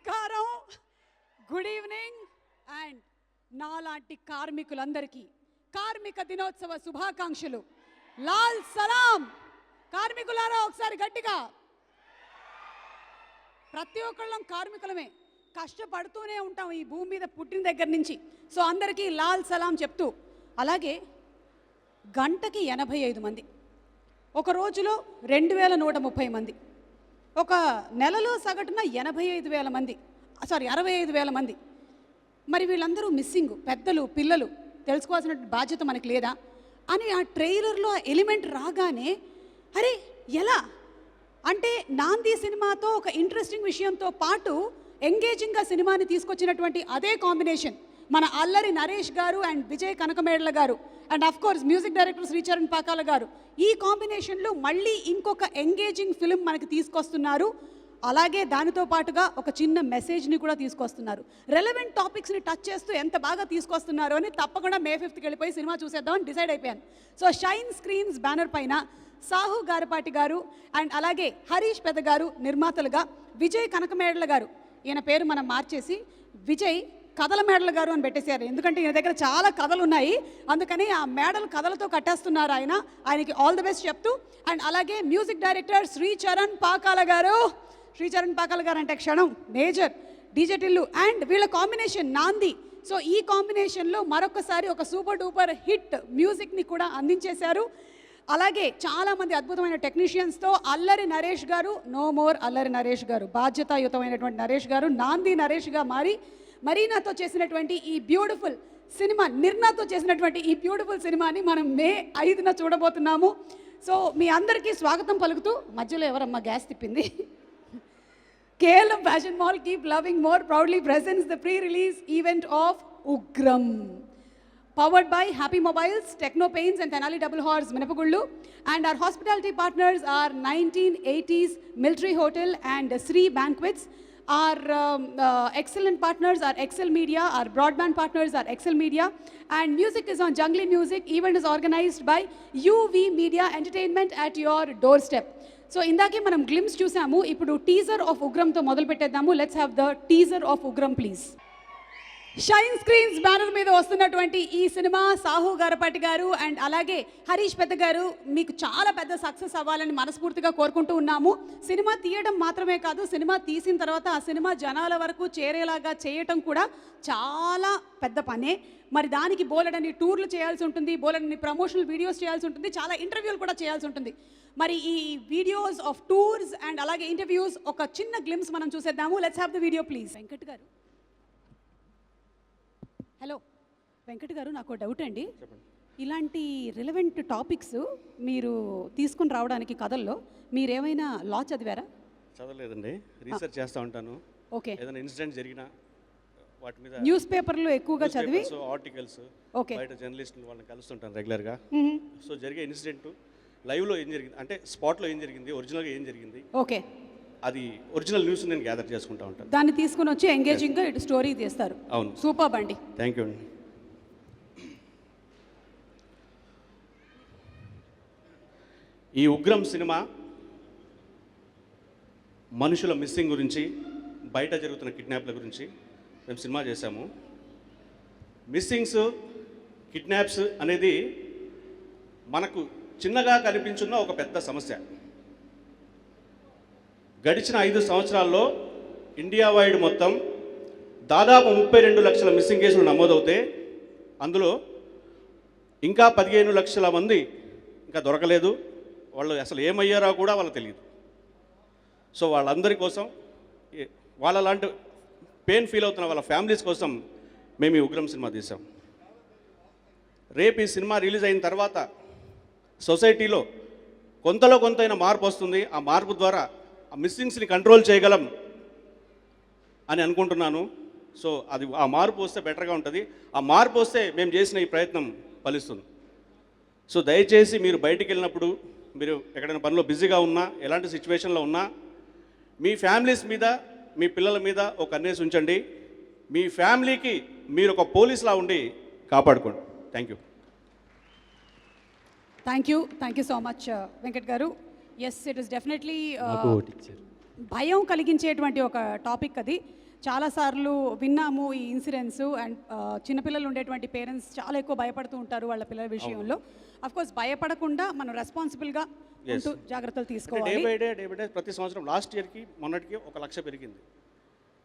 నమస్కారం, good evening and నాలాంటి కార్మికులందరికీ కార్మిక దినోత్సవ శుభాకాంక్షలు. లాల్ సలాం. కార్మికులారా ఒకసారి గట్టిగా. ప్రతి ఒక్కళ్ళం కార్మికులమే, కష్టపడుతూనే ఉంటాం ఈ భూమి మీద పుట్టిన దగ్గర నుంచి. సో అందరికీ లాల్ సలాం చెప్తూ, అలాగే గంటకి 85 మంది, ఒక రోజులో 2130 మంది, ఒక నెలలో సగటున 85,000 మంది, 65,000 మంది. మరి వీళ్ళందరూ మిస్సింగ్, పెద్దలు పిల్లలు, తెలుసుకోవాల్సిన బాధ్యత మనకి లేదా అని ఆ ట్రైలర్లో ఎలిమెంట్ రాగానే అరే ఎలా అంటే నాంది సినిమాతో ఒక ఇంట్రెస్టింగ్ విషయంతో పాటు ఎంగేజింగ్గా సినిమాని తీసుకొచ్చినటువంటి అదే కాంబినేషన్ మన అల్లరి నరేష్ గారు అండ్ విజయ్ కనకమేడల గారు and of course music director Sricharan Pakala గారు ఈ కాంబినేషన్లో మళ్ళీ ఇంకొక ఎంగేజింగ్ ఫిల్మ్ మనకి తీసుకొస్తున్నారు. అలాగే దానితో పాటుగా ఒక చిన్న మెసేజ్ని కూడా తీసుకొస్తున్నారు. రెలవెంట్ టాపిక్స్ని టచ్ చేస్తూ ఎంత బాగా తీసుకొస్తున్నారు అని తప్పకుండా May 5th వెళ్ళిపోయి సినిమా చూసేద్దామని డిసైడ్ అయిపోయాను. సో షైన్ స్క్రీన్స్ బ్యానర్ పైన సాహు గారపాటి గారు అండ్ అలాగే హరీష్ పెద్ద గారు నిర్మాతలుగా, విజయ్ కనకమేడల గారు, ఈయన పేరు మనం మార్చేసి విజయ్ కథల మేడల గారు అని పెట్టేశారు. ఎందుకంటే ఈయన దగ్గర చాలా కథలు ఉన్నాయి, అందుకని ఆ మేడలు కథలతో కట్టేస్తున్నారు ఆయనకి ఆల్ ది బెస్ట్ చెప్తూ. అండ్ అలాగే మ్యూజిక్ డైరెక్టర్ శ్రీచరణ్ పాకాల గారు అంటే క్షణం మేజర్, డీజే టిల్లు అండ్ వీళ్ళ కాంబినేషన్ నాంది. సో ఈ కాంబినేషన్లో మరొకసారి ఒక సూపర్ డూపర్ హిట్ మ్యూజిక్ని కూడా అందించేశారు. అలాగే చాలామంది అద్భుతమైన టెక్నీషియన్స్తో అల్లరి నరేష్ గారు, నో మోర్ అల్లరి నరేష్ గారు, బాధ్యతాయుతమైనటువంటి నరేష్ గారు నాంది నరేష్గా మారి మరీనాతో చేసినటువంటి ఈ బ్యూటిఫుల్ సినిమా, నిర్నాతో చేసినటువంటి ఈ బ్యూటిఫుల్ సినిమాని మనం May 5న చూడబోతున్నాము. సో మీ అందరికీ స్వాగతం పలుకుతూ, మధ్యలో ఎవరమ్మా గ్యాస్ తిప్పింది? KLM Fashion Mall Keep Loving More proudly presents the pre-release event of Ugram. Powered by Happy Mobiles, Techno Paints and Tenali Double Horse, Minapagullu. And our hospitality partners are 1980s Military Hotel and Sri Banquets. Our excellent partners are Excel Media, our broadband partners are Excel Media. And music is on Jungly Music. Event is organized by UV Media Entertainment at your doorstep. So ఇందాకే మనం glimpse చూసాము, ఇప్పుడు teaser of ఉగ్రంతో మొదలు పెట్టేద్దాము. Let's have the teaser of Ugram please. Shine Screens banner మీద వస్తున్నటువంటి ఈ సినిమా సాహు గారపాటి గారు అండ్ అలాగే హరీష్ పెద్ద గారు మీకు చాలా పెద్ద సక్సెస్ అవ్వాలని మనస్ఫూర్తిగా కోరుకుంటూ ఉన్నాము. సినిమా తీయడం మాత్రమే కాదు, సినిమా తీసిన తర్వాత ఆ సినిమా జనాల వరకు చేరేలాగా చేయటం కూడా చాలా పెద్ద పనే. మరి దానికి బోలెడని టూర్లు చేయాల్సి ఉంటుంది, బోలెడని ప్రమోషనల్ వీడియోస్ చేయాల్సి ఉంటుంది, చాలా ఇంటర్వ్యూలు కూడా చేయాల్సి ఉంటుంది. మరి ఈ వీడియోస్ ఆఫ్ టూర్స్ అండ్ అలాగే ఇంటర్వ్యూస్ ఒక చిన్న గ్లిమ్స్ మనం చూసేద్దాము. Let's have the video please. Venkat గారు, హలో వెంకట్ గారు, నాకు డౌట్ అండి. ఇలాంటి రిలవెంట్ టాపిక్స్ మీరు తీసుకుని రావడానికి కథల్లో మీరేమైనా లా చదివారా? చదవలేదండి, రీసెర్చ్ చేస్తూ ఉంటాను. ఓకే, ఏదైనా ఇన్సిడెంట్ జరిగినా వాటి మీద న్యూస్ పేపర్లో ఎక్కువగా చదివి ఆర్టికల్స్, ఓకే, బయట జర్నలిస్టులు వాళ్ళని కలుస్తుంటాను రెగ్యులర్గా. సో జరిగే ఇన్సిడెంట్ లైవ్లో ఏం జరిగింది అంటే స్పాట్లో ఏం జరిగింది, ఒరిజినల్గా ఏం జరిగింది, ఓకే, అది ఒరిజినల్ న్యూస్ నేను గ్యాదర్ చేసుకుంటా ఉంటాను. దాన్ని తీసుకుని వచ్చి ఎంగేజింగ్గా ఇటు స్టోరీ తీస్తారు. అవును, సూపర్ అండి, థ్యాంక్ యూ అండి. ఈ ఉగ్రం సినిమా మనుషుల మిస్సింగ్ గురించి, బయట జరుగుతున్న కిడ్నాప్ల గురించి మేము సినిమా చేశాము. మిస్సింగ్స్, కిడ్నాప్స్ అనేది మనకు చిన్నగా కనిపించున్న ఒక పెద్ద సమస్య. గడిచిన 5 సంవత్సరాల్లో ఇండియా వైడ్ మొత్తం దాదాపు 32 లక్షల మిస్సింగ్ కేసులు నమోదవుతే అందులో ఇంకా 15 లక్షల మంది ఇంకా దొరకలేదు. వాళ్ళు అసలు ఏమయ్యారో కూడా వాళ్ళకి తెలియదు. సో వాళ్ళందరి కోసం, వాళ్ళ లాంటి పెయిన్ ఫీల్ అవుతున్న వాళ్ళ ఫ్యామిలీస్ కోసం మేము ఈ ఉగ్రం సినిమా తీసాం. రేపు ఈ సినిమా రిలీజ్ అయిన తర్వాత సొసైటీలో కొంతలో కొంతైనా మార్పు వస్తుంది. ఆ మార్పు ద్వారా ఆ మిస్సింగ్స్ని కంట్రోల్ చేయగలం అని అనుకుంటున్నాను. సో అది ఆ మార్పు వస్తే బెటర్గా ఉంటుంది. ఆ మార్పు వస్తే మేము చేసిన ఈ ప్రయత్నం ఫలిస్తుంది. సో దయచేసి మీరు బయటికి వెళ్ళినప్పుడు, మీరు ఎక్కడైనా పనిలో బిజీగా ఉన్నా, ఎలాంటి సిచ్యువేషన్లో ఉన్నా, మీ ఫ్యామిలీస్ మీద, మీ పిల్లల మీద ఒక కన్నేసి ఉంచండి. మీ ఫ్యామిలీకి మీరు ఒక పోలీస్లా ఉండి కాపాడుకోండి. Thank you. Thank you so much Venkat garu. Yes, it is definitely భయం కలిగించేటువంటి ఒక టాపిక్ అది. చాలాసార్లు విన్నాము ఈ ఇన్సిడెంట్స్. అండ్ చిన్నపిల్లలు ఉండేటువంటి పేరెంట్స్ చాలా ఎక్కువ భయపడుతూ ఉంటారు వాళ్ళ పిల్లల విషయంలో. కోర్స్ భయపడకుండా మనం రెస్పాన్సిబుల్గా ఉంటూ జాగ్రత్తలు డే తీసుకోవాలి. బై డే ప్రతి సంవత్సరం లాస్ట్ ఇయర్కి మొన్నటికి 1,00,000 పెరిగింది.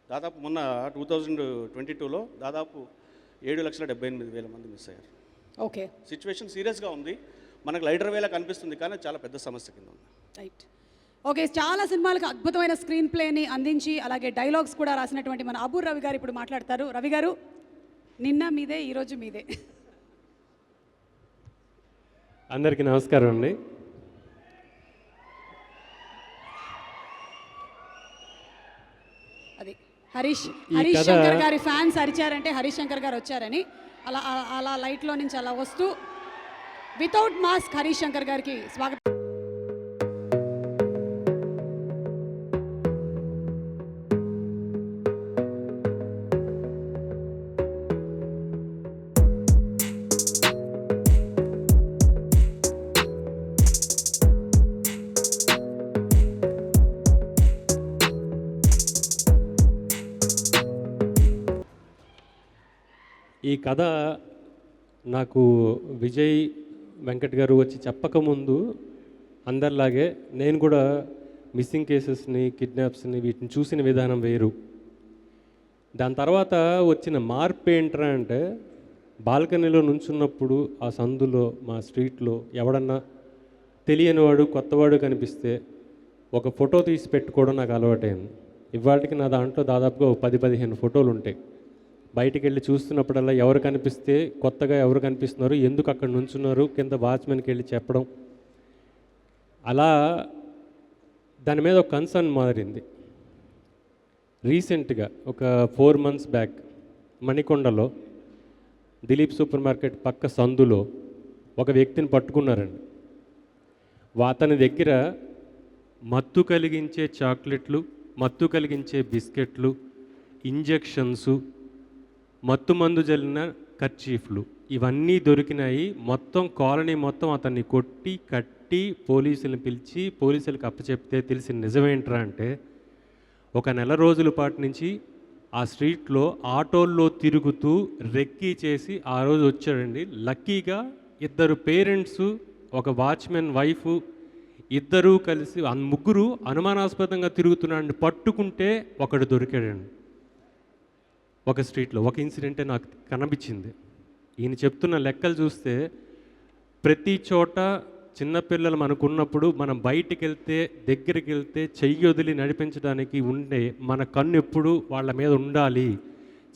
దాదాపు మొన్న 2022లో దాదాపు 7,78,000 మంది మిస్ అయ్యారు. ఓకే, సిచ్యువేషన్ సీరియస్గా ఉంది. మనకు లైటర్ వేలా కనిపిస్తుంది కానీ చాలా పెద్ద సమస్య కింద ఉంది. రైట్. ఓకే, చాలా సినిమాలకు అద్భుతమైన స్క్రీన్ ప్లేని అందించి అలాగే డైలాగ్స్ కూడా రాసినటువంటి మన అబూర్ రవి గారు ఇప్పుడు మాట్లాడతారు. రవి గారు, నిన్న మీదే ఈరోజు మీదే. అందరికీ నమస్కారం అండి. అది హరీష్ కథ- శంకర్ గారి ఫ్యాన్స్ అరిచారంటే హరీష్ శంకర్ గారు వచ్చారని. అలా అలా లైట్లో నుంచి అలా వస్తూ వితౌట్ మాస్క్ హరీష్ శంకర్ గారికి స్వాగతం. ఈ కథ నాకు విజయ్ వెంకట్ గారు వచ్చి చెప్పకముందు అందరిలాగే నేను కూడా మిస్సింగ్ కేసెస్ని, కిడ్నాప్స్ని వీటిని చూసిన విధానం వేరు. దాని తర్వాత వచ్చిన మార్పు ఏంట్రా అంటే, బాల్కనీలో నుంచున్నప్పుడు ఆ సందులో మా స్ట్రీట్లో ఎవడన్నా తెలియనివాడు కొత్తవాడు కనిపిస్తే ఒక ఫోటో తీసి పెట్టుకోవడం నాకు అలవాటైంది. ఇవాళకి నా దాంట్లో దాదాపుగా 10-15 ఫోటోలు ఉంటాయి. బయటికి వెళ్ళి చూస్తున్నప్పుడల్లా ఎవరు కనిపిస్తే, కొత్తగా ఎవరు కనిపిస్తున్నారు, ఎందుకు అక్కడ నుంచున్నారు, కింద వాచ్మెన్కి వెళ్ళి చెప్పడం, అలా దాని మీద ఒక కన్సర్న్ మారింది. రీసెంట్గా ఒక 4 months బ్యాక్ మణికొండలో దిలీప్ సూపర్ మార్కెట్ పక్క సందులో ఒక వ్యక్తిని పట్టుకున్నారండి. అతని దగ్గర మత్తు కలిగించే చాక్లెట్లు, మత్తు కలిగించే బిస్కెట్లు, ఇంజెక్షన్సు, మత్తు మందు జల్లిన కర్చీఫ్లు ఇవన్నీ దొరికినాయి. మొత్తం కాలనీ మొత్తం అతన్ని కొట్టి కట్టి పోలీసులను పిలిచి పోలీసులకు అప్పచెప్తే తెలిసిన నిజమేంట్రా అంటే, ఒక నెల రోజుల పాటు నుంచి ఆ స్ట్రీట్లో ఆటోల్లో తిరుగుతూ రెక్కీ చేసి ఆ రోజు వచ్చాడండి. లక్కీగా 2 పేరెంట్స్, ఒక వాచ్మెన్ వైఫ్, ఇద్దరూ కలిసి ముగ్గురు అనుమానాస్పదంగా తిరుగుతున్నాడు. పట్టుకుంటే ఒకడు దొరికాడండి ఒక స్ట్రీట్లో. ఒక ఇన్సిడెంటే నాకు కనిపించింది. ఈయన చెప్తున్న లెక్కలు చూస్తే ప్రతి చోట చిన్నపిల్లలు మనకున్నప్పుడు మనం బయటికి వెళ్తే, దగ్గరికి వెళ్తే చెయ్యి వదిలి నడిపించడానికి ఉండే మన కన్ను ఎప్పుడు వాళ్ళ మీద ఉండాలి.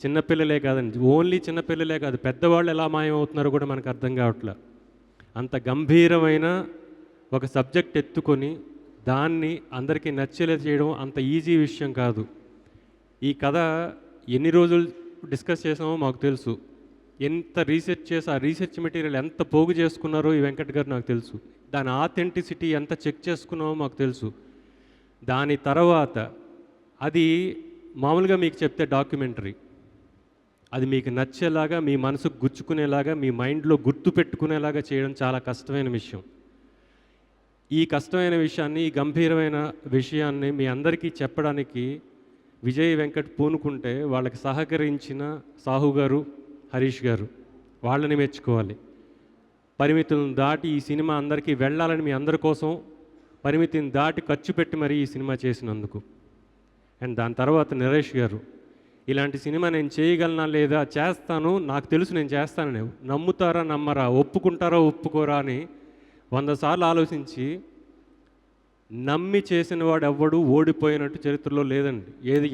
చిన్నపిల్లలే కాదండి, ఓన్లీ చిన్నపిల్లలే కాదు, పెద్దవాళ్ళు ఎలా మాయమవుతున్నారో కూడా మనకు అర్థం కావట్లే. అంత గంభీరమైన ఒక సబ్జెక్ట్ ఎత్తుకొని దాన్ని అందరికీ నచ్చేలా చేయడం అంత ఈజీ విషయం కాదు. ఈ కథ ఎన్ని రోజులు డిస్కస్ చేసామో మాకు తెలుసు. ఎంత రీసెర్చ్ చేసి ఆ రీసెర్చ్ మెటీరియల్ ఎంత పోగు చేసుకున్నారో ఈ వెంకట్ గారు నాకు తెలుసు. దాని ఆథెంటిసిటీ ఎంత చెక్ చేసుకున్నామో మాకు తెలుసు. దాని తర్వాత అది మామూలుగా మీకు చెప్తే డాక్యుమెంటరీ, అది మీకు నచ్చేలాగా, మీ మనసుకు గుచ్చుకునేలాగా, మీ మైండ్లో గుర్తు పెట్టుకునేలాగా చేయడం చాలా కష్టమైన విషయం. ఈ కష్టమైన విషయాన్ని, ఈ గంభీరమైన విషయాన్ని మీ అందరికీ చెప్పడానికి విజయ్ వెంకట్ పూనుకుంటే వాళ్ళకి సహకరించిన సాహు గారు, హరీష్ గారు, వాళ్ళని మెచ్చుకోవాలి. పరిమితులను దాటి ఈ సినిమా అందరికీ వెళ్ళాలని మీ అందరి కోసం పరిమితిని దాటి ఖర్చు పెట్టి మరీ ఈ సినిమా చేసినందుకు. అండ్ దాని తర్వాత నరేష్ గారు, ఇలాంటి సినిమా నేను చేయగలనా లేదా, చేస్తాను, నాకు తెలుసు నేను చేస్తానని, నమ్ముతారా నమ్మరా, ఒప్పుకుంటారా ఒప్పుకోరా అని 100 సార్లు ఆలోచించి నమ్మి చేసిన వాడు ఎవ్వడు ఓడిపోయినట్టు చరిత్రలో లేదండి.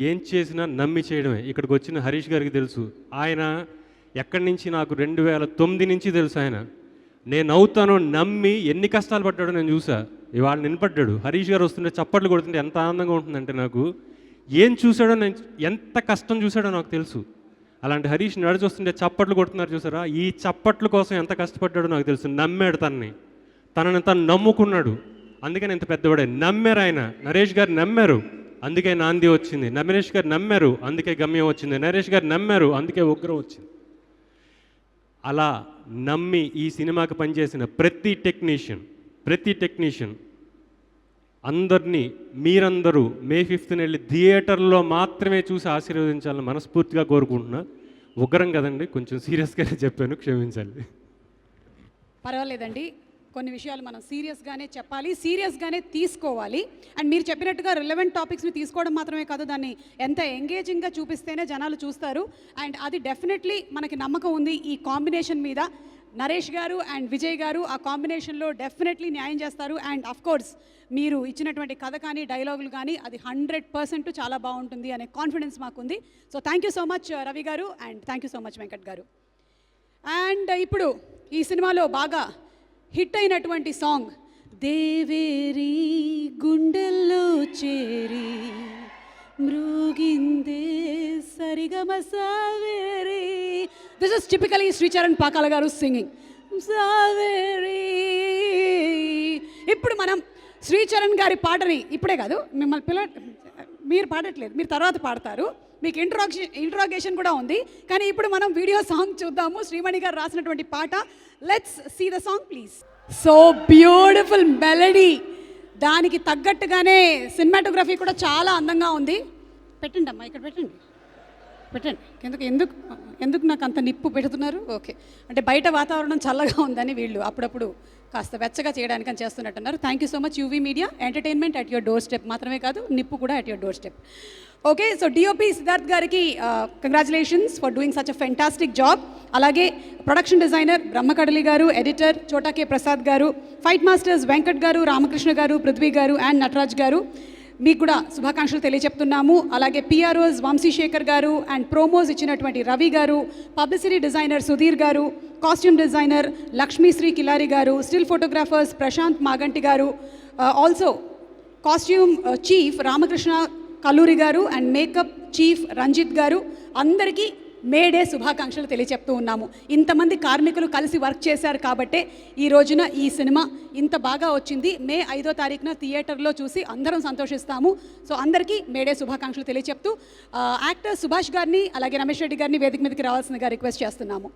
ఏం చేసినా నమ్మి చేయడమే. ఇక్కడికి వచ్చిన హరీష్ గారికి తెలుసు. ఆయన ఎక్కడి నుంచి నాకు 2009 నుంచి తెలుసు. ఆయన నేను అవుతాను నమ్మి ఎన్ని కష్టాలు పడ్డాడో నేను చూసా. ఇవాళ నిలబడ్డాడు. హరీష్ గారు వస్తుంటే చప్పట్లు కొడుతుంటే ఎంత ఆనందంగా ఉంటుందంటే, నాకు ఏం చూశాడో, నేను ఎంత కష్టం చూశాడో నాకు తెలుసు. అలాంటి హరీష్ నడిచి వస్తుంటే చప్పట్లు కొడుతున్నారు చూసారా, ఈ చప్పట్ల కోసం ఎంత కష్టపడ్డాడో నాకు తెలుసు. నమ్మాడు తనని తను నమ్ముకున్నాడు. అందుకని ఇంత పెద్దవాడే. నమ్మారు ఆయన. నరేష్ గారు నమ్మారు, అందుకే నాంది వచ్చింది. నరేష్ గారు నమ్మారు, అందుకే గమ్యం వచ్చింది. నరేష్ గారు నమ్మారు, అందుకే ఉగ్రం వచ్చింది. అలా నమ్మి ఈ సినిమాకి పనిచేసిన ప్రతి టెక్నీషియన్ అందరినీ మీరందరూ మే 5th వెళ్ళి థియేటర్లో మాత్రమే చూసి ఆశీర్వదించాలని మనస్ఫూర్తిగా కోరుకుంటున్నా. ఉగ్రం కదండి, కొంచెం సీరియస్గానే చెప్పాను, క్షమించాలి. పర్వాలేదండి, కొన్ని విషయాలు మనం సీరియస్గానే చెప్పాలి, సీరియస్గానే తీసుకోవాలి. అండ్ మీరు చెప్పినట్టుగా రిలవెంట్ టాపిక్స్ని తీసుకోవడం మాత్రమే కాదు, దాన్ని ఎంత ఎంగేజింగ్గా చూపిస్తేనే జనాలు చూస్తారు. అండ్ అది డెఫినెట్లీ మనకి నమ్మకం ఉంది ఈ కాంబినేషన్ మీద. నరేష్ గారు అండ్ విజయ్ గారు ఆ కాంబినేషన్లో డెఫినెట్లీ న్యాయం చేస్తారు. అండ్ అఫ్ కోర్స్ మీరు ఇచ్చినటువంటి కథ కానీ డైలాగులు కానీ అది 100% చాలా బాగుంటుంది అనే కాన్ఫిడెన్స్ మాకుంది. So thank you so much Ravi garu, and thank you so much Venkat garu. And ఇప్పుడు ఈ సినిమాలో బాగా హిట్ అయినటువంటి సాంగ్ దేవేరి గుండెల్లో చేరి మృగిందే సరిగమ సావేరి. This is typically Sricharan Pakala garu singing Saveri. ఇప్పుడు మనం శ్రీచరణ్ గారి పాటని ఇప్పుడే కాదు, మిమ్మల్ని మీరు పాడట్లేదు, మీరు తర్వాత పాడతారు, మీకు ఇంట్రోగేషన్ కూడా ఉంది. కానీ ఇప్పుడు మనం వీడియో సాంగ్ చూద్దాము, శ్రీమణి గారు రాసినటువంటి పాట. Let's see the song please. So beautiful melody, దానికి తగ్గట్టుగానే సినిమాటోగ్రఫీ కూడా చాలా అందంగా ఉంది. పెట్టండి అమ్మా, ఇక్కడ పెట్టండి. ఎందుకు నాకు అంత నిప్పు పెడుతున్నారు? ఓకే, అంటే బయట వాతావరణం చల్లగా ఉందని వీళ్ళు అప్పుడప్పుడు కాస్త వెచ్చగా చేయడానికి అని చేస్తున్నట్టున్నారు. Thank you so much UV media. Entertainment at your doorstep మాత్రమే కాదు, నిప్పు కూడా at your doorstep. Okay, so DOP Siddharth గారికి congratulations for doing such a fantastic job. అలాగే production designer Brahmakadali garu, editor Chota K Prasad గారు, ఫైట్ మాస్టర్స్ వెంకట్ గారు, రామకృష్ణ గారు, పృథ్వీ గారు అండ్ నటరాజ్ గారు, మీకు కూడా శుభాకాంక్షలు తెలియజెప్తున్నాము. అలాగే పిఆర్ఓస్ వంశీశేఖర్ గారు అండ్ ప్రోమోస్ ఇచ్చినటువంటి రవి గారు, పబ్లిసిటీ డిజైనర్ సుధీర్ గారు, కాస్ట్యూమ్ డిజైనర్ లక్ష్మీశ్రీ కిలారి గారు, స్టిల్ ఫోటోగ్రాఫర్స్ ప్రశాంత్ మాగంటి గారు, also costume chief Ramakrishna Kalluri గారు అండ్ మేకప్ చీఫ్ రంజిత్ గారు, అందరికీ మేడే శుభాకాంక్షలు తెలియచెప్తూ ఉన్నాము. ఇంతమంది కార్మికులు కలిసి వర్క్ చేశారు కాబట్టే ఈ రోజున ఈ సినిమా ఇంత బాగా వచ్చింది. మే 5వ తారీఖున థియేటర్లో చూసి అందరం సంతోషిస్తాము. సో అందరికీ మేడే శుభాకాంక్షలు తెలియచెప్తూ యాక్టర్ సుభాష్ గారిని అలాగే రమేష్ రెడ్డి గారిని వేదిక మీదకి రావాల్సిందిగా రిక్వెస్ట్ చేస్తున్నాము.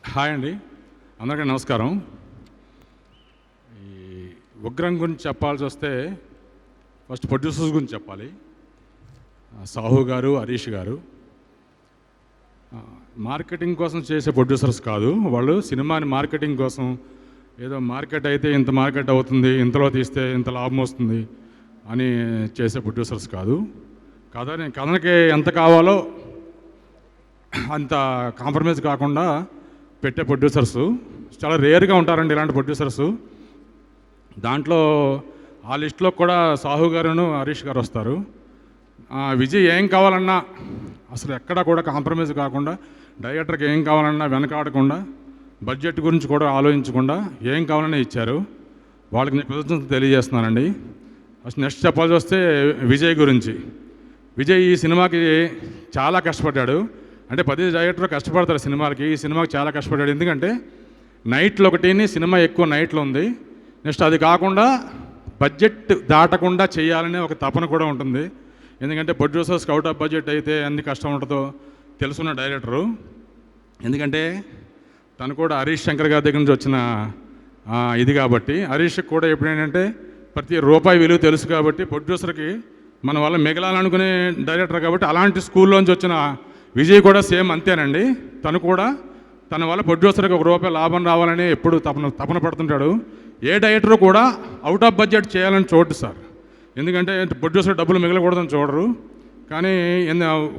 హాయ్ అండి, అందరికీ నమస్కారం. ఈ ఉగ్రం గురించి చెప్పాల్సి వస్తే ఫస్ట్ ప్రొడ్యూసర్స్ గురించి చెప్పాలి. సాహు గారు, హరీష్ గారు మార్కెటింగ్ కోసం చేసే ప్రొడ్యూసర్స్ కాదు. వాళ్ళు సినిమాని మార్కెటింగ్ కోసం, ఏదో మార్కెట్ అయితే ఇంత మార్కెట్ అవుతుంది, ఇంతలో తీస్తే ఇంత లాభం వస్తుంది అని చేసే ప్రొడ్యూసర్స్ కాదు. కథనకి ఎంత కావాలో అంత కాంప్రమైజ్ కాకుండా పెట్టే ప్రొడ్యూసర్స్ చాలా రేర్గా ఉంటారండి ఇలాంటి ప్రొడ్యూసర్స్. దాంట్లో ఆ లిస్టులో కూడా సాహు గారును హరీష్ గారు వస్తారు. విజయ్ ఏం కావాలన్నా అసలు ఎక్కడా కూడా కాంప్రమైజ్ కాకుండా, డైరెక్టర్కి ఏం కావాలన్నా వెనకాడకుండా, బడ్జెట్ గురించి కూడా ఆలోచించకుండా ఏం కావాలన్నా ఇచ్చారు. వాళ్ళకి నేను కృతజ్ఞత తెలియజేస్తున్నానండి. అసలు నెక్స్ట్ చెప్పాల్సి వస్తే విజయ్ గురించి. విజయ్ ఈ సినిమాకి చాలా కష్టపడ్డాడు. అంటే 10 డైరెక్టర్ కష్టపడతారు సినిమాలకి, ఈ సినిమాకి చాలా కష్టపడ్డాడు. ఎందుకంటే నైట్లో ఒకటిని సినిమా ఎక్కువ నైట్లో ఉంది. నెక్స్ట్ అది కాకుండా బడ్జెట్ దాటకుండా చేయాలనే ఒక తపన కూడా ఉంటుంది. ఎందుకంటే ప్రొడ్యూసర్స్కి అవుట్ ఆఫ్ బడ్జెట్ అయితే అన్ని కష్టం ఉంటుందో తెలుసున్న డైరెక్టరు. ఎందుకంటే తను కూడా హరీష్ శంకర్ గారి దగ్గర నుంచి వచ్చిన ఇది కాబట్టి, హరీష్కి కూడా ఎప్పుడేంటంటే ప్రతి రూపాయి విలువ తెలుసు కాబట్టి, ప్రొడ్యూసర్కి మన వల్ల మిగలాలనుకునే డైరెక్టర్ కాబట్టి, అలాంటి స్కూల్లోంచి వచ్చిన విజయ్ కూడా సేమ్ అంతేనండి. తను కూడా తన వల్ల ప్రొడ్యూసర్కి ₹1 లాభం రావాలని ఎప్పుడు తపన పడుతుంటాడు. ఏ డైరెక్టర్ కూడా అవుట్ ఆఫ్ బడ్జెట్ చేయాలని చూడదు సార్. ఎందుకంటే ప్రొడ్యూసర్ డబ్బులు మిగలకూడదని చూడరు. కానీ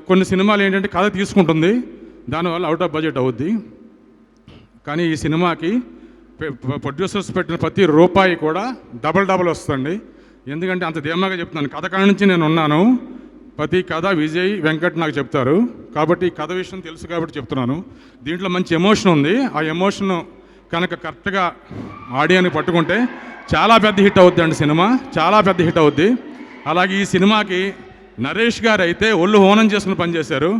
కొన్ని సినిమాలు ఏంటంటే కథ తీసుకుంటుంది, దానివల్ల అవుట్ ఆఫ్ బడ్జెట్ అవుద్ది. కానీ ఈ సినిమాకి ప్రొడ్యూసర్స్ పెట్టిన ప్రతి రూపాయి కూడా డబల్ వస్తుంది. ఎందుకంటే అంత ధీమాగా చెప్తున్నాను, కథ కాడ నుంచి నేను ఉన్నాను. ప్రతి కథ విజయ్ వెంకట్ నాకు చెప్తారు కాబట్టి ఈ కథ విషయం తెలుసు కాబట్టి చెప్తున్నాను. దీంట్లో మంచి ఎమోషన్ ఉంది. ఆ ఎమోషన్ కనుక కరెక్ట్గా ఆడియన్కి పట్టుకుంటే చాలా పెద్ద హిట్ అవుద్ది అండి. సినిమా చాలా పెద్ద హిట్ అవుద్ది. అలాగే ఈ సినిమాకి నరేష్ గారు అయితే ఒళ్ళు హోనం చేసుకుని పనిచేశారు.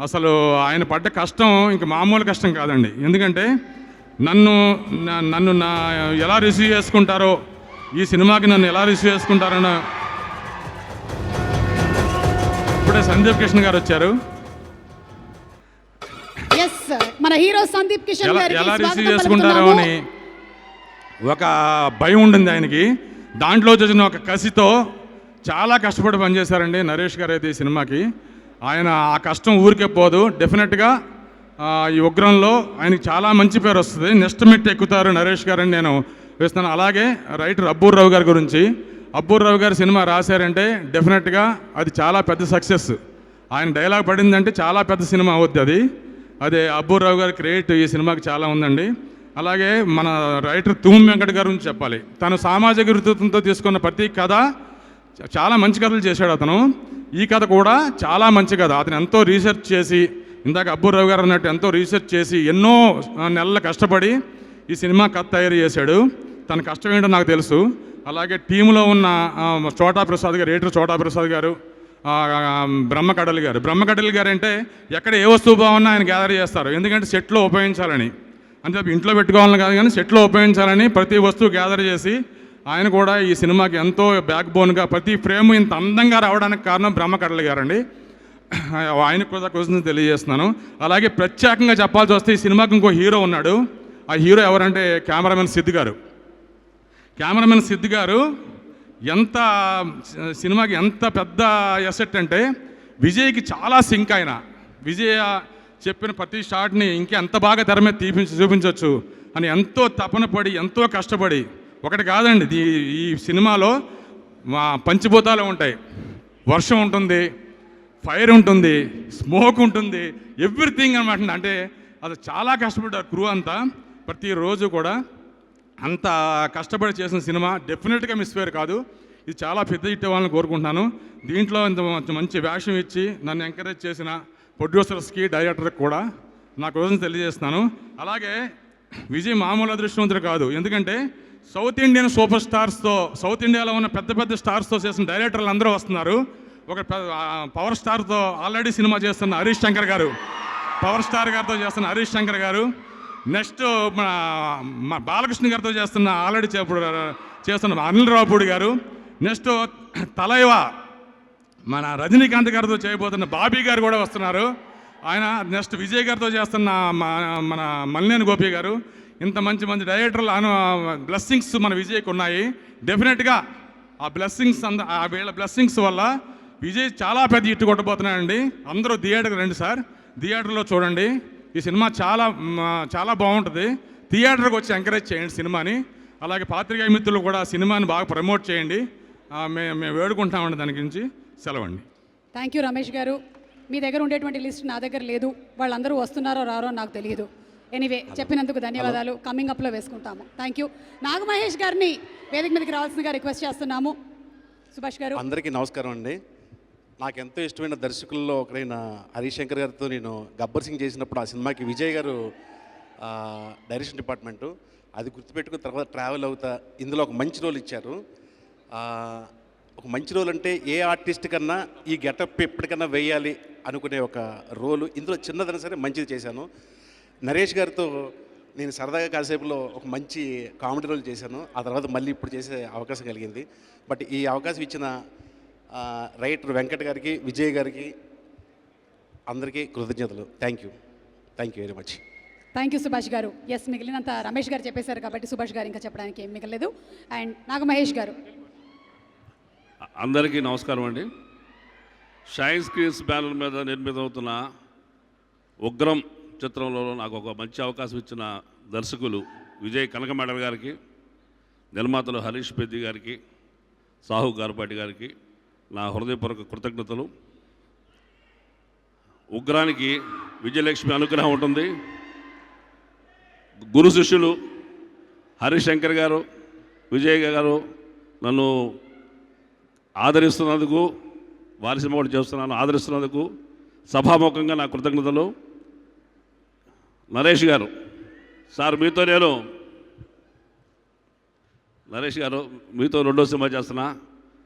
అసలు ఆయన పడ్డ కష్టం ఇంక మామూలు కష్టం కాదండి. ఎందుకంటే నన్ను ఎలా రిసీవ్ చేసుకుంటారో, ఈ సినిమాకి నన్ను ఎలా రిసీవ్ చేసుకుంటారన్న ఇప్పుడే సందీప్ కిషన్ గారు వచ్చారు. మన హీరో సందీప్ కిషన్ గారికి ఎలా రిసీవ్ చేసుకుంటారో అని ఒక భయం ఉండింది ఆయనకి. దాంట్లో చూసిన ఒక కసితో చాలా కష్టపడి పనిచేశారండి నరేష్ గారు అయితే ఈ సినిమాకి. ఆయన ఆ కష్టం ఊరికే పోదు. డెఫినెట్గా ఈ ఉగ్రంలో ఆయనకి చాలా మంచి పేరు వస్తుంది. నెక్స్ట్ మెట్ ఎక్కుతారు నరేష్ గారు అని నేను వేస్తున్నాను. అలాగే రైటర్ అబ్బూర్ రావు గారి గురించి, అబ్బూర్ రావు గారు సినిమా రాశారంటే డెఫినెట్గా అది చాలా పెద్ద సక్సెస్. ఆయన డైలాగ్ పడిందంటే చాలా పెద్ద సినిమా అవుద్ది అది. అదే అబ్బూర్ రావు గారి క్రియేట్ ఈ సినిమాకి చాలా ఉందండి. అలాగే మన రైటర్ తూమ్ వెంకట్ గారి గురించి చెప్పాలి. తను సామాజిక వృత్తితో తీసుకున్న ప్రతి కథ చాలా మంచి కథలు చేశాడు అతను. ఈ కథ కూడా చాలా మంచి కథ. అతను ఎంతో రీసెర్చ్ చేసి, ఇందాక అబ్బూర్ రావు గారు అన్నట్టు ఎంతో రీసెర్చ్ చేసి ఎన్నో నెలలు కష్టపడి ఈ సినిమా కథ తయారు చేశాడు. తన కష్టం ఏంటో నాకు తెలుసు. అలాగే టీంలో ఉన్న చోటా ప్రసాద్ గారు, రైటర్ చోటా ప్రసాద్ గారు, బ్రహ్మకడలి గారు అంటే ఎక్కడ ఏ వస్తువు బాగున్నా ఆయన గ్యాదర్ చేస్తారు. ఎందుకంటే సెట్లో ఉపయోగించాలని, అంటే ఇంట్లో పెట్టుకోవాలని కాదు కానీ సెట్లో ఉపయోగించాలని ప్రతి వస్తువు గ్యాదర్ చేసి ఆయన కూడా ఈ సినిమాకి ఎంతో బ్యాక్ బోన్గా ప్రతి ఫ్రేమ్ ఇంత అందంగా రావడానికి కారణం బ్రహ్మకడలి గారండి. ఆయనకు కూడా క్వశ్చన్ తెలియజేస్తున్నాను. అలాగే ప్రత్యేకంగా చెప్పాల్సి వస్తే ఈ సినిమాకి ఇంకో హీరో ఉన్నాడు. ఆ హీరో ఎవరంటే కెమెరామెన్ సిద్ధు గారు. కెమెరామెన్ సిద్ధు గారు ఎంత సినిమాకి ఎంత పెద్ద ఎసెట్ అంటే విజయ్కి చాలా సింక్. ఆయన విజయ్ చెప్పిన ప్రతి షాట్ని ఇంకా ఎంత బాగా తెర మీద చూపించవచ్చు అని ఎంతో తపన పడి ఎంతో కష్టపడి, ఒకటి కాదండి ఈ సినిమాలో పంచభూతాలు ఉంటాయి. వర్షం ఉంటుంది, ఫైర్ ఉంటుంది, స్మోక్ ఉంటుంది, ఎవ్రీథింగ్ అనమాట. అంటే అది చాలా కష్టపడ్డారు క్రూ అంతా. ప్రతిరోజు కూడా అంత కష్టపడి చేసిన సినిమా డెఫినెట్గా మిస్ఫేర్ కాదు. ఇది చాలా పెద్ద హిట్ అవ్వాలని కోరుకుంటున్నాను. దీంట్లో ఇంత మంచి వేషం ఇచ్చి నన్ను ఎంకరేజ్ చేసిన ప్రొడ్యూసర్స్కి, డైరెక్టర్కి కూడా నా కోసం తెలియజేస్తున్నాను. అలాగే విజయ్ మామూలు అదృష్టవంతుడు కాదు. ఎందుకంటే సౌత్ ఇండియన్ సూపర్ స్టార్స్తో, సౌత్ ఇండియాలో ఉన్న పెద్ద పెద్ద స్టార్స్తో చేసిన డైరెక్టర్లు అందరూ వస్తున్నారు. ఒక పవర్ స్టార్తో ఆల్రెడీ సినిమా చేస్తున్న హరీష్ శంకర్ గారు, పవర్ స్టార్ గారితో చేస్తున్న హరీష్ శంకర్ గారు, నెక్స్ట్ మన బాలకృష్ణ గారితో ఆల్రెడీ చేస్తున్న అనిల్ రావుపూడి గారు, నెక్స్ట్ తలైవా మన రజనీకాంత్ గారితో చేయబోతున్న బాబీ గారు కూడా వస్తున్నారు. ఆయన నెక్స్ట్ విజయ్ గారితో చేస్తున్న మన మల్లేని గోపి గారు. ఇంత మంచి మంచి డైరెక్టర్లు బ్లెస్సింగ్స్ మన విజయ్కి ఉన్నాయి. డెఫినెట్గా ఆ బ్లెస్సింగ్స్ వీళ్ళ బ్లెస్సింగ్స్ వల్ల విజయ్ చాలా పెద్ద హిట్ కొట్టబోతున్నాడండి. అందరూ థియేటర్కి రండి సార్, థియేటర్లో చూడండి. ఈ సినిమా చాలా చాలా బాగుంటుంది. థియేటర్కి వచ్చి ఎంకరేజ్ చేయండి సినిమాని. అలాగే పాత్రికేయ మిత్రులు కూడా సినిమాని బాగా ప్రమోట్ చేయండి. మేము వేడుకుంటామండి. దాని గురించి సెలవండి. థ్యాంక్ యూ రమేష్ గారు. మీ దగ్గర ఉండేటువంటి లిస్ట్ నా దగ్గర లేదు. వాళ్ళందరూ వస్తున్నారో రారో నాకు తెలియదు. ఎనీవే, చెప్పినందుకు ధన్యవాదాలు. కమింగ్ అప్లో వేసుకుంటాము. Thank you. నాగమహేష్ గారిని వేదిక మీదకి రావాల్సిందిగా రిక్వెస్ట్ చేస్తున్నాము. సుభాష్ గారు. అందరికీ నమస్కారం అండి. నాకు ఎంతో ఇష్టమైన దర్శకుల్లో ఒకరైన హరీష్ శంకర్ గారితో నేను గబ్బర్ సింగ్ చేసినప్పుడు ఆ సినిమాకి విజయ్ గారు డైరెక్షన్ డిపార్ట్మెంటు అది గుర్తుపెట్టుకున్న తర్వాత ట్రావెల్ అవుతా ఇందులో ఒక మంచి రోల్ ఇచ్చారు. ఒక మంచి రోల్ అంటే ఏ ఆర్టిస్ట్ కన్నా ఈ గెటప్ ఎప్పటికన్నా వేయాలి అనుకునే ఒక రోలు ఇందులో చిన్నదైనా సరే మంచిది చేశాను. నరేష్ గారితో నేను సరదాగా కాసేపులో ఒక మంచి కామెడీ రోల్ చేశాను. ఆ తర్వాత మళ్ళీ ఇప్పుడు చేసే అవకాశం కలిగింది. బట్ ఈ అవకాశం ఇచ్చిన రైటర్ వెంకట్ గారికి, విజయ్ గారికి అందరికీ కృతజ్ఞతలు. Thank you very much. Thank you Subhash గారు. ఎస్, మిగిలినంత రమేష్ గారు చెప్పేశారు కాబట్టి సుభాష్ గారు ఇంకా చెప్పడానికి ఏం మిగలేదు. అండ్ నాగమహేష్ గారు. అందరికీ నమస్కారం అండి. షైన్ స్క్రీన్స్ బ్యానర్ మీద నిర్మితమవుతున్న ఉగ్రం చిత్రంలో నాకు ఒక మంచి అవకాశం ఇచ్చిన దర్శకులు విజయ్ కనకమేడల గారికి, నిర్మాతలు హరీష్ పెద్ది గారికి, సాహు గారుపాటి గారికి నా హృదయపూర్వక కృతజ్ఞతలు. ఉగ్రానికి విజయలక్ష్మి అనుగ్రహం ఉంటుంది. గురు శిష్యులు హరీష్ శంకర్ గారు, విజయ్ గారు నన్ను ఆదరిస్తున్నందుకు, వారి సినిమా కూడా చేస్తున్నాను, ఆదరిస్తున్నందుకు సభాముఖంగా నా కృతజ్ఞతలు. నరేష్ గారు సార్, నరేష్ గారు మీతో రెండో సినిమా చేస్తున్నా,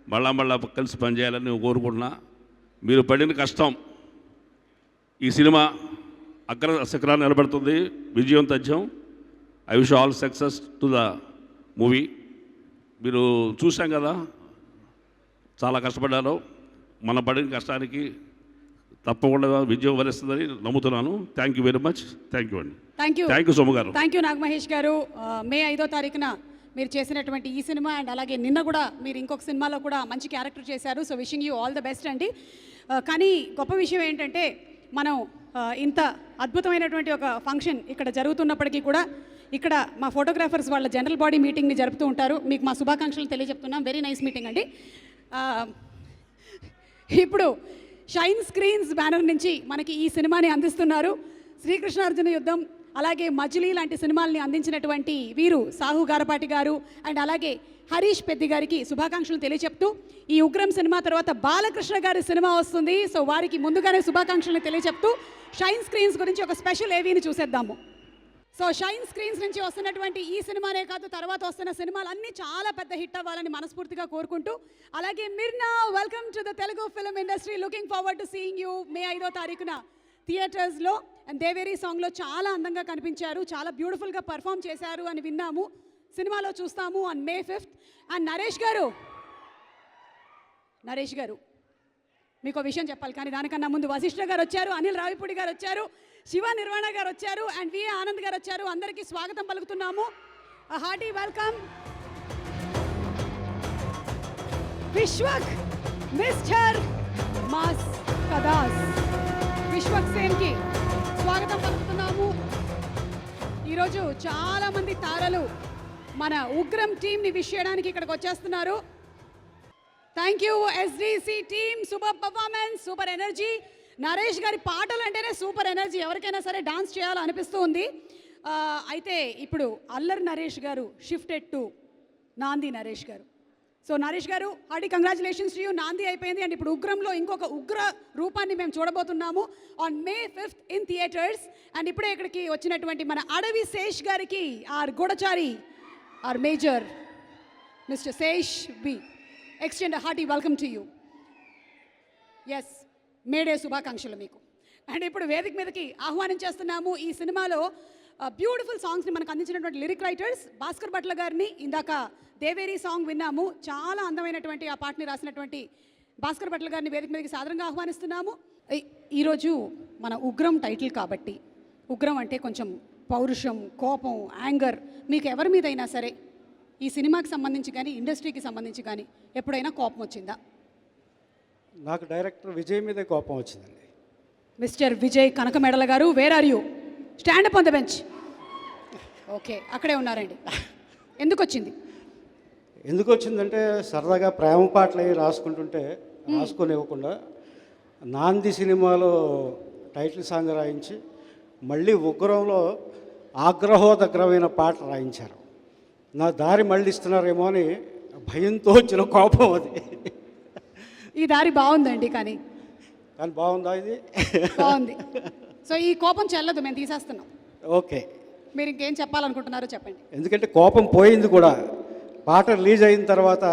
మళ్ళా కలిసి పనిచేయాలని నేను కోరుకుంటున్నా. మీరు పడిన కష్టం ఈ సినిమా అగ్ర శిఖరాన్ని నిలబెడుతుంది, విజయం తథ్యం. I wish all success to the movie. మీరు చూసాం కదా, చాలా కష్టపడ్డారు. మన పడిన కష్టానికి తప్పకుండా విజయం వరిస్తుందని నమ్ముతున్నాను. Thank you very much. Thank you అండి. థ్యాంక్ యూ సోము గారు. థ్యాంక్ యూ నాగమహేష్ గారు. మే 5వ తారీఖున మీరు చేసినటువంటి ఈ సినిమా అండ్ అలాగే నిన్న కూడా మీరు ఇంకొక సినిమాలో కూడా మంచి క్యారెక్టర్ చేశారు. So wishing you all the best అండి. కానీ గొప్ప విషయం ఏంటంటే మనం ఇంత అద్భుతమైనటువంటి ఒక ఫంక్షన్ ఇక్కడ జరుగుతున్నప్పటికీ కూడా ఇక్కడ మా ఫోటోగ్రాఫర్స్ వాళ్ళ జనరల్ బాడీ మీటింగ్ని జరుపుతూ ఉంటారు. మీకు మా శుభాకాంక్షలు తెలియజెప్తున్నాం. వెరీ నైస్ మీటింగ్ అండి. ఇప్పుడు షైన్ స్క్రీన్స్ బ్యానర్ నుంచి మనకి ఈ సినిమాని అందిస్తున్నారు. శ్రీకృష్ణార్జున యుద్ధం అలాగే మజిలీ లాంటి సినిమాల్ని అందించినటువంటి వీరు సాహు గారపాటి గారు అండ్ అలాగే హరీష్ పెద్ది గారికి శుభాకాంక్షలు తెలియచెప్తూ ఈ ఉగ్రం సినిమా తర్వాత బాలకృష్ణ గారి సినిమా వస్తుంది. సో వారికి ముందుగానే శుభాకాంక్షలు తెలియచెప్తూ షైన్ స్క్రీన్స్ గురించి ఒక స్పెషల్ ఏవీని చూసేద్దాము. సో షైన్ స్క్రీన్స్ నుంచి వస్తున్నటువంటి ఈ సినిమానే కాదు, తర్వాత వస్తున్న సినిమాలు అన్నీ చాలా పెద్ద హిట్ అవ్వాలని మనస్ఫూర్తిగా కోరుకుంటూ, అలాగే Mirna welcome to the Telugu film industry. Looking forward to seeing you may 5వ తారీఖున థియేటర్స్లో. అండ్ దేవేరి సాంగ్లో చాలా అందంగా కనిపించారు, చాలా బ్యూటిఫుల్గా పర్ఫామ్ చేశారు అని విన్నాము. సినిమాలో చూస్తాము on May 5th. And Naresh గారు మీకు విషయం చెప్పాలి, కానీ దానికన్నా ముందు వశిష్ఠ గారు వచ్చారు, అనిల్ రావిపూడి గారు వచ్చారు, శివ నిర్వాణ గారు వచ్చారు అండ్ వి ఆనంద్ గారు వచ్చారు. అందరికీ స్వాగతం పలుకుతున్నాము. Hearty welcome. Vishwak mister mass కదాస్ విశ్వక్ సేన్కి స్వాగతం పలుకుతున్నాము. ఈరోజు చాలామంది తారలు మన ఉగ్రం టీంని విష్ చేయడానికి ఇక్కడికి వచ్చేస్తున్నారు. Thank you SDC team. Super performance, super energy. Naresh గారి పాటలు అంటేనే సూపర్ ఎనర్జీ, ఎవరికైనా సరే డాన్స్ చేయాలనిపిస్తూ ఉంది. అయితే ఇప్పుడు అల్లరి నరేష్ గారు షిఫ్టెడ్ టు నాంది నరేష్ గారు. సో నరేష్ గారు హార్టీ కంగ్రాచులేషన్స్ టు యూ. నాంది అయిపోయింది అండ్ ఇప్పుడు ఉగ్రంలో ఇంకొక ఉగ్ర రూపాన్ని మేము చూడబోతున్నాము on May 5th in theatres. And ఇప్పుడే ఇక్కడికి వచ్చినటువంటి మన అడవి శేష్ గారికి or Goodachari or Major mister Sesh be extend hearty welcome to you. Yes, May Day శుభాకాంక్షలు మీకు. అండ్ ఇప్పుడు వేదిక మీదకి ఆహ్వానించేస్తున్నాము ఈ సినిమాలో బ్యూటిఫుల్ సాంగ్స్ని మనకు అందించినటువంటి లిరిక్ రైటర్స్ భాస్కర్ భట్ల గారిని. ఇందాక దేవేరి సాంగ్ విన్నాము, చాలా అందమైనటువంటి ఆ పాటని రాసినటువంటి భాస్కర్ భట్ల గారిని వేదిక మీదకి సాదరంగా ఆహ్వానిస్తున్నాము. ఈరోజు మన ఉగ్రం టైటిల్ కాబట్టి, ఉగ్రం అంటే కొంచెం పౌరుషం, కోపం, యాంగర్. మీకు ఎవరి మీదైనా సరే ఈ సినిమాకి సంబంధించి కానీ ఇండస్ట్రీకి సంబంధించి కానీ ఎప్పుడైనా కోపం వచ్చిందా? నాకు డైరెక్టర్ విజయ్ మీదే కోపం వచ్చిందండి. Mister Vijay Kanakamedala garu, where are you? Stand up on the bench. Okay, అక్కడే ఉన్నారండి. ఎందుకు వచ్చింది? ఎందుకు వచ్చిందంటే సరదాగా ప్రేమ పాటలు అవి రాసుకొనివ్వకుండా నాంది సినిమాలో టైటిల్ సాంగ్ రాయించి మళ్ళీ ఉగ్రంలో ఆగ్రహోదగ్రమైన పాట రాయించారు. నా దారి మళ్ళీ ఇస్తున్నారేమో అని భయంతో వచ్చిన కోపం అది. ఈ దారి బాగుందండి, కానీ బాగుందా ఇది? బాగుంది. సో ఈ కోపం చెల్లదు, మేము తీసేస్తున్నాం. ఓకే, మీరు ఇంకేం చెప్పాలనుకుంటున్నారో చెప్పండి. ఎందుకంటే కోపం పోయింది కూడా. పాట రిలీజ్ అయిన తర్వాత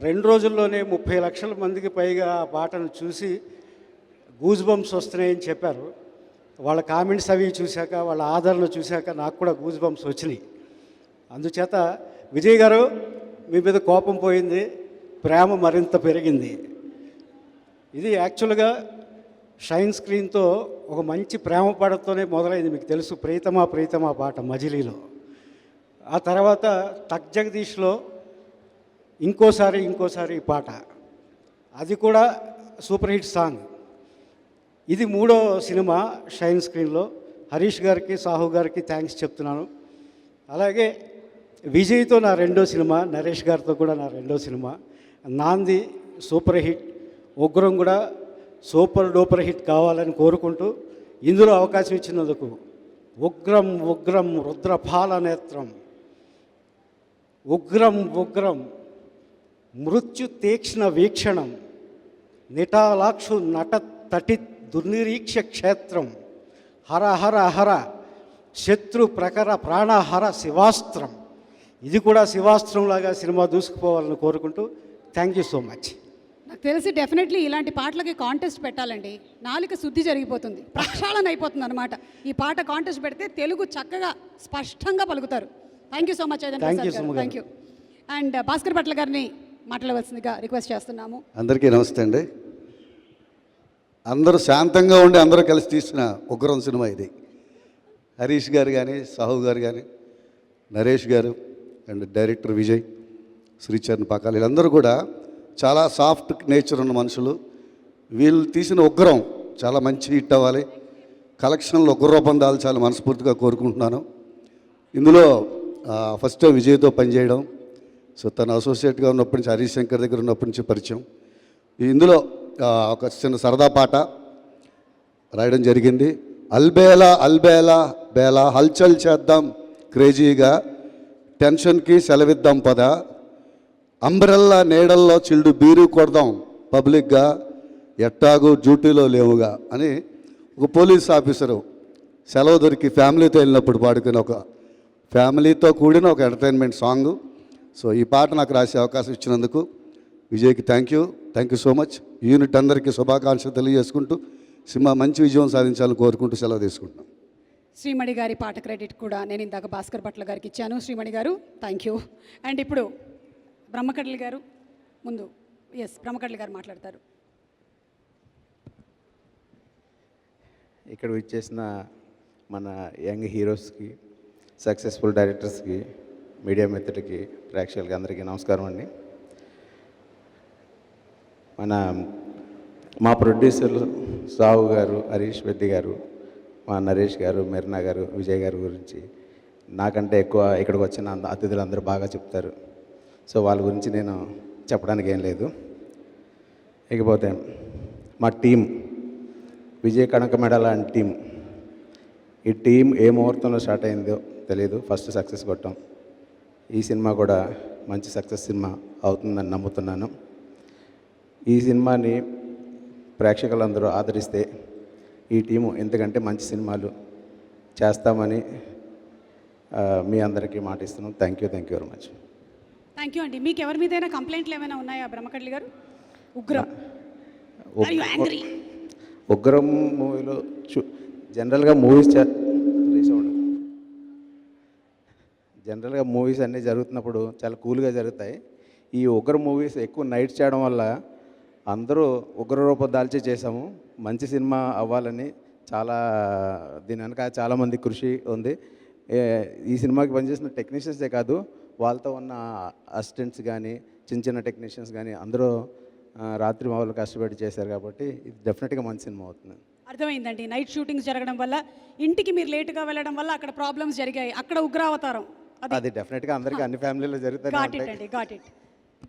2 రోజుల్లోనే 30 లక్షల మందికి పైగా ఆ పాటను చూసి గూజ్ బంప్స్ వస్తున్నాయని చెప్పారు. వాళ్ళ కామెంట్స్ అవి చూశాక, వాళ్ళ ఆదరణ చూశాక నాకు కూడా గూజ్ బంప్స్ వచ్చినాయి. అందుచేత విజయ్ గారు, మీ మీద కోపం పోయింది, ప్రేమ మరింత పెరిగింది. ఇది యాక్చువల్గా షైన్ స్క్రీన్తో ఒక మంచి ప్రేమ పాటతోనే మొదలైంది. మీకు తెలుసు, ప్రీతమా ప్రీతమా పాట మజిలీలో. ఆ తర్వాత తక్ జగదీష్లో ఇంకోసారి ఈ పాట, అది కూడా సూపర్ హిట్ సాంగ్. ఇది 3వ సినిమా షైన్ స్క్రీన్లో. హరీష్ గారికి, సాహు గారికి థ్యాంక్స్ చెప్తున్నాను. అలాగే విజయ్తో నా 2వ సినిమా, నరేష్ గారితో కూడా నా 2వ సినిమా. నాంది సూపర్ హిట్, ఉగ్రం కూడా సూపర్ డూపర్ హిట్ కావాలని కోరుకుంటూ ఇందులో అవకాశం ఇచ్చినందుకు ఉగ్రం ఉగ్రం రుద్రపాల నేత్రం, ఉగ్రం ఉగ్రం మృత్యు తీక్ష్ణ వీక్షణం, నిటాలాక్షు నట తటి దుర్నిరీక్ష క్షేత్రం, హర హర హర శత్రు ప్రకర ప్రాణహర శివాస్త్రం. ఇది కూడా శివాస్త్రంలాగా సినిమా దూసుకుపోవాలని కోరుకుంటూ థ్యాంక్ యూ సో మచ్. నాకు తెలిసి డెఫినెట్లీ ఇలాంటి పాటలకి కాంటెస్ట్ పెట్టాలండి. నాలుక శుద్ధి జరిగిపోతుంది, ప్రక్షాళన అయిపోతుంది అనమాట. ఈ పాట కాంటెస్ట్ పెడితే తెలుగు చక్కగా స్పష్టంగా పలుకుతారు. Thank you so much. Thank you. And Bhaskar Bhatla గారిని మాట్లాడవలసిందిగా రిక్వెస్ట్ చేస్తున్నాము. అందరికీ నమస్తే అండి. అందరూ శాంతంగా ఉండి అందరూ కలిసి తీసిన ఉగ్రం సినిమా ఇది. హరీష్ గారు కానీ, సాహు గారు కానీ, నరేష్ గారు, అండ్ డైరెక్టర్ విజయ్, శ్రీచరణ్ పాకాల, వీళ్ళందరూ కూడా చాలా సాఫ్ట్ నేచర్ ఉన్న మనుషులు. వీళ్ళు తీసిన ఉగ్రం చాలా మంచి హిట్ అవ్వాలి, కలెక్షన్లో ఉగ్ర రూపం దాల్చాలని మనస్ఫూర్తిగా కోరుకుంటున్నాను. ఇందులో ఫస్ట్ టైం విజయ్తో పనిచేయడం, సో తను అసోసియేట్గా ఉన్నప్పటి నుంచి, హరీష్ శంకర్ దగ్గర ఉన్నప్పటి నుంచి పరిచయం. ఇందులో ఒక చిన్న సరదా పాట రాయడం జరిగింది. అల్బేలా అల్బేలా బేలా హల్చల్ చేద్దాం క్రేజీగా, టెన్షన్కి సెలవిద్దాం పద, అంబ్రెల్లా నీడల్లో చిల్డు బీరు కొడదాం పబ్లిక్గా, ఎట్టాగు డ్యూటీలో లేవుగా అని ఒక పోలీస్ ఆఫీసరు సెలవు దొరికి ఫ్యామిలీతో వెళ్ళినప్పుడు పాడుకుని ఒక ఫ్యామిలీతో కూడిన ఒక ఎంటర్టైన్మెంట్ సాంగ్. సో ఈ పాట నాకు రాసే అవకాశం ఇచ్చినందుకు విజయ్కి thank you so much. Unit అందరికీ శుభాకాంక్షలు తెలియజేసుకుంటూ సినిమా మంచి విజయం సాధించాలని కోరుకుంటూ సెలవు తీసుకుంటున్నాం. శ్రీమణి గారి పాట క్రెడిట్ కూడా నేను ఇందాక భాస్కర్ భట్ల గారికి ఇచ్చాను. శ్రీమణి గారు థ్యాంక్ యూ. అండ్ ఇప్పుడు బ్రహ్మకడ్లి గారు ముందు బ్రహ్మకడ్లి గారు మాట్లాడతారు. ఇక్కడ వచ్చేసిన మన యంగ్ హీరోస్కి, సక్సెస్ఫుల్ డైరెక్టర్స్కి, మీడియా మిత్రులకి, ప్రేక్షకులకి అందరికీ నమస్కారం అండి. మా ప్రొడ్యూసర్లు సావు గారు, హరీష్ పెద్ది గారు, మా నరేష్ గారు, మెర్నా గారు, విజయ్ గారి గురించి నాకంటే ఎక్కువ ఇక్కడికి వచ్చిన అతిథులు అందరూ బాగా చెప్తారు. సో వాళ్ళ గురించి నేను చెప్పడానికి ఏం లేదు. ఇకపోతే మా team, Vijay Kanakamedala and team, ఈ టీం ఏ ముహూర్తంలో స్టార్ట్ అయిందో తెలియదు, ఫస్ట్ సక్సెస్ కొట్టాం. ఈ సినిమా కూడా మంచి సక్సెస్ సినిమా అవుతుందని నమ్ముతున్నాను. ఈ సినిమాని ప్రేక్షకులందరూ ఆదరిస్తే ఈ టీము ఎందుకంటే మంచి సినిమాలు చేస్తామని మీ అందరికీ మాట ఇస్తున్నాం. Thank you very much. Thank you అండి. మీకు ఎవరి మీదైనా కంప్లైంట్లు ఏమైనా ఉన్నాయా బ్రహ్మకడ్లి గారు? ఉగ్రం ఉగ్రం మూవీలో జనరల్గా మూవీస్ అన్నీ జరుగుతున్నప్పుడు చాలా కూల్గా జరుగుతాయి. ఈ ఉగ్ర మూవీస్ ఎక్కువ నైట్ చేయడం వల్ల అందరూ ఉగ్ర రూపం దాల్చి చేసాము. మంచి సినిమా అవ్వాలని దీని వెనక చాలామంది కృషి ఉంది. ఈ సినిమాకి పనిచేసిన టెక్నీషియన్సే కాదు, వాళ్ళతో ఉన్న అసిస్టెంట్స్ కానీ, చిన్న టెక్నీషియన్స్ కానీ అందరూ రాత్రి మామూలు కష్టపడి చేశారు కాబట్టి ఇది డెఫినెట్గా మంచి సినిమా అవుతుంది. అర్థమైందండి. నైట్ షూటింగ్స్ జరగడం వల్ల, ఇంటికి మీరు లేటుగా వెళ్ళడం వల్ల అక్కడ ప్రాబ్లమ్స్ జరిగాయి. అక్కడ ఉగ్రావతారం అది డెఫినెట్గా అందరికీ అన్ని ఫ్యామిలీలో జరుగుతుంది. Got it.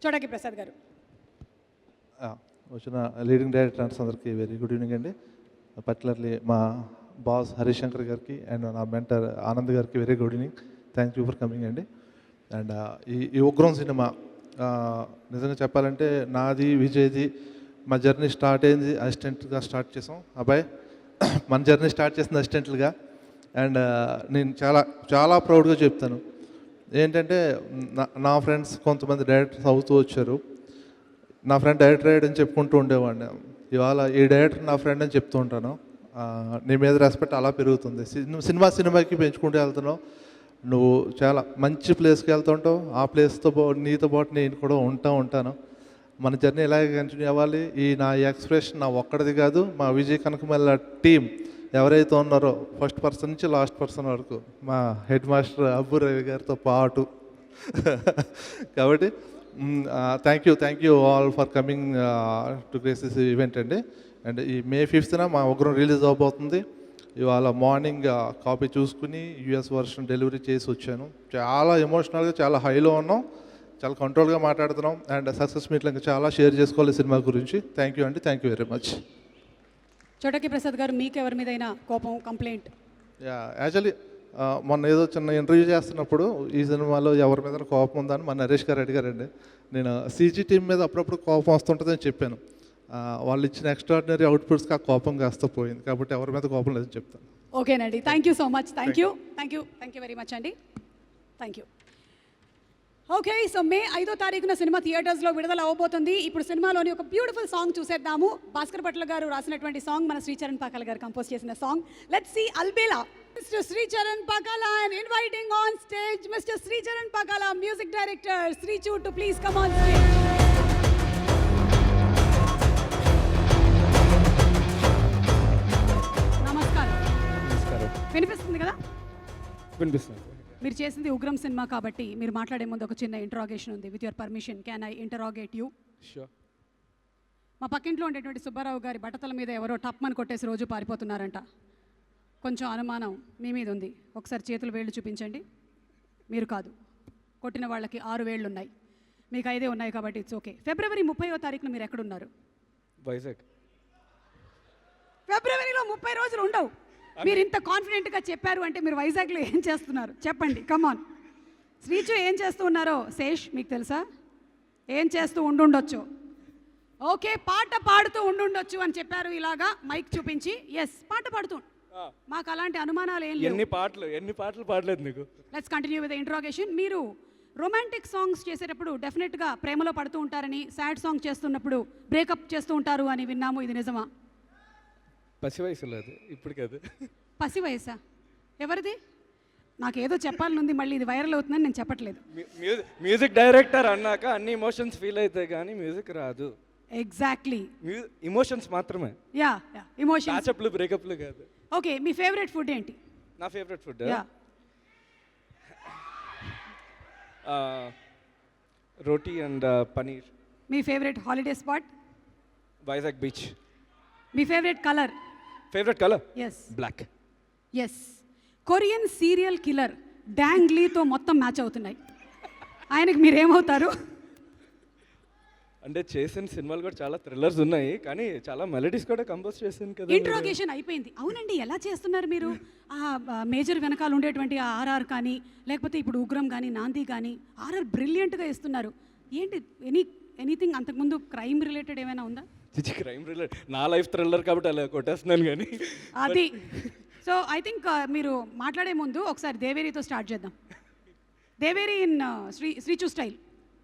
చోడకి ప్రసాద్ గారు. వచ్చిన లీడింగ్ డైరెక్టర్స్ అందరికీ వెరీ గుడ్ ఈవినింగ్ అండి. పర్టికులర్లీ మా బాస్ హరీష్ శంకర్ గారికి అండ్ నా మెంటర్ ఆనంద్ గారికి very good evening. Thank you for coming అండి. అండ్ ఈ ఉగ్రం సినిమా నిజంగా చెప్పాలంటే నాది విజయ్ది మా జర్నీ స్టార్ట్ అయింది అసిస్టెంట్గా స్టార్ట్ చేసాం. అబ్బాయి మన జర్నీ స్టార్ట్ చేసింది అసిస్టెంట్లుగా. అండ్ నేను చాలా చాలా ప్రౌడ్గా చెప్తాను ఏంటంటే నా ఫ్రెండ్స్ కొంతమంది డైరెక్టర్స్ అవుతూ వచ్చారు. నా ఫ్రెండ్ డైరెక్టర్ అని చెప్పుకుంటూ ఉండేవాడిని. ఇవాళ ఈ డైరెక్టర్ నా ఫ్రెండ్ అని చెప్తూ ఉంటాను. నీ మీద రెస్పెక్ట్ అలా పెరుగుతుంది. సినిమాకి పెంచుకుంటూ వెళ్తున్నావు. నువ్వు చాలా మంచి ప్లేస్కి వెళ్తుంటావు. ఆ ప్లేస్తో నీతో పాటు నేను కూడా ఉంటాను. మన జర్నీ ఇలాగే కంటిన్యూ అవ్వాలి. నా ఎక్స్ప్రెషన్ నా ఒక్కడిది కాదు, మా విజయ్ కనకమెల్ల టీం ఎవరైతే ఉన్నారో ఫస్ట్ పర్సన్ నుంచి లాస్ట్ పర్సన్ వరకు మా హెడ్ మాస్టర్ అబ్బు రవి గారితో పాటు కాబట్టి thank you all for coming to grace this event అండి. అండ్ ఈ May 5th మా ఉగ్రం రిలీజ్ అవబోతుంది. ఇవాళ మార్నింగ్ కాపీ చూసుకుని US వర్షన్ డెలివరీ చేసి వచ్చాను. చాలా ఎమోషనల్గా చాలా హైలో ఉన్నాం, చాలా కంట్రోల్గా మాట్లాడుతున్నాం. అండ్ సక్సెస్ మీట్లో ఇంకా చాలా షేర్ చేసుకోవాలి సినిమా గురించి. థ్యాంక్ యూ అండి. Thank you very much. చోటకి ప్రసాద్ గారు, మీకు ఎవరి మీదైనా కోపం, కంప్లైంట్? యాక్చువల్లీ మొన్న ఏదో చిన్న ఇంటర్వ్యూ చేస్తున్నప్పుడు ఈ సినిమాలో ఎవరి మీద కోపం ఉందని మన నరేష్ గారు అడిగారండి. నేను CG టీం మీద అప్పుడప్పుడు కోపం వస్తుంటుందని చెప్పాను. వాళ్ళు ఇచ్చిన ఎక్స్ట్రాడినరీ అవుట్పుట్స్కి ఆ కోపం కాస్త పోయింది. కాబట్టి ఎవరి మీద కోపం లేదని చెప్తాను. ఓకేనండి. Thank you so much. Thank you very much అండి. Thank you. Okay, so May 5వ సినిమా థియేటర్స్లో విడుదల అవ్వబోతుంది. ఇప్పుడు సినిమాలోని ఒక బ్యూటిఫుల్ సాంగ్ చూసేద్దాము. భాస్కర్ భట్ల గారు రాసినటువంటి సాంగ్, మన శ్రీచరణ్ పాకాల గారు కంపోజ్ చేసిన song. Let's see Albela. Mr. Sricharan Pakala, and inviting on stage Mr. Sricharan Pakala, music director Sri Chu, to please come on stage. నమస్కారం. వినిపిస్తుంది కదా? వినిపిస్తుంది. మీరు చేసింది ఉగ్రం సినిమా కాబట్టి మీరు మాట్లాడే ముందు ఒక చిన్న ఇంటరాగేషన్ ఉంది. With your permission can I interrogate you? Sure. మా పక్కింట్లో ఉండేటువంటి సుబ్బారావు గారి బట్టతల మీద ఎవరో టప్మని కొట్టేసి రోజు పారిపోతున్నారంట. కొంచెం అనుమానం మీ మీద ఉంది. ఒకసారి చేతులు వేళ్ళు చూపించండి. మీరు కాదు, కొట్టిన వాళ్ళకి 6 వేళ్ళు ఉన్నాయి, మీకు 5 ఉన్నాయి కాబట్టి ఇట్స్ ఓకే. ఫిబ్రవరి 30వ తారీఖున మీరు ఎక్కడున్నారు? వైజాగ్. ఫిబ్రవరిలో 30 రోజులు ఉండవు. మీరు ఇంత కాన్ఫిడెంట్గా చెప్పారు అంటే మీరు వైజాగ్లో ఏం చేస్తున్నారు చెప్పండి, కమాన్. శ్రీచు ఏం చేస్తూ ఉన్నారో శేష్ మీకు తెలుసా? ఏం చేస్తూ ఉండుండొచ్చు. ఓకే, పాట పాడుతూ ఉండుండొచ్చు అని చెప్పారు ఇలాగా మైక్ చూపించి. ఎస్, పాట పాడుతూ. మాకు అలాంటి అనుమానాలు ఏం లేవు. ఎన్ని పాటలు పాడలేదు నీకు? Let's continue with interrogation. మీరు రొమాంటిక్ సాంగ్స్ చేసేటప్పుడు డెఫినెట్గా ప్రేమలో పడుతూ ఉంటారని, సాడ్ సాంగ్ చేస్తున్నప్పుడు బ్రేకప్ చేస్తూ ఉంటారు అని విన్నాము. ఇది నిజమా? పసి వయసులో అది, ఇప్పుడు కాదు. పసి వయసా? ఎవరిది? నాకేదో చెప్పాలని ఉంది, మళ్ళీ ఇది వైరల్ అవుతుందని నేను చెప్పట్లేదు. మ్యూజిక్ డైరెక్టర్ అన్నాక అన్ని ఎమోషన్స్ ఫీల్ అవుతాయి కానీ మ్యూజిక్ రాదు. ఎగ్జాక్ట్లీ, ఇమోషన్స్ మాత్రమే. Yeah emotions. ప్యాచప్లు బ్రేకప్లు కాదు. ఓకే, మీ ఫేవరెట్ ఫుడ్ ఏంటి? నా favourite food yeah roti and paneer. మీ favourite holiday spot? Vizag beach. మీ favourite colour? Favourite colour is black. Yes. Korean serial killer Dong లీతో మొత్తం మ్యాచ్ అవుతున్నాయి. ఆయనకి మీరేమవుతారు? అంటే చేసిన సినిమాలు కూడా చాలా థ్రిల్లర్స్ ఉన్నాయి, కానీ చాలా మెలడీస్ కూడా కంపోజ్ చేశాను కదా. ఇంట్రోగేషన్ అయిపోయింది. అవునండి, ఎలా చేస్తున్నారు మీరు? ఆ మేజర్ వెనకాల ఉండేటువంటి ఆ ఆర్ఆర్ కానీ, లేకపోతే ఇప్పుడు ఉగ్రం కానీ, నాంది కానీ, ఆర్ఆర్ బ్రిలియంట్గా ఇస్తున్నారు. ఏంటి, ఎనీథింగ్ అంతకుముందు క్రైమ్ రిలేటెడ్ ఏమైనా ఉందా? క్రైమ్ థ్రిల్లర్, నా లైఫ్ థ్రిల్లర్ కాబట్టి అలా కొట్టేస్తున్నాను కానీ అది. సో ఐ థింక్ మీరు మాట్లాడే ముందు ఒకసారి దేవేరితో స్టార్ట్ చేద్దాం. Deveri in Srichu style.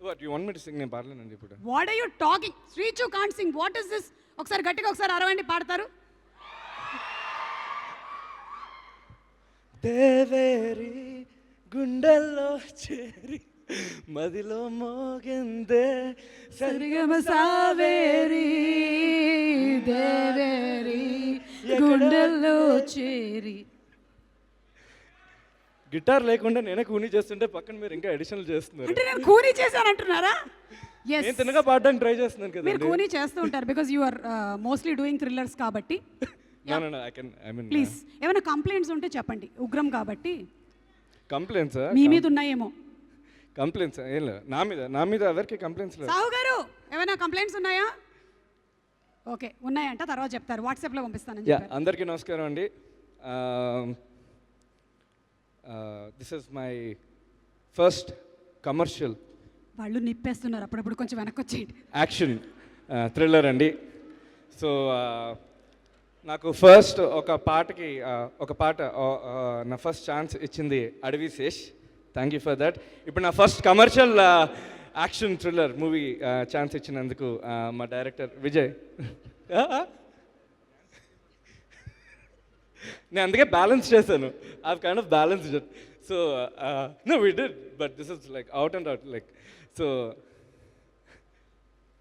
What you want me to sing? నేను పాడలేనండి ఇప్పుడు. What are you talking? Srichu can't sing. What is this? ఒకసారి గట్టిగా ఒకసారి అరవండి, పాడతారు. దేవేరి గుండెల్లో చేరి మదిలో మోగిందే సరిగమ సావేరి దేవేరి గుండెల్లో చేరి. గిటార్ లేకుండా నేనే కూనీ చేస్తుంటే పక్కన మీరు ఇంకా అడిషనల్ చేస్తున్నారు. అంటే నేను కూనీ చేశానంటున్నారా? ఎస్, నేను తిన్నగా పాడడానికి ట్రై చేస్తున్నాను కదా. మీరు కూనీ చేస్తూ ఉంటారు because you are mostly doing thrillers కాబట్టి. ప్లీజ్ ఏమైనా కంప్లైంట్స్ ఉంటే చెప్పండి, ఉగ్రం కాబట్టి. కంప్లైంట్స్ మీ మీద ఉన్నాయేమో. కంప్లైంట్స్ ఏం లేదు నా మీద ఎవరికి కంప్లైంట్స్ లేదు. సాహు గారు ఏమైనా కంప్లైంట్స్ ఉన్నాయా? ఓకే, ఉన్నాయంట, తర్వాత చెప్తారు, వాట్సాప్లో పంపిస్తానని చెప్పారు. అందరికీ నమస్కారం అండి. This is my first commercial. వాళ్ళు నిప్పేస్తున్నారు, అప్పుడప్పుడు కొంచెం వెనక్కి వచ్చేయండి. యాక్షన్ థ్రిల్లర్ అండి. సో నాకు ఫస్ట్ ఒక పాట నా ఫస్ట్ ఛాన్స్ ఇచ్చింది Adivi Sesh. Thank you for that. ఇప్పుడు నా first commercial action thriller movie chance ఇచ్చినందుకు మా డైరెక్టర్ విజయ్. నేను అందుకే బ్యాలెన్స్ చేశాను. I kind of balanced it. So no we did, but this is like out and out like. So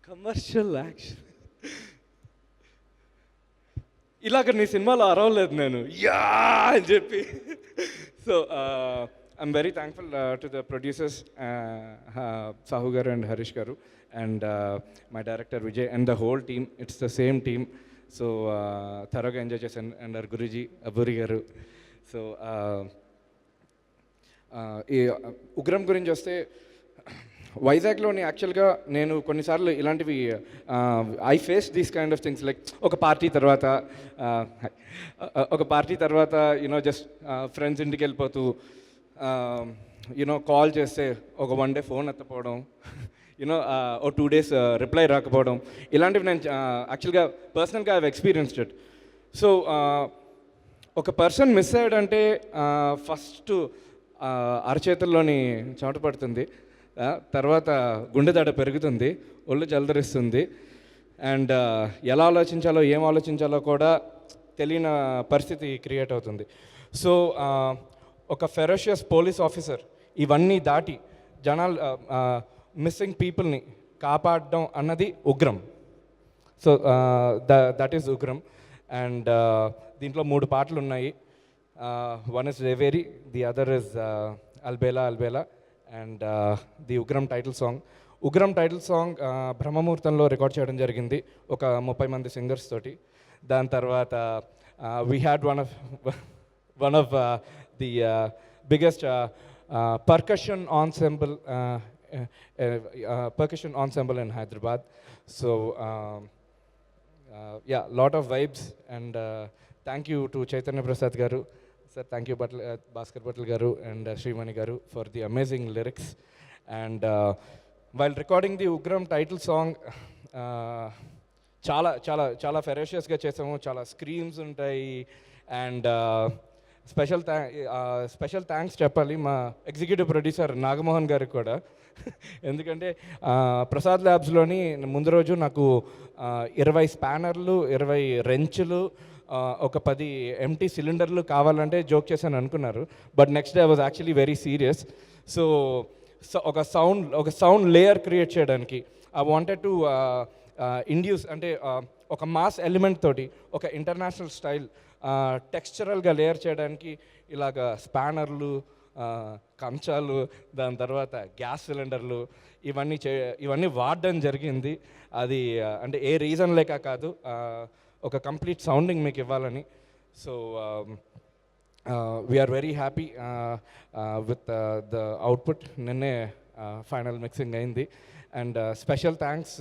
commercial action ఇలాగ నీ సినిమాలో అరవలేదు నేను యా అని చెప్పి. So I'm very thankful to the producers Sahu గారు and Harish garu and my director Vijay and the whole team. It's the same team. So త్వరగా enjoy చేశాను. And are Guruji Abburi గారు. సో ఈ ఉగ్రం గురించి వస్తే వైజాగ్లోని యాక్చువల్గా నేను కొన్నిసార్లు ఇలాంటివి I face these kind of things like ఒక పార్టీ తర్వాత యూనో జస్ట్ ఫ్రెండ్స్ ఇంటికి వెళ్ళిపోతూ యూనో కాల్ చేస్తే ఒక 1 డే ఫోన్ ఎత్తపోవడం, యూనో ఓ 2 days రిప్లై రాకపోవడం, ఇలాంటివి నేను యాక్చువల్గా పర్సనల్గా ఐ ఎక్స్పీరియన్స్డ్ ఇట్. సో ఒక పర్సన్ మిస్ అయ్యాడంటే ఫస్ట్ అరచేతుల్లోని చెమట పడుతుంది, తర్వాత గుండె దడ పెరుగుతుంది, ఒళ్ళు జలదరిస్తుంది, అండ్ ఎలా ఆలోచించాలో ఏం ఆలోచించాలో కూడా తెలియని పరిస్థితి క్రియేట్ అవుతుంది. సో ఒక ఫెరోషియస్ పోలీస్ ఆఫీసర్ ఇవన్నీ దాటి జనాలు మిస్సింగ్ పీపుల్ని కాపాడడం అన్నది Ugram. So that is Ugram. And దీంట్లో 3 పాటలు ఉన్నాయి. One is Deveri, the other is Albela Albela and the Ugram title song. Ugram title song బ్రహ్మముహూర్తంలో రికార్డ్ చేయడం జరిగింది ఒక 30 మంది సింగర్స్ తోటి. దాని తర్వాత we had one of the biggest percussion ensemble in Hyderabad. So yeah, lot of vibes and thank you to Chaitanya Prasad garu. Sir, thank you Bhaskar Patel garu and Srimani garu for the amazing lyrics. And while recording the Ugram title song, చాలా ఫెరోషియస్గా చేసాము, చాలా స్క్రీమ్స్ ఉంటాయి. And special thanks చెప్పాలి మా executive producer Nagamohan గారికి కూడా. ఎందుకంటే ప్రసాద్ ల్యాబ్స్లోని ముందు రోజు నాకు 20 స్పానర్లు, 20 రెంచులు, ఒక 10 ఎంటీ సిలిండర్లు కావాలంటే జోక్ చేశాను అనుకున్నారు. But next day I was actually very serious. So ఒక సౌండ్ లేయర్ క్రియేట్ చేయడానికి ఐ వాంటెడ్ టు ఇండ్యూస్, అంటే ఒక మాస్ ఎలిమెంట్ తోటి ఒక ఇంటర్నేషనల్ స్టైల్ టెక్స్చరల్గా లేయర్ చేయడానికి ఇలాగ స్పానర్లు, కంచాలు, దాని తర్వాత గ్యాస్ సిలిండర్లు ఇవన్నీ వాడడం జరిగింది. అది అంటే ఏ రీజన్ లేక కాదు, ఒక కంప్లీట్ సౌండింగ్ మీకు ఇవ్వాలని. So we are very happy with the output. Ninne final mixing ayindi. And special thanks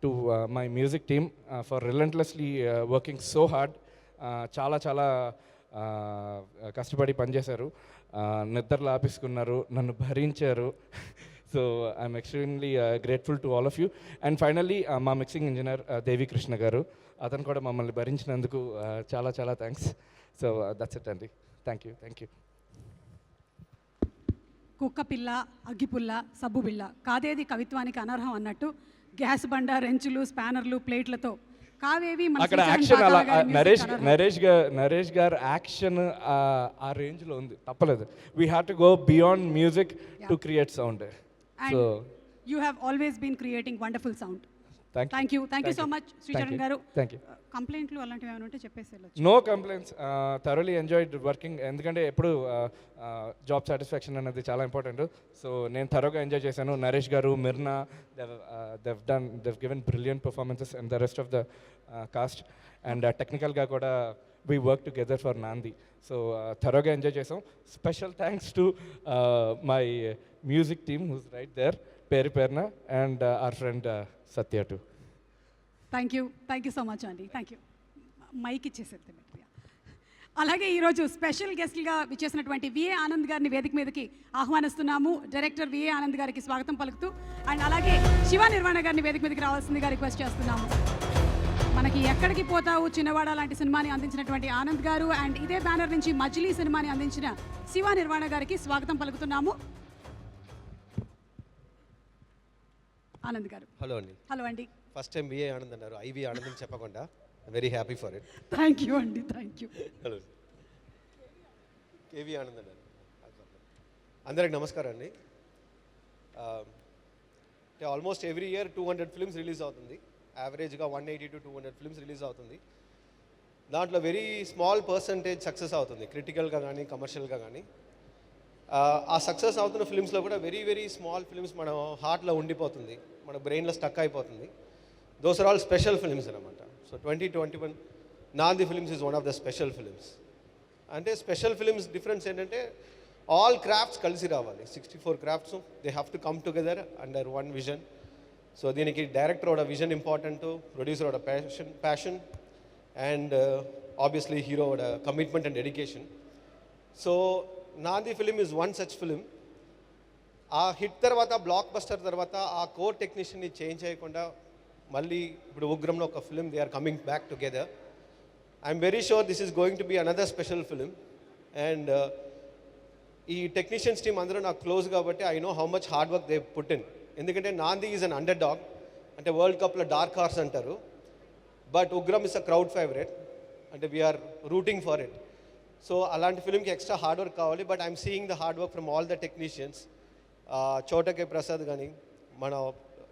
to my music team for relentlessly working so hard. చాలా కష్టపడి పనిచేశారు, నిద్రలు ఆపేసుకున్నారు, నన్ను భరించారు. So I'm extremely grateful to all of you. And finally మా mixing engineer Devi Krishna garu, అతను కూడా మమ్మల్ని భరించినందుకు చాలా థ్యాంక్స్. సో దట్స్ ఇట్ అండి. Thank you. కుక్క పిల్ల, అగ్గిపుల్ల, సబ్బు బిళ్ళ, కాదేది కవిత్వానికి అనర్హం అన్నట్టు గ్యాస్ బండ, రెంచులు, స్పానర్లు, ప్లేట్లతో కావేవి అక్కడ యాక్షన్ అలా నరేష్ గారు యాక్షన్ ఆ రేంజ్లో ఉంది, తప్పలేదు. We have to go beyond music to create sound. So you have always been creating wonderful sound. Thank you so much Sricharan garu. Thank you. కంప్లైంట్లు అలాంటివి ఏమైనా ఉంటే చెప్పేసి no complaints. Thoroughly enjoyed working. ఎందుకంటే ఎప్పుడు జాబ్ సాటిస్ఫాక్షన్ అనేది చాలా ఇంపార్టెంట్. సో నేను థరోగా ఎంజాయ్ చేశాను. Naresh garu, Mirna, they've given brilliant performances and the rest of the cast. And టెక్నికల్గా కూడా we work together for Naandi. So థరోగా ఎంజాయ్ చేసాం. Special thanks to my music team who's right there, పేరున, and our friend Satya too. Thank you so much అండి. Thank you. Mic ఇచ్చేసేది. అలాగే ఈరోజు special గెస్ట్గా విచ్చేసినటువంటి విఏ ఆనంద్ గారిని వేదిక మీదకి ఆహ్వానిస్తున్నాము. డైరెక్టర్ విఏ ఆనంద్ గారికి స్వాగతం పలుకుతూ, అండ్ అలాగే శివ నిర్వాణ గారిని వేదిక మీదకి రావాల్సిందిగా రిక్వెస్ట్ చేస్తున్నాము. మనకి ఎక్కడికి పోతావు చిన్నవాడ లాంటి సినిమాని అందించినటువంటి ఆనంద్ గారు, అండ్ ఇదే బ్యానర్ నుంచి మజిలీ సినిమాని అందించిన శివ నిర్వాణ గారికి స్వాగతం పలుకుతున్నాము. ఆనంద్ గారు. హలో అండి. ఫస్ట్ టైం విఏ ఆనంద్ అన్నారు, ఐవి ఆనంద్ అని చెప్పకుండా very happy for it. Thank you అండి. హలో, కేవి ఆనంద్ అన్నారు. అందరికి నమస్కారం అండి. Almost every year 200 films release అవుతుంది. యావరేజ్గా 180 to 200 ఫిల్మ్స్ రిలీజ్ అవుతుంది. దాంట్లో వెరీ స్మాల్ పర్సంటేజ్ సక్సెస్ అవుతుంది, క్రిటికల్గా కానీ కమర్షియల్గా కానీ. ఆ సక్సెస్ అవుతున్న ఫిల్మ్స్లో కూడా వెరీ స్మాల్ ఫిల్మ్స్ మన హార్ట్లో ఉండిపోతుంది, మన బ్రెయిన్లో స్టక్ అయిపోతుంది. Those are all special films అనమాట. So 2021 Naandhi films is one of the special films. అంటే స్పెషల్ ఫిల్మ్స్ డిఫరెన్స్ ఏంటంటే ఆల్ క్రాఫ్ట్స్ కలిసి రావాలి. 64 crafts they have to come together under one vision. So దీనికి డైరెక్టర్ ఒక విజన్ ఇంపార్టెంట్, ప్రొడ్యూసర్ ఒక passion and obviously hero ఒక commitment and dedication. So Naandhi film is one such film. ఆ hit తర్వాత, blockbuster తర్వాత ఆ కోర్ టెక్నీషియన్ని చేంజ్ చేయకుండా మళ్ళీ ఇప్పుడు ఉగ్రంలో ఒక film they are coming back together. I'm very sure this is going to be another special film. And ఈ టెక్నీషియన్స్ టీమ్ అందరూ నాకు క్లోజ్ కాబట్టి I know how much hard work they put in. ఎందుకంటే Naandi is an underdog, అంటే world కప్లో dark horse అంటారు. But Ugram is a crowd favourite, అంటే we're rooting for it. So అలాంటి ఫిలింకి ఎక్స్ట్రా హార్డ్ వర్క్ కావాలి. But I'm seeing the hard work from all the technicians. Chota K Prasad కానీ, మన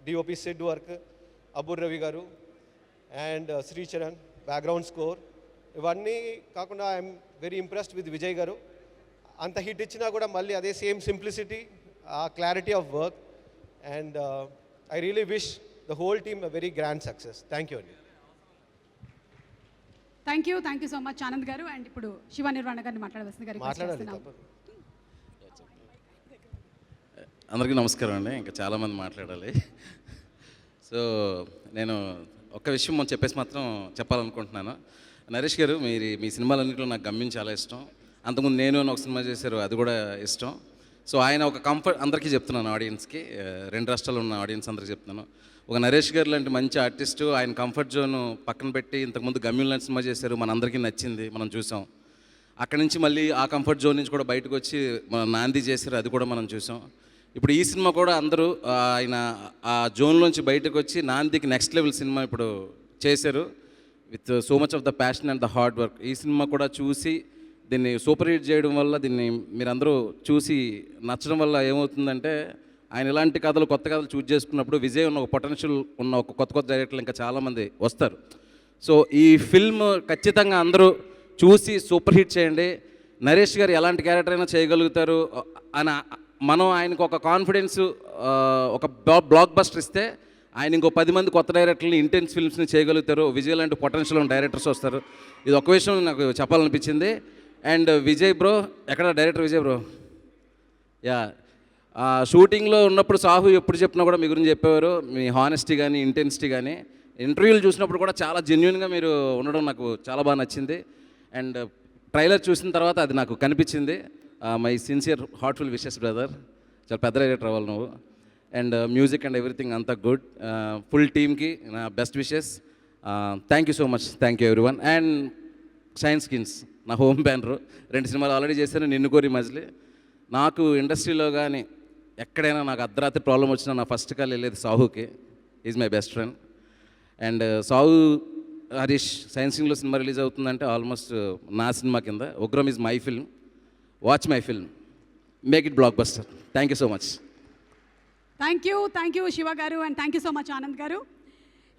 DOP Sid work, Abbur Ravi garu and Sricharan background score, ఇవన్నీ కాకుండా I'm very impressed with Vijay garu. అంత hit ఇచ్చినా కూడా మళ్ళీ అదే సేమ్ సింప్లిసిటీ, ఆ clarity of work. And I really wish the whole team a very grand success. Thank you అండి. Thank you so much Anand garu. And ఇప్పుడు శివ నిర్వాణ గారిని మాట్లాడవలసింది గారు మాట్లాడాలి తప్పదు. అందరికీ నమస్కారం అండి. ఇంకా చాలామంది మాట్లాడాలి. సో నేను ఒక్క విషయం చెప్పేసి మాత్రం చెప్పాలనుకుంటున్నాను. నరేష్ గారు, మీ సినిమాలన్నింటిలో నాకు గమ్యం చాలా ఇష్టం. అంతకుముందు నేను ఒక సినిమా చేశారు, అది కూడా ఇష్టం. సో ఆయన ఒక కంఫర్ట్, అందరికీ చెప్తున్నాను, ఆడియన్స్కి, 2 రాష్ట్రాల్లో ఉన్న ఆడియన్స్ అందరికీ చెప్తున్నాను, ఒక నరేష్ గారు లాంటి మంచి ఆర్టిస్టు ఆయన కంఫర్ట్ జోన్ పక్కన పెట్టి ఇంతకుముందు గమ్యం లాంటి సినిమా చేశారు, మనందరికీ నచ్చింది, మనం చూసాం. అక్కడి నుంచి మళ్ళీ ఆ కంఫర్ట్ జోన్ నుంచి కూడా బయటకు వచ్చి మన నాంది చేశారు, అది కూడా మనం చూసాం. ఇప్పుడు ఈ సినిమా కూడా అందరూ ఆయన ఆ జోన్లోంచి బయటకు వచ్చి నాందికి నెక్స్ట్ లెవెల్ సినిమా ఇప్పుడు చేశారు with so much of the passion and the hard work. ఈ సినిమా కూడా చూసి దీన్ని సూపర్ హిట్ చేయడం వల్ల, దీన్ని మీరందరూ చూసి నచ్చడం వల్ల ఏమవుతుందంటే, ఆయన ఇలాంటి కథలు, కొత్త కథలు చూజ్ చేసుకున్నప్పుడు విజయ్ ఉన్న ఒక పొటెన్షియల్ ఉన్న ఒక కొత్త డైరెక్టర్లు ఇంకా చాలామంది వస్తారు. సో ఈ ఫిల్మ్ ఖచ్చితంగా అందరూ చూసి సూపర్ హిట్ చేయండి. నరేష్ గారు ఎలాంటి క్యారెక్టర్ అయినా చేయగలుగుతారు అని మనం ఆయనకు ఒక కాన్ఫిడెన్స్, ఒక బ్లాక్ బస్టర్ ఇస్తే ఆయన ఇంకో 10 మంది కొత్త డైరెక్టర్ని, ఇంటెన్స్ ఫిల్మ్స్ని చేయగలుగుతారు. విజయ్ లాంటి పొటెన్షియల్ ఉన్న డైరెక్టర్స్ వస్తారు. ఇది ఒక విషయం నాకు చెప్పాలనిపించింది. అండ్ విజయ్ బ్రో, ఎక్కడ డైరెక్టర్ విజయ్ బ్రో? యా, షూటింగ్లో ఉన్నప్పుడు సాహు ఎప్పుడు చెప్పినా కూడా మీ గురించి చెప్పేవారు, మీ హానెస్టీ కానీ ఇంటెన్సిటీ కానీ. ఇంటర్వ్యూలు చూసినప్పుడు కూడా చాలా జెన్యున్గా మీరు ఉండడం నాకు చాలా బాగా నచ్చింది. అండ్ ట్రైలర్ చూసిన తర్వాత అది నాకు కనిపించింది. My sincere heartful wishes brother, చాలా పెద్ద డైరెక్టర్ అవ్వాలి నువ్వు. అండ్ మ్యూజిక్ అండ్ ఎవ్రీథింగ్ అంతా గుడ్. ఫుల్ టీమ్కి నా best wishes. Thank you so much. Thank you everyone. And shine skins నా హోమ్ బ్యానరు, 2 సినిమాలు ఆల్రెడీ చేశాను, నిన్ను కోరి మజిలీ. నాకు ఇండస్ట్రీలో కానీ ఎక్కడైనా నాకు అర్ధరాత్రి ప్రాబ్లం వచ్చినా నా ఫస్ట్ కాల్ వెళ్ళేది సాహుకి. Is my best friend. And Sahu Harish సైన్స్ సింగ్లో సినిమా రిలీజ్ అవుతుందంటే ఆల్మోస్ట్ నా సినిమా కింద. Ugram is my film, watch my film, make it blockbuster. Thank you so much. Thank you Shiva garu. And thank you so much Anand garu.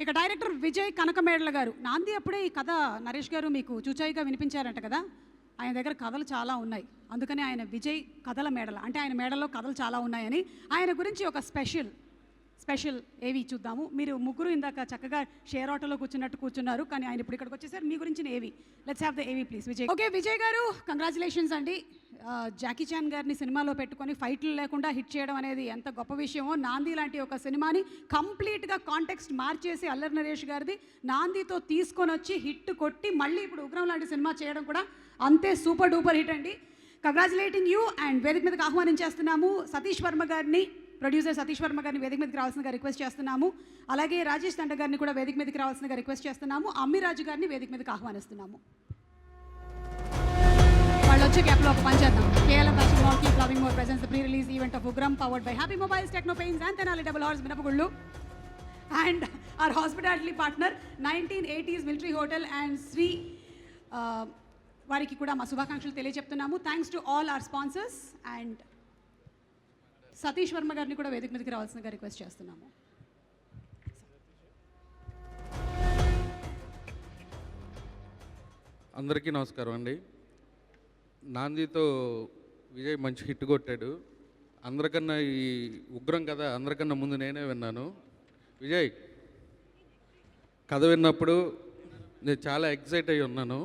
ఇక డైరెక్టర్ విజయ్ కనకమేడల గారు, నాంది అప్పుడే ఈ కథ నరేష్ గారు మీకు చూచాయిగా వినిపించారంట కదా. ఆయన దగ్గర కథలు చాలా ఉన్నాయి, అందుకని ఆయన విజయ్ కథల మేడల, అంటే ఆయన మేడలో కథలు చాలా ఉన్నాయని ఆయన గురించి ఒక స్పెషల్ ఏవి చూద్దాము. మీరు ముగ్గురు ఇందాక చక్కగా షేర్ ఆటోలో కూర్చున్నారు, కానీ ఆయన ఇప్పుడు ఇక్కడికి వచ్చేసారు. మీ గురించి ఏవి, లెట్స్ హ్యావ్ ద ఏవి ప్లీజ్ విజయ్. ఓకే విజయ్ గారు, కంగ్రాచులేషన్స్ అండి. జాకీ చాన్ గారిని సినిమాలో పెట్టుకొని ఫైట్లు లేకుండా హిట్ చేయడం అనేది ఎంత గొప్ప విషయమో. నాంది లాంటి ఒక సినిమాని కంప్లీట్గా కాంటెక్స్ట్ మార్చేసి అల్లరి నరేష్ గారిది నాందితో తీసుకొని వచ్చి హిట్ కొట్టి మళ్ళీ ఇప్పుడు ఉగ్రం లాంటి సినిమా చేయడం కూడా అంతే సూపర్ డూపర్ హిట్ అండి. Congratulating you. అండ్ వేదిక మీదకి ఆహ్వానించేస్తున్నాము సతీష్ వర్మ గారిని, ప్రొడ్యూసర్ సతీష్ వర్మ గారిని వేదిక మీదకి రావాల్సిందిగా రిక్వెస్ట్ చేస్తున్నాము. అలాగే రాజేష్ తండ గారిని కూడా వేదిక మీదకి రావాల్సిందిగా రిక్వెస్ట్ చేస్తున్నాము. అమ్మిరాజు గారిని వేదిక మీదకి ఆహ్వానిస్తున్నాము. వాళ్ళు వచ్చే గ్యాప్లో ఒక పని చేద్దాం. KLM fashion mall keep loving more presents the pre release event of Ugram powered by Happi Mobiles, Techno Paints and Tenali double horse మినపగుళ్ళు. And our hospitality partner 1980s military hotel and Shri, వారికి కూడా మా శుభాకాంక్షలు తెలియజెప్తున్నాము. Thanks to all our sponsors. And Satish Varma గారిని కూడా వేదిక మీదకి రావాల్సిందిగా రిక్వెస్ట్ చేస్తున్నాము. అందరికీ నమస్కారం అండి. నాందితో విజయ్ మంచి హిట్ కొట్టాడు. అందరికన్నా ఈ ఉగ్రం కథ అందరికన్నా ముందు నేనే విన్నాను. విజయ్ కథ విన్నప్పుడు నేను చాలా ఎక్సైట్ అయ్యి ఉన్నాను.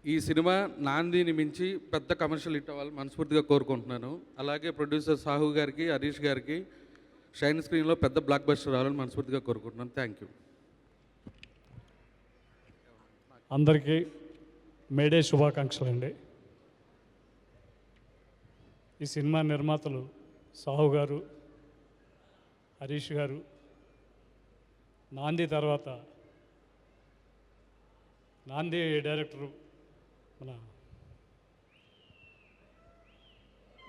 ఈ సినిమా నాందిని మించి పెద్ద కమర్షియల్ హిట్ అవ్వాలని మనస్ఫూర్తిగా కోరుకుంటున్నాను. అలాగే ప్రొడ్యూసర్ సాహు గారికి, హరీష్ గారికి షైన్ స్క్రీన్లో పెద్ద బ్లాక్ బస్టర్ రావాలని మనస్ఫూర్తిగా కోరుకుంటున్నాను. Thank you. అందరికీ మేడే శుభాకాంక్షలు అండి. ఈ సినిమా నిర్మాతలు సాహు గారు, హరీష్ గారు, నాంది తర్వాత నాంది డైరెక్టరు మన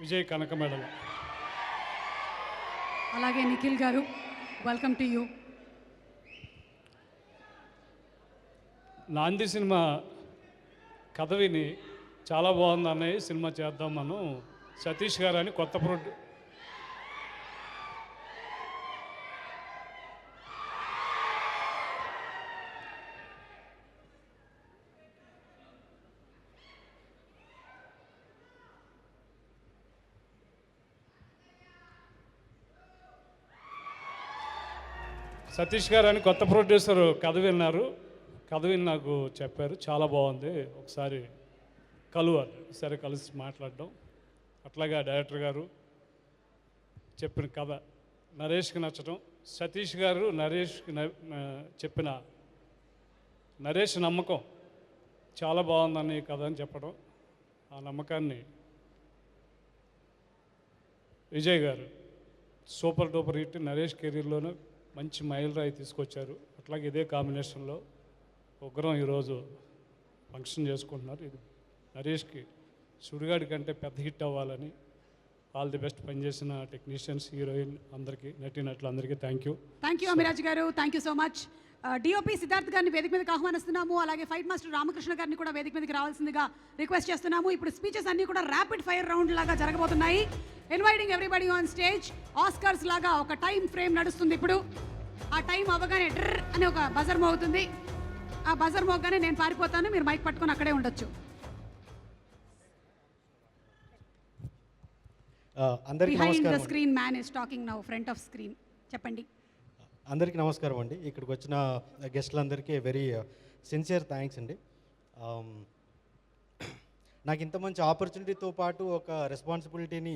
విజయ్ కనకమేడల, అలాగే నిఖిల్ గారు, వెల్కమ్ టు యూ. నాంది సినిమా కథ విని చాలా బాగుంది అన్నయ్య, సినిమా చేద్దాం మనం. సతీష్ గారు అని కొత్త సతీష్ గారు అని కొత్త ప్రొడ్యూసర్ కథ విన్నారు, కథ విని నాకు చెప్పారు, చాలా బాగుంది, ఒకసారి కలువాలి, సరే కలిసి మాట్లాడడం. అట్లాగా డైరెక్టర్ గారు చెప్పిన కథ నరేష్కి నచ్చడం, సతీష్ గారు నరేష్కి చెప్పిన నరేష్ నమ్మకం చాలా బాగుందని కథ అని చెప్పడం, ఆ నమ్మకాన్ని విజయ్ గారు సూపర్ డూపర్ హిట్ నరేష్ కెరీర్లోనూ మంచి మైల్ రాయి తీసుకొచ్చారు. అట్లాగే ఇదే కాంబినేషన్లో ఉగ్రం ఈరోజు ఫంక్షన్ చేసుకుంటున్నారు. ఇది నరేష్కి సుడిగాడి కంటే పెద్ద హిట్ అవ్వాలని ఆల్ ది బెస్ట్ పనిచేసిన టెక్నీషియన్స్, హీరోయిన్ అందరికీ, నటీనటులందరికీ thank you. Thank you Amiraj గారు, thank you so much. DOP Siddharth గారిని వేదిక మీదకి ఆహ్వానిస్తున్నాము. అలాగే ఫైట్ మాస్టర్ రామకృష్ణ గారిని కూడా వేదిక మీదకి రావాల్సిందిగా రిక్వెస్ట్ చేస్తున్నాము. ఇప్పుడు స్పీచెస్ అన్నీ కూడా ర్యాపిడ్ ఫైర్ రౌండ్ లాగా జరగబోతున్నాయి. Inviting everybody on stage. Oscars లాగా ఒక టైం ఫ్రేమ్ నడుస్తుంది. ఇప్పుడు ఆ టైం అవ్వగానే డ్రర్ అని ఒక బజర్ మోగుతుంది. ఆ బజర్ మోగగానే నేను పారిపోతాను, మీరు మైక్ పట్టుకొని అక్కడే ఉండొచ్చు. అందరికీ బిహైండ్ ద నమస్కారం. Screen man is talking now, front off screen. చెప్పండి. అందరికీ నమస్కారం అండి. ఇక్కడికి వచ్చిన గెస్టులందరికీ వెరీ సిన్సియర్ థ్యాంక్స్ అండి. నాకు ఇంత మంచి ఆపర్చునిటీతో పాటు ఒక రెస్పాన్సిబిలిటీని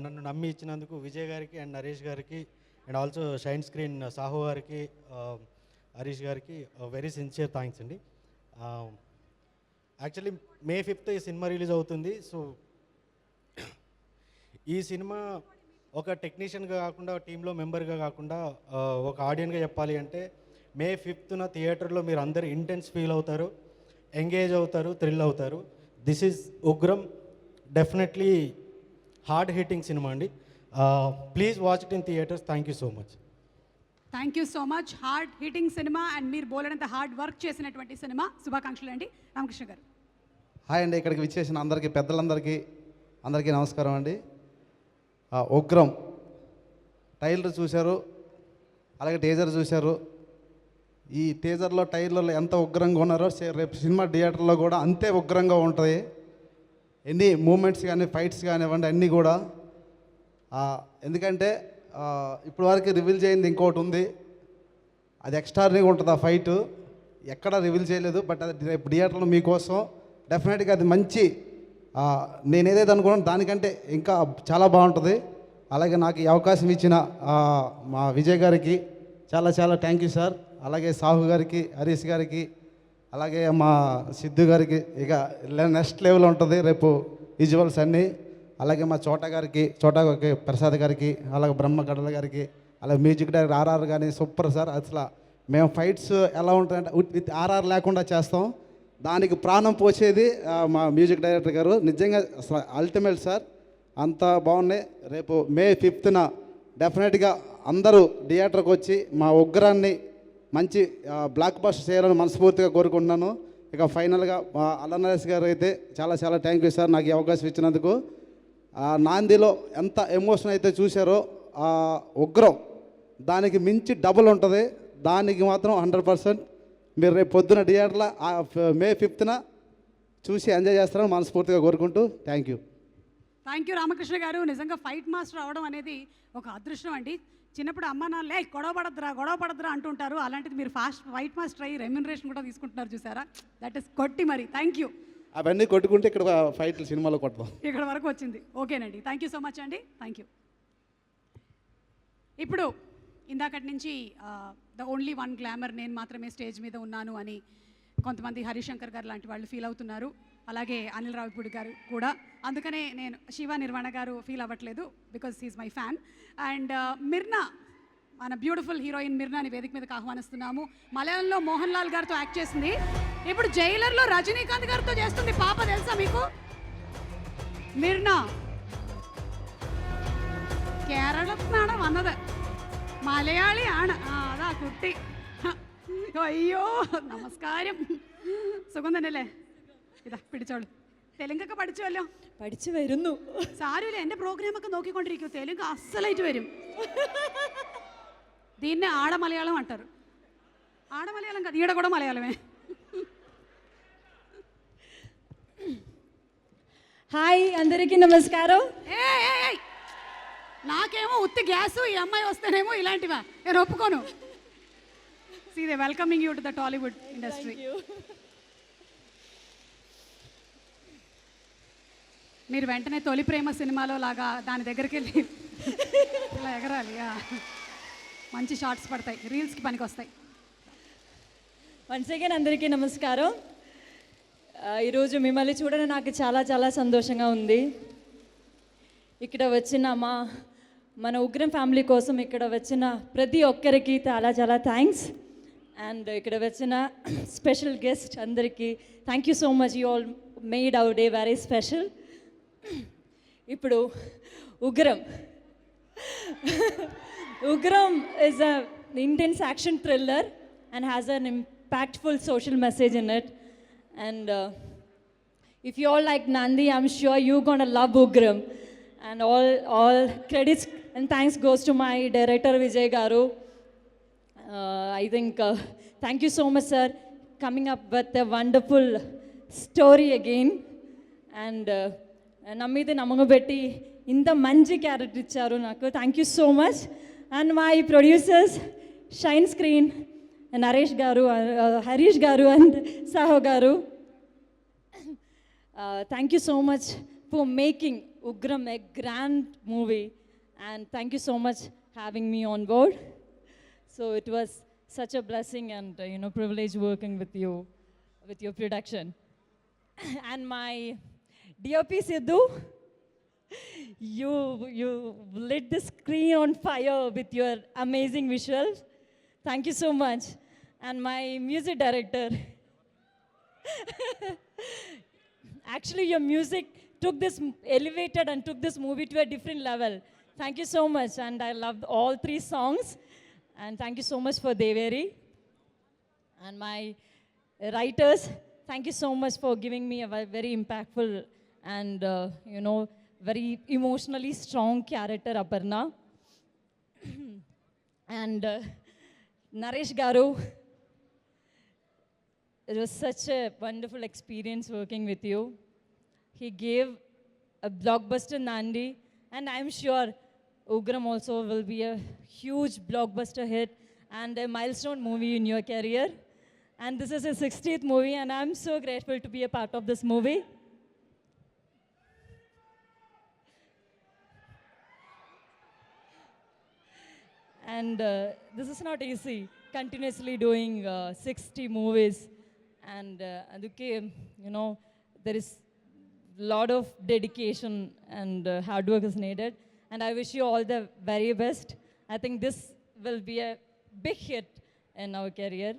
నన్ను నమ్మి ఇచ్చినందుకు విజయ్ గారికి అండ్ నరేష్ గారికి and also shine screen Sahu గారికి, హరీష్ గారికి వెరీ సిన్సియర్ థ్యాంక్స్ అండి. యాక్చువల్లీ May 5th ఈ సినిమా రిలీజ్ అవుతుంది. సో ఈ సినిమా ఒక టెక్నీషియన్గా కాకుండా, టీంలో మెంబర్గా కాకుండా, ఒక ఆడియన్గా చెప్పాలి అంటే May 5th థియేటర్లో మీరు అందరు ఇంటెన్స్ ఫీల్ అవుతారు, ఎంగేజ్ అవుతారు, థ్రిల్ అవుతారు. This is Ugram, definitely hard hitting సినిమా అండి. Please watch it in theatres. Thank you so much. Thank you so much. Hard hitting సినిమా అండ్ మీరు బోలెడంత హార్డ్ వర్క్ చేసినటువంటి సినిమా. శుభాకాంక్షలు అండి. రామకృష్ణ గారు. హాయ్ అండి. ఇక్కడికి విచ్చేసిన అందరికీ, పెద్దలందరికీ అందరికీ నమస్కారం అండి. ఉగ్రం ట్రైలర్ చూశారు, అలాగే టీజర్ చూశారు. ఈ టీజర్లో, టైలర్లో ఎంత ఉగ్రంగా ఉన్నారో రేపు సినిమా థియేటర్లో కూడా అంతే ఉగ్రంగా ఉంటుంది. ఎన్ని మూమెంట్స్ కానీ, ఫైట్స్ కానివ్వండి, అన్నీ కూడా. ఎందుకంటే ఇప్పుడు వరకు రివీల్ చేయింది ఇంకోటి ఉంది, అది ఎక్స్ట్రానరీగా ఉంటుంది. ఆ ఫైట్ ఎక్కడ రివీల్ చేయలేదు, బట్ అది రేపు థియేటర్లో మీకోసం డెఫినెట్గా అది మంచి, నేను ఏదైతే అనుకున్నాను దానికంటే ఇంకా చాలా బాగుంటుంది. అలాగే నాకు ఈ అవకాశం ఇచ్చిన మా విజయ్ గారికి చాలా చాలా థ్యాంక్ యూ సార్. అలాగే సాహు గారికి, హరీష్ గారికి, అలాగే మా సిద్ధు గారికి. ఇక నెక్స్ట్ లెవెల్ ఉంటుంది రేపు విజువల్స్ అన్నీ. అలాగే మా చోటా గారికి, ప్రసాద్ గారికి, అలాగే బ్రహ్మగడల గారికి, అలాగే మ్యూజిక్ డైరెక్టర్ ఆర్ఆర్ కానీ సూపర్ సార్. అసలు మేము ఫైట్స్ ఎలా ఉంటాయంటే విత్ ఆర్ఆర్ లేకుండా చేస్తాం, దానికి ప్రాణం పోసేది మా మ్యూజిక్ డైరెక్టర్ గారు. నిజంగా అసలు అల్టిమేట్ సార్, అంత బాగున్నాయి. రేపు May 5th డెఫినెట్గా అందరూ థియేటర్కి వచ్చి మా ఉగ్రాన్ని మంచి బ్లాక్ బస్టర్ చేయాలని మనస్ఫూర్తిగా కోరుకుంటున్నాను. ఇక ఫైనల్గా మా నరేష్ గారు అయితే చాలా చాలా థ్యాంక్ యూ సార్ నాకు ఈ అవకాశం ఇచ్చినందుకు. నాందిలో ఎంత ఎమోషన్ అయితే చూశారో ఉగ్రం దానికి మించి డబుల్ ఉంటుంది. దానికి మాత్రం 100% మీరు రేపు పొద్దున థియేటర్లో May 5th చూసి ఎంజాయ్ చేస్తారని మనస్ఫూర్తిగా కోరుకుంటూ thank you. Thank you Ramakrishna గారు. నిజంగా ఫైట్ మాస్టర్ అవడం అనేది ఒక అదృష్టం అండి. చిన్నప్పుడు అమ్మ నాన్నలే గొడవ పడద్దురా అంటుంటారు. అలాంటిది మీరు ఫైట్ మాస్టర్ అయ్యి రెమ్యునరేషన్ కూడా తీసుకుంటున్నారు చూసారా, దట్ ఈస్ కొట్టి మరి. Thank you. అవన్నీ కొట్టుకుంటే ఇక్కడ ఫైట్లు సినిమాలో కొడతాం. ఇక్కడ వరకు వచ్చింది. ఓకేనండి, థ్యాంక్ యూ సో మచ్ అండి. Thank you. ఇప్పుడు ఇందాకటి నుంచి ద ఓన్లీ వన్ గ్లామర్, నేను మాత్రమే స్టేజ్ మీద ఉన్నాను అని కొంతమంది హరిశంకర్ గారు లాంటి వాళ్ళు ఫీల్ అవుతున్నారు. అలాగే అనిల్ రావిపూడి గారు కూడా. అందుకనే నేను శివ నిర్వాణ గారు ఫీల్ అవ్వట్లేదు, because he's my fan. And Mirna, మన బ్యూటిఫుల్ హీరోయిన్ మిర్నాని వేదిక మీదకి ఆహ్వానిస్తున్నాము. మలయాళంలో మోహన్ లాల్ గారితో యాక్ట్ చేసింది, ఇప్పుడు జైలర్లో రజనీకాంత్ గారితో చేస్తుంది. పాప తెలుసా మీకు? മിർന കേരളത്തിനാണ് വന്നത്, മലയാളിയാണ്. അതാ കുട്ടി. അയ്യോ നമസ്കാരം, സുഖം തന്നെയല്ലേ? ഇതാ പിടിച്ചോളൂ. തെലുങ്കൊക്കെ പഠിച്ചുവല്ലോ? പഠിച്ചു വരുന്നു. സാരമില്ല, എൻ്റെ പ്രോഗ്രാമൊക്കെ നോക്കിക്കൊണ്ടിരിക്കൂ, തെലുങ്ക് അസലായിട്ട് വരും. దీన్నే ఆడ మలయాళం అంటారు. ఆడ మలయాళం కాదు, ఈడ కూడా మలయాళమే. హాయ్ అందరికీ నమస్కారం. నాకేమో ఉత్తి గ్యాసు, ఈ అమ్మాయి వస్తేనేమో ఇలాంటివా? నేను ఒప్పుకోను. See, they welcoming you to the Tollywood industry. Thank you. మీరు వెంటనే తొలి ప్రేమ సినిమాలో లాగా దాని దగ్గరికి వెళ్ళి ఇలా ఎగరాలి. మంచి షార్ట్స్ పడతాయి, రీల్స్కి పనికి వస్తాయి. వన్స్ అగైన్ అందరికీ నమస్కారం. ఈరోజు మిమ్మల్ని చూడడం నాకు చాలా చాలా సంతోషంగా ఉంది. ఇక్కడ వచ్చిన మన ఉగ్రం ఫ్యామిలీ కోసం ఇక్కడ వచ్చిన ప్రతి ఒక్కరికి చాలా చాలా థ్యాంక్స్. అండ్ ఇక్కడ వచ్చిన స్పెషల్ గెస్ట్ అందరికీ thank you so much. You all made our day very special. ఇప్పుడు Ugramm is a intense action thriller and has an impactful social message in it. And if you all like Nandi, I'm sure you're gonna love Ugram. And all credits and thanks goes to my director Vijay Garu. I think thank you so much, sir, coming up with a wonderful story again. And నమ్మితే నమ్మగబెట్టి ఇంత మంచి character ఇచ్చారు నాకు. Thank you so much. And my producers Shine Screen Naresh garu, Harish garu and Sahu garu, thank you so much for making Ugram a grand movie. And thank you so much having me on board. So it was such a blessing and privilege working with you, with your production. And my DOP Sidhu, you lit the screen on fire with your amazing visuals. Thank you so much. And my music director, actually your music elevated and took this movie to a different level. Thank you so much. And I loved all 3 songs. And thank you so much for Deveri. And my writers, thank you so much for giving me a very impactful and very emotionally strong character, Aparna. And Naresh Garu, it was such a wonderful experience working with you. He gave a blockbuster Nandi, and I'm sure Ugram also will be a huge blockbuster hit and a milestone movie in your career. And this is his 60th movie, and I'm so grateful to be a part of this movie. And this is not easy, continuously doing 60 movies. And there is a lot of dedication and hard work is needed. And I wish you all the very best. I think this will be a big hit in our career.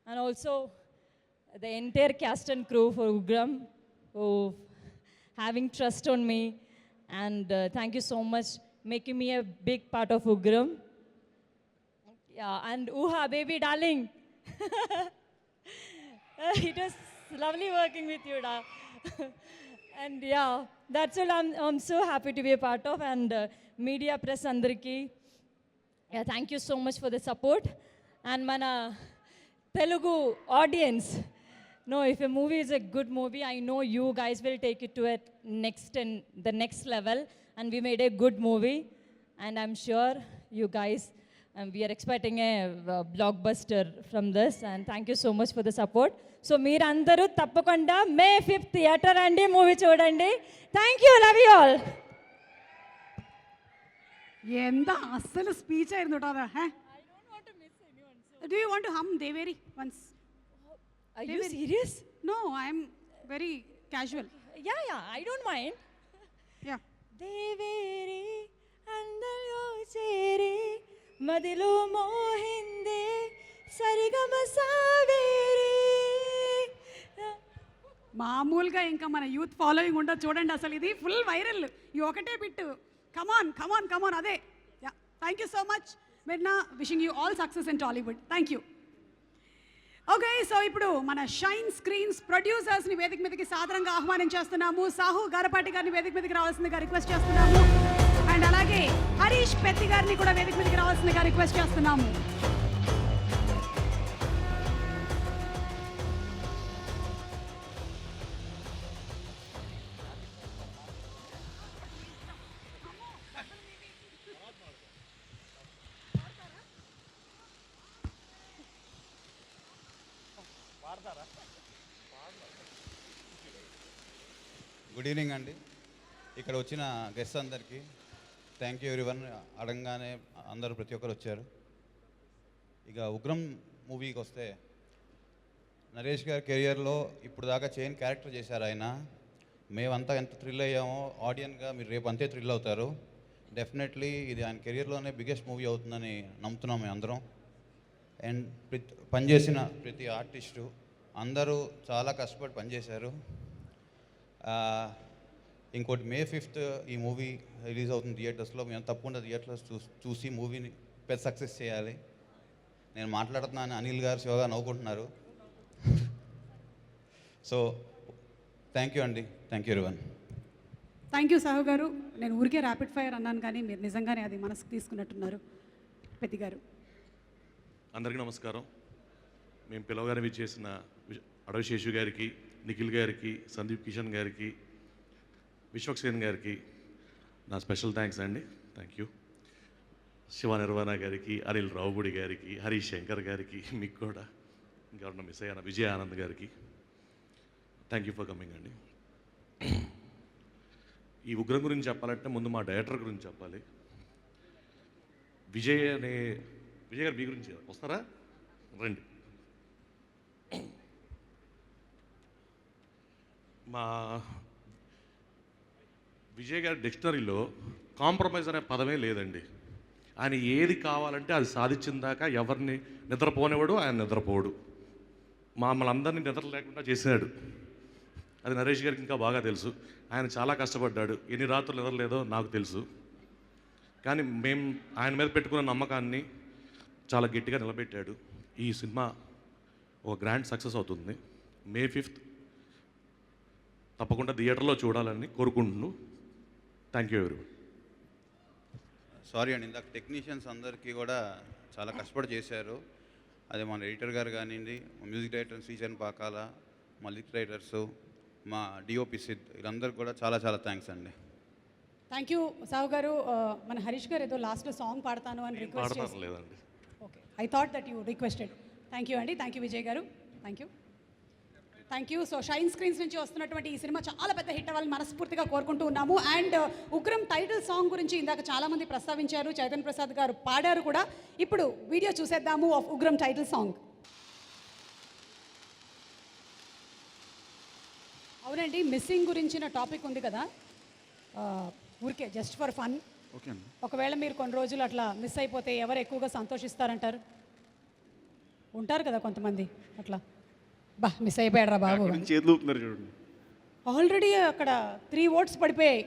And also the entire cast and crew for Ugram, who having trust on me. And thank you so much, making me a big part of Ugram. Yeah, and Uha, baby darling. It was lovely working with you, da. And yeah, that's all I'm so happy to be a part of. And media press andariki, yeah, thank you so much for the support. And mana Telugu audience, no, if a movie is a good movie, I know you guys will take it to the next level. And we made a good movie, and I'm sure you guys, we are expecting a blockbuster from this. And thank you so much for the support. So meerandaru tappakunda May 5th theater andi movie chudandi. Thank you, love you all. ఎంత అస్సలు speech అయింది కదా. Do you want to hum Deveri once? Are you serious? No, I'm very casual. Yeah, I don't mind. Yeah. Deveri andalo cheri madilo mohinde sarigama saveri. మామూలుగా ఇంకా మన youth following ఉండదు చూడండి. అసలు ఇది ఫుల్ వైరల్. ఈ ఒకటే బిట్ కమాన్ అదే. Yeah, thank you so much Mirna. Wishing you all success in Tollywood. Thank you. Okay, so ఇప్పుడు మన షైన్ స్క్రీన్స్ ప్రొడ్యూసర్స్ని వేదిక మీదకి సాదరంగా ఆహ్వానించేస్తున్నాము. సాహు గారపాటి గారిని వేదిక మీదకి రావాల్సిందిగా రిక్వెస్ట్ చేస్తున్నాము. అండ్ అలాగే హరీష్ పెద్ది గారిని కూడా వేదిక మీదకి రావాల్సిందిగా రిక్వెస్ట్ చేస్తున్నాము. గుడ్ ఈవినింగ్ అండి. ఇక్కడ వచ్చిన గెస్ట్ అందరికీ థ్యాంక్ యూ ఎవ్రీవన్. అడగగానే అందరూ ప్రతి ఒక్కరు వచ్చారు. ఇక ఉగ్రం మూవీకి వస్తే నరేష్ గారి కెరియర్లో ఇప్పుడు దాకా చేయని క్యారెక్టర్ చేశారు ఆయన. మేమంతా ఎంత థ్రిల్ అయ్యామో ఆడియన్గా మీరు రేపు అంతే థ్రిల్ అవుతారు. డెఫినెట్లీ ఇది ఆయన కెరియర్లోనే బిగ్గెస్ట్ మూవీ అవుతుందని నమ్ముతున్నాం మేము అందరం. అండ్ పనిచేసిన ప్రతి ఆర్టిస్టు అందరూ చాలా కష్టపడి పనిచేశారు. ఇంకోటి May 5th ఈ మూవీ రిలీజ్ అవుతుంది థియేటర్స్లో. మేము తప్పకుండా థియేటర్స్ చూసి మూవీని పెద్ద సక్సెస్ చేయాలి. నేను మాట్లాడుతున్నాను, అనిల్ గారు శివ గారు నవ్వుకుంటున్నారు. సో థ్యాంక్ యూ అండి. Thank you everyone. Thank you Sahu గారు. నేను ఊరికే ర్యాపిడ్ ఫైర్ అన్నాను కానీ మీరు నిజంగానే అది మనసుకు తీసుకున్నట్టున్నారు. పెద్ది గారు. అందరికీ నమస్కారం. మేము పిలవగానే చేసిన అడవిశేషు గారికి, నిఖిల్ గారికి, సందీప్ కిషన్ గారికి, విశ్వక్సేన్ గారికి నా స్పెషల్ థ్యాంక్స్ అండి. Thank you. శివ నిర్వాణ గారికి, అనిల్ రావుబుడి గారికి, హరీష్ శంకర్ గారికి, మీకు కూడా ఇంకా మిస్ అయ్యాన విజయ ఆనంద్ గారికి థ్యాంక్ యూ ఫర్ కమింగ్ అండి. ఈ ఉగ్రం గురించి చెప్పాలంటే ముందు మా డైరెక్టర్ గురించి చెప్పాలి. విజయ్ గారు మీ గురించి వస్తారా? రండి. మా విజయ్ గారి డిక్షనరీలో కాంప్రమైజ్ అనే పదమే లేదండి. ఆయన ఏది కావాలంటే అది సాధించిన దాకా ఎవరిని నిద్రపోనివాడు, ఆయన నిద్రపోడు. మమ్మల్ని అందరినీ నిద్ర లేకుండా చేశాడు. అది నరేష్ గారికి ఇంకా బాగా తెలుసు. ఆయన చాలా కష్టపడ్డాడు. ఎన్ని రాత్రులు నిద్రలేదో నాకు తెలుసు. కానీ మేము ఆయన మీద పెట్టుకున్న నమ్మకాన్ని చాలా గట్టిగా నిలబెట్టాడు. ఈ సినిమా ఒక గ్రాండ్ సక్సెస్ అవుతుంది. May 5th తప్పకుండా థియేటర్లో చూడాలని కోరుకుంటున్నాను. Thank you everyone. సారీ అండి, ఇందాక టెక్నీషియన్స్ అందరికీ కూడా చాలా కష్టపడి చేశారు. అదే మన ఎడిటర్ గారు కానివ్వండి, మ్యూజిక్ డైరెక్టర్ శ్రీచరణ్ పాకాల, మా లిరిక్ రైటర్సు, మా డిఓపి సిద్, వీళ్ళందరికీ కూడా చాలా చాలా థ్యాంక్స్ అండి. థ్యాంక్ యూ సాహు గారు. మన హరీష్ గారు ఏదో లాస్ట్లో సాంగ్ పాడతాను అని రిక్వెస్ట్ చేసి లేదండి. Okay, I thought that you requested. Thank you అండి. థ్యాంక్ యూ విజయ్ గారు. Thank you. Thank you. So shine screens నుంచి వస్తున్నటువంటి ఈ సినిమా చాలా పెద్ద హిట్ అవ్వాలని మనస్ఫూర్తిగా కోరుకుంటూ ఉన్నాము. అండ్ ఉగ్రం టైటిల్ సాంగ్ గురించి ఇందాక చాలామంది ప్రస్తావించారు, చైతన్య ప్రసాద్ గారు పాడారు కూడా. ఇప్పుడు వీడియో చూసేద్దాము ఆఫ్ ఉగ్రం టైటిల్ సాంగ్. అవునండి, మిస్సింగ్ గురించిన టాపిక్ ఉంది కదా, ఊరికే జస్ట్ ఫర్ ఫన్. ఓకే అండి. ఒకవేళ మీరు కొన్ని రోజులు అట్లా మిస్ అయిపోతే ఎవరు ఎక్కువగా సంతోషిస్తారంటారు? ఉంటారు కదా కొంతమంది అట్లా, బా మిస్ అయిపోయాడరా బాబు, చేతులు ఊపుతున్నారు చూడండి. ఆల్రెడీ అక్కడ 3 votes పడిపోయాయి.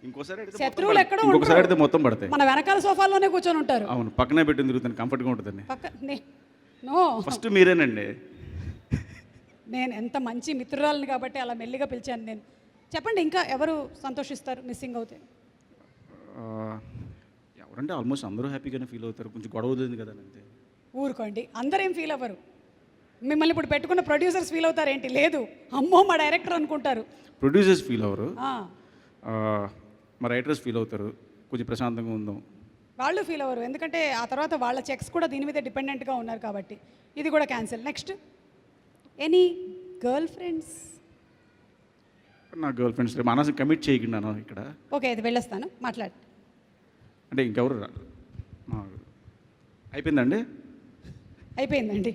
ఇంకోసారి శత్రువులు ఎక్కడో ఇంకొకసారి ఉంటారు. అయితే మొత్తం పడతాయి. మన వెనకాల సోఫాల్లోనే కూర్చొని ఉంటారు. అవును, పక్కనే పెట్టుకుని తిరుగుతాను, కంఫర్ట్గా ఉంటుందండి. నో, ఫస్ట్ మీరేనండి. నేను ఎంత మంచి మిత్రురాలని కాబట్టి అలా మెల్లిగా పిలిచాను నేను. చెప్పండి, ఇంకా ఎవరు సంతోషిస్తారు మిస్సింగ్ అవుతే? ఎవరంటే ఆల్మోస్ట్ అందరూ హ్యాపీగానే ఫీల్ అవుతారు. కొంచెం గొడవ ఉంది కదా అంతే. ఊరుకోండి, అందరేం ఫీల్ అవ్వరు. మిమ్మల్ని ఇప్పుడు పెట్టుకున్న ప్రొడ్యూసర్స్ ఫీల్ అవుతారు ఏంటి? లేదు, అమ్మో మా డైరెక్టర్ అనుకుంటారు. ప్రొడ్యూసర్స్ ఫీల్ అవ్వరు, మా రైటర్స్ ఫీల్ అవుతారు. కొంచెం ప్రశాంతంగా ఉందాం. వాళ్ళు ఫీల్ అవ్వరు, ఎందుకంటే ఆ తర్వాత వాళ్ళ చెక్స్ కూడా దీని మీద డిపెండెంట్గా ఉన్నారు కాబట్టి. ఇది కూడా cancel. Next, any girl friends? నా గర్ల్ ఫ్రెండ్స్ మనసు కమిట్ చేయకుండా ఇక్కడ. ఓకే, అది వెళ్ళొస్తాను, మాట్లాడు. అంటే ఇంకెవరు అయిపోయిందండి? అయిపోయిందండి.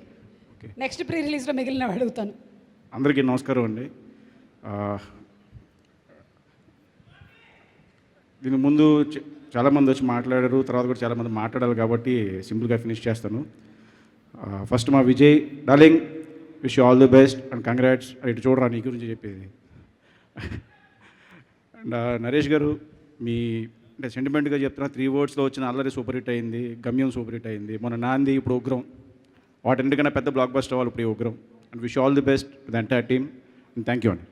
నెక్స్ట్ ప్రీ రిలీజ్లో మిగిలిన అడుగుతాను. అందరికీ నమస్కారం అండి. దీని ముందు చాలామంది వచ్చి మాట్లాడారు, తర్వాత కూడా చాలామంది మాట్లాడాలి కాబట్టి సింపుల్గా ఫినిష్ చేస్తాను. ఫస్ట్ మా Vijay darling, wish you all the best and congrats. ఇటు చూడరా నీ గురించి చెప్పేది. అండ్ నరేష్ గారు, మీ అంటే సెంటిమెంట్గా చెప్తున్నా, 3 wordsలో వచ్చిన అల్లరి సూపర్ హిట్ అయింది, గమ్యం సూపర్ హిట్ అయింది, మన నాంది, ఇప్పుడు ఉగ్రం. వాటన్నిటికన్నా పెద్ద బ్లాక్ బస్టర్ అవ్వాలి ఇప్పుడు ఈ Ugram. And wish all the best the entire team. And thank you అండి.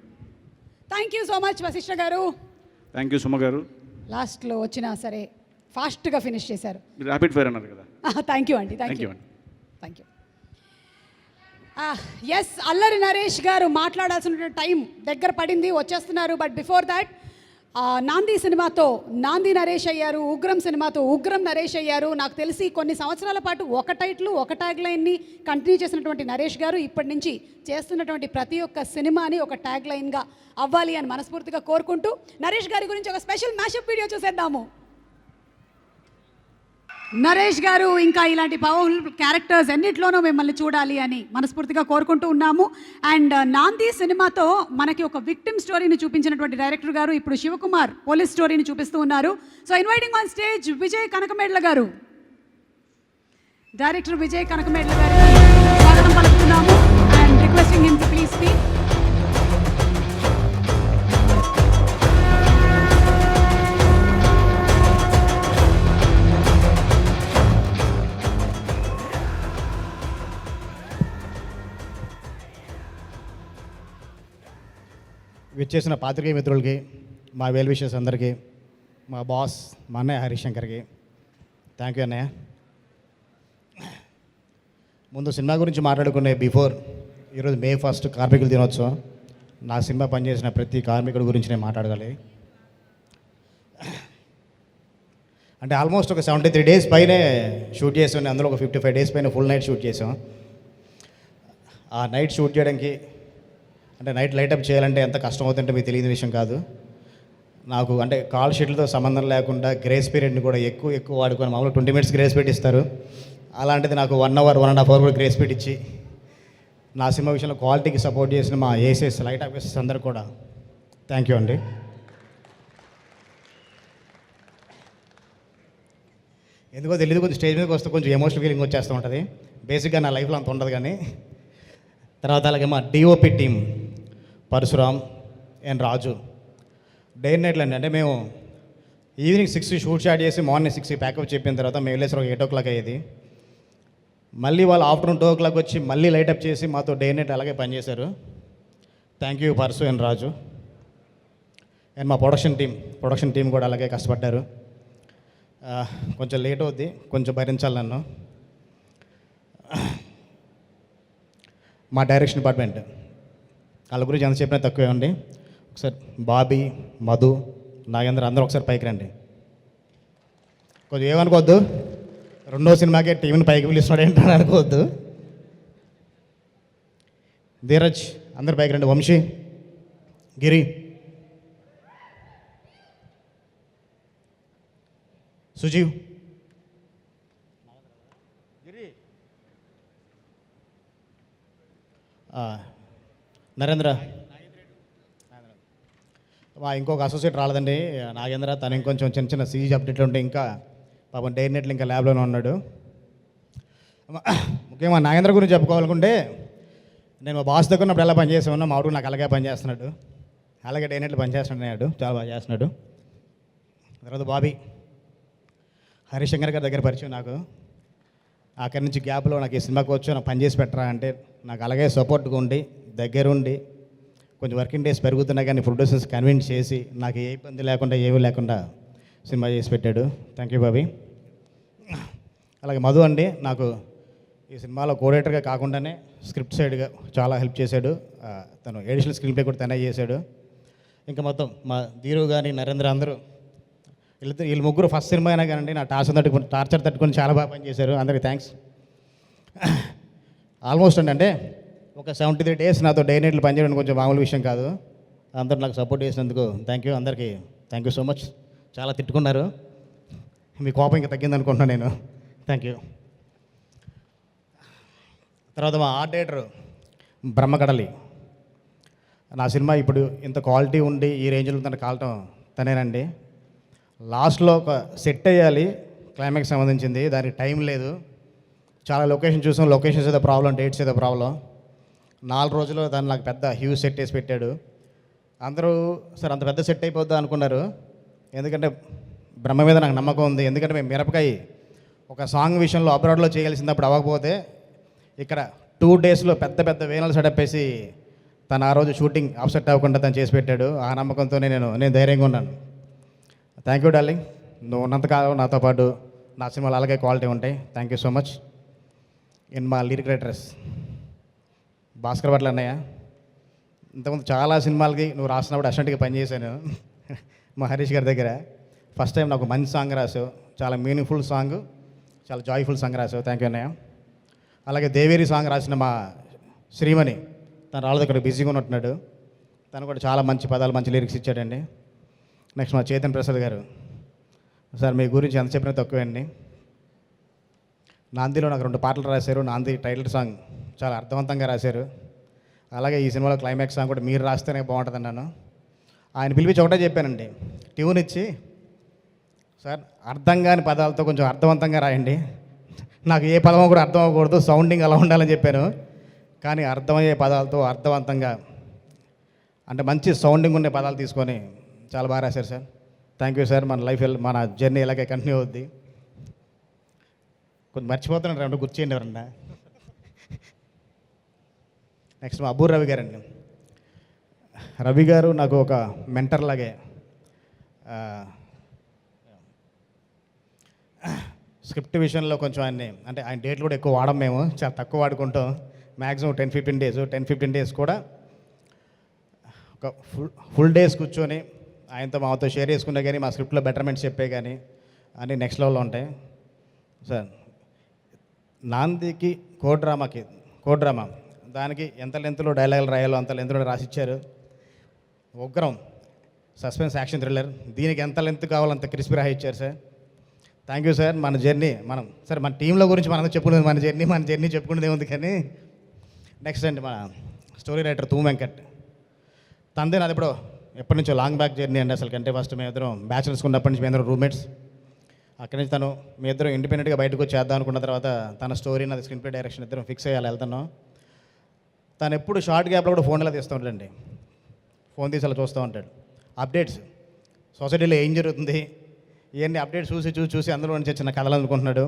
Thank you so much Vassishta garu. Thank you Suma గారు. లాస్ట్లో వచ్చినా సరే ఫాస్ట్గా ఫినిష్ చేశారు. ర్యాపిడ్ ఫైర్ అన్నారు కదా. థ్యాంక్ యూ అండి. థ్యాంక్ యూ అండి. Thank you. Yes, Allari Naresh గారు మాట్లాడాల్సిన టైం దగ్గర పడింది, వచ్చేస్తున్నారు. బట్ బిఫోర్ దాట్ నాంది సినిమాతో నాంది నరేష్ అయ్యారు, ఉగ్రం సినిమాతో ఉగ్రం నరేష్ అయ్యారు. నాకు తెలిసి కొన్ని సంవత్సరాల పాటు ఒక టైటిల్ ఒక ట్యాగ్ లైన్ని కంటిన్యూ చేసినటువంటి నరేష్ గారు ఇప్పటి నుంచి చేస్తున్నటువంటి ప్రతి ఒక్క సినిమాని ఒక ట్యాగ్ లైన్గా అవ్వాలి అని మనస్ఫూర్తిగా కోరుకుంటూ నరేష్ గారి గురించి ఒక స్పెషల్ మ్యాషప్ వీడియో చూసేద్దాము. నరేష్ గారు ఇంకా ఇలాంటి పవర్ఫుల్ క్యారెక్టర్స్ ఎన్నిట్లోనూ మిమ్మల్ని చూడాలి అని మనస్ఫూర్తిగా కోరుకుంటూ ఉన్నాము. అండ్ నాంది సినిమాతో మనకి ఒక విక్టిమ్ స్టోరీని చూపించినటువంటి డైరెక్టర్ గారు ఇప్పుడు శివకుమార్ పోలీస్ స్టోరీని చూపిస్తూ ఉన్నారు. So inviting on stage Vijay Kanakamedala garu, director Vijay Kanakamedala గారికి స్వాగతం పలుకుతున్నాము and requesting him to please speak. విచ్చేసిన పాత్రికేయ మిత్రులకి, మా వెల్ విషెస్ అందరికీ, మా బాస్ మా అన్నయ్య హరిశంకర్కి థ్యాంక్ యూ అన్నయ్య. ముందు సినిమా గురించి మాట్లాడుకునే బిఫోర్, ఈరోజు మే 1 కార్మికుల దినోత్సవం. నా సినిమా పనిచేసిన ప్రతి కార్మికుడి గురించి నేను మాట్లాడగలి. అంటే ఆల్మోస్ట్ ఒక 73 డేస్ పైనే షూట్ చేసాం. అందులో ఒక 55 డేస్ పైన ఫుల్ నైట్ షూట్ చేసాం. ఆ నైట్ షూట్ చేయడానికి అంటే నైట్ లైటప్ చేయాలంటే ఎంత కష్టం అవుతుంటే మీకు తెలియని విషయం కాదు. నాకు అంటే కాల్ షీట్లతో సంబంధం లేకుండా గ్రేస్ పీరియడ్ని కూడా ఎక్కువ వాడుకొని మామూలుగా 20 మినిట్స్ గ్రేస్ పీరియడ్ ఇస్తారు. అలాంటిది నాకు 1 అవర్ 1.5 అవర్ కూడా గ్రేస్ పీరియడ్ ఇచ్చి నా సినిమా విషయంలో క్వాలిటీకి సపోర్ట్ చేసిన మా ఏసీఎస్ లైట్ ఆఫీసర్స్ అందరూ కూడా థ్యాంక్ యూ అండి. ఎందుకో తెలియదు, కొంచెం స్టేజ్ మీదకి వస్తే కొంచెం ఎమోషనల్ ఫీలింగ్ వచ్చేస్తూ ఉంటుంది. బేసిక్గా నా లైఫ్లో అంత ఉండదు. కానీ తర్వాత అలాగే మా DOP team Parashuram and Raju day and నైట్లు అండి. అంటే మేము ఈవినింగ్ 6 షూట్ స్టార్ట్ చేసి మార్నింగ్ 6 ప్యాకప్ చెప్పిన తర్వాత మేము వెళ్ళేసరికి 8 o'clock అయ్యేది. మళ్ళీ వాళ్ళు ఆఫ్టర్నూన్ 2 o'clock వచ్చి మళ్ళీ లైటప్ చేసి మాతో డే అండ్ నైట్ అలాగే పనిచేశారు. Thank you Parashu and Raju. And మా ప్రొడక్షన్ టీం కూడా అలాగే కష్టపడ్డారు. కొంచెం లేట్ అవుద్ది, కొంచెం భరించాలి నన్ను. మా డైరెక్షన్ డిపార్ట్మెంట్ వాళ్ళ గురించి ఎంత చెప్పినా తక్కువే అండి. ఒకసారి బాబీ, మధు, నాగేంద్ర అందరూ ఒకసారి పైకి రండి. కొంచెం ఏమనుకోవద్దు, 2వ సినిమాకే టీంని పైకి పిలుస్తున్నాడు ఏంటని అనుకోవద్దు. ధీరజ్ అందరు పైకి రండి. వంశీ, గిరి, సుజీవ్, నరేంద్ర, మా ఇంకొక అసోసియేట్ రాలేదండి నాగేంద్ర. తను ఇంకొంచెం చిన్న సీజ్ అప్డేట్లు ఉంటే ఇంకా పాపం డే నెట్లు ఇంకా ల్యాబ్లోనే ఉన్నాడు. ముఖ్యంగా నాగేంద్ర గురించి చెప్పుకోవాలనుకుంటే, నేను మా బాస్ దగ్గర ఉన్నప్పుడు ఎలా పనిచేసామన్నా మా ఊరు నాకు అలాగే పనిచేస్తున్నాడు. అలాగే డే నెట్లు పనిచేస్తున్నాడు, చాలా బాగా చేస్తున్నాడు. తర్వాత బాబీ, హరిశంకర్ గారి దగ్గర పరిచయం నాకు. అక్కడి నుంచి గ్యాప్లో నాకు ఈ సినిమాకి వచ్చి నాకు పనిచేసి పెట్టరా అంటే నాకు అలాగే సపోర్ట్గా ఉండి దగ్గరుండి కొంచెం వర్కింగ్ డేస్ పెరుగుతున్నా కానీ ప్రొడ్యూసర్స్ కన్విన్స్ చేసి నాకు ఏ ఇబ్బంది లేకుండా ఏమీ లేకుండా సినిమా చేసి పెట్టాడు. Thank you Bobby. అలాగే మధు అండి, నాకు ఈ సినిమాలో కోఆర్డినేటర్గా కాకుండానే స్క్రిప్ట్ సైడ్గా చాలా హెల్ప్ చేశాడు. తను ఎడిషనల్ స్క్రీన్ ప్లే కూడా తనే చేశాడు. ఇంకా మొత్తం మా ధీరు కానీ నరేంద్ర అందరూ వీళ్ళు ముగ్గురు ఫస్ట్ సినిమా అయినా కానీ నా టార్చర్ తట్టుకొని చాలా బాగా పనిచేశారు. అందరికీ థ్యాంక్స్. ఆల్మోస్ట్ అంటే ఒక 73 డేస్ నాతో డే నైట్లు పనిచేయడం కొంచెం మామూలు విషయం కాదు. అందరూ నాకు సపోర్ట్ చేసినందుకు థ్యాంక్ యూ. అందరికీ థ్యాంక్ యూ సో మచ్. చాలా తిట్టుకున్నారు, మీ కోపం ఇంకా తగ్గింది అనుకుంటున్నాను నేను. Thank you. తర్వాత మా ఆర్ట్ డైరెక్టర్ బ్రహ్మకడలి. నా సినిమా ఇప్పుడు ఇంత క్వాలిటీ ఉండి ఈ రేంజ్లో తను కాలటం తనేనండి. లాస్ట్లో ఒక సెట్ అయ్యాలి, క్లైమాక్స్ సంబంధించింది, దానికి టైం లేదు. చాలా లొకేషన్ చూసాం, లొకేషన్స్ ఏదో ప్రాబ్లం, డేట్స్ ఏదో ప్రాబ్లం. 4 రోజుల్లో దాన్ని నాకు పెద్ద హ్యూజ్ సెట్ వేసి పెట్టాడు. అందరూ సరే అంత పెద్ద సెట్ అయిపోద్దా అనుకున్నారు. ఎందుకంటే బ్రహ్మ మీద నాకు నమ్మకం ఉంది. ఎందుకంటే మేము మిరపకాయ ఒక సాంగ్ విషయంలో అబ్రాడ్లో చేయాల్సిందప్పుడు అవ్వకపోతే ఇక్కడ 2 డేస్లో పెద్ద వేనలు సెటప్ వేసి తను ఆ రోజు షూటింగ్ అప్సెట్ అవ్వకుండా తను చేసి పెట్టాడు. ఆ నమ్మకంతోనే నేను ధైర్యంగా ఉన్నాను. Thank you darling. నువ్వు ఉన్నంతకాలం నాతో పాటు నా సినిమాలు అలాగే క్వాలిటీ ఉంటాయి. Thank you so much. In మా లిరిక్ రైటర్స్ భాస్కర్ భట్ల అన్నయ్య, ఇంతకుముందు చాలా సినిమాలకి నువ్వు రాసినప్పుడు అసిస్టెంట్గా పనిచేశాను. మా హరీష్ గారి దగ్గర. ఫస్ట్ టైం నాకు మంచి సాంగ్ రాసావు, చాలా మీనింగ్ఫుల్ సాంగ్, చాలా జాయ్ఫుల్ సాంగ్ రాసావు. థ్యాంక్ యూ అన్నయ్య. అలాగే దేవేరి సాంగ్ రాసిన మా శ్రీమణి, తను రాళ్ళ దగ్గర బిజీగా ఉన్నట్టున్నాడు, తను కూడా చాలా మంచి పదాలు మంచి లిరిక్స్ ఇచ్చాడండి. నెక్స్ట్ మా చేతన్ ప్రసాద్ గారు, సార్ మీ గురించి ఎంత చెప్పినా తక్కువే అండి. నాందిలో నాకు 2 పాటలు రాశారు. నాంది టైటిల్ సాంగ్ చాలా అర్థవంతంగా రాశారు. అలాగే ఈ సినిమాలో క్లైమాక్స్ సాంగ్ కూడా మీరు రాస్తేనే బాగుంటుంది అన్నాను. ఆయన పిలిపించి ఒకటే చెప్పానండి, ట్యూన్ ఇచ్చి, సార్ అర్థం కాని పదాలతో కొంచెం అర్థవంతంగా రాయండి, నాకు ఏ పదమో కూడా అర్థం అవ్వకూడదు, సౌండింగ్ అలా ఉండాలని చెప్పాను. కానీ అర్థమయ్యే పదాలతో అర్థవంతంగా, అంటే మంచి సౌండింగ్ ఉండే పదాలు తీసుకొని చాలా బాగా రాశారు సార్. Thank you sir. మన లైఫ్ మన జర్నీ ఇలాగే కంటిన్యూ అవుద్ది. కొంచెం మర్చిపోతున్నాను, రెండు గుర్తు చేయండి ఎవరన్నా. నెక్స్ట్ మా అబ్బూర్ రవి గారండి. రవి గారు నాకు ఒక మెంటర్ లాగే. స్క్రిప్ట్ విషయంలో కొంచెం ఆయన్ని, అంటే ఆయన డేట్లు కూడా ఎక్కువ వాడం, మేము చాలా తక్కువ వాడుకుంటాం. మ్యాక్సిమం 10-15 డేస్ కూడా ఒక ఫుల్ డేస్ కూర్చొని ఆయనతో మాతో షేర్ చేసుకునే కానీ, మా స్క్రిప్ట్లో బెటర్మెంట్స్ చెప్పే కానీ అన్నీ నెక్స్ట్ లెవెల్లో ఉంటాయి సార్. నాందికి కో డ్రామా దానికి ఎంత లెంత్లో డైలాగులు రాయాలో అంత లెంత్లో రాసిచ్చారు. ఉగ్రం సస్పెన్స్ యాక్షన్ థ్రిల్లర్, దీనికి ఎంత లెంత్ కావాలో అంత క్రిస్పీ రాసిచ్చారు సార్. Thank you sir. మన జర్నీ సార్ మన టీంలో గురించి మనం చెప్పుకునేది మన జర్నీ చెప్పుకునేది ఉంది. కానీ నెక్స్ట్ అండి మన స్టోరీ రైటర్ తూ వెంకట్, తందే నాది ఇప్పుడు ఎప్పటి నుంచో లాంగ్ బ్యాక్ జర్నీ అండి. అసలు కంటే ఫస్ట్ మేము ఇద్దరం బ్యాచులర్స్ ఉన్నప్పటి నుంచి మేము ఇద్దరం రూమ్మేట్స్. అక్కడి నుంచి తను మీ ఇద్దరం ఇండిపెండెంట్గా బయటకు వచ్చి చేద్దాం అనుకున్న తర్వాత తన స్టోరీ నాది స్క్రీన్ ప్లే డైరెక్షన్ ఇద్దరం ఫిక్స్ అయ్యాలి వెళ్తున్నాం. తను ఎప్పుడు షార్ట్ గ్యాప్లో కూడా ఫోన్ ఇలా తీస్తూ ఉంటాడండి, ఫోన్ తీసి అలా చూస్తూ ఉంటాడు. అప్డేట్స్ సొసైటీలో ఏం జరుగుతుంది ఇవన్నీ అప్డేట్స్ చూసి అందులో నుంచి చిన్న కథలు అనుకుంటున్నాడు.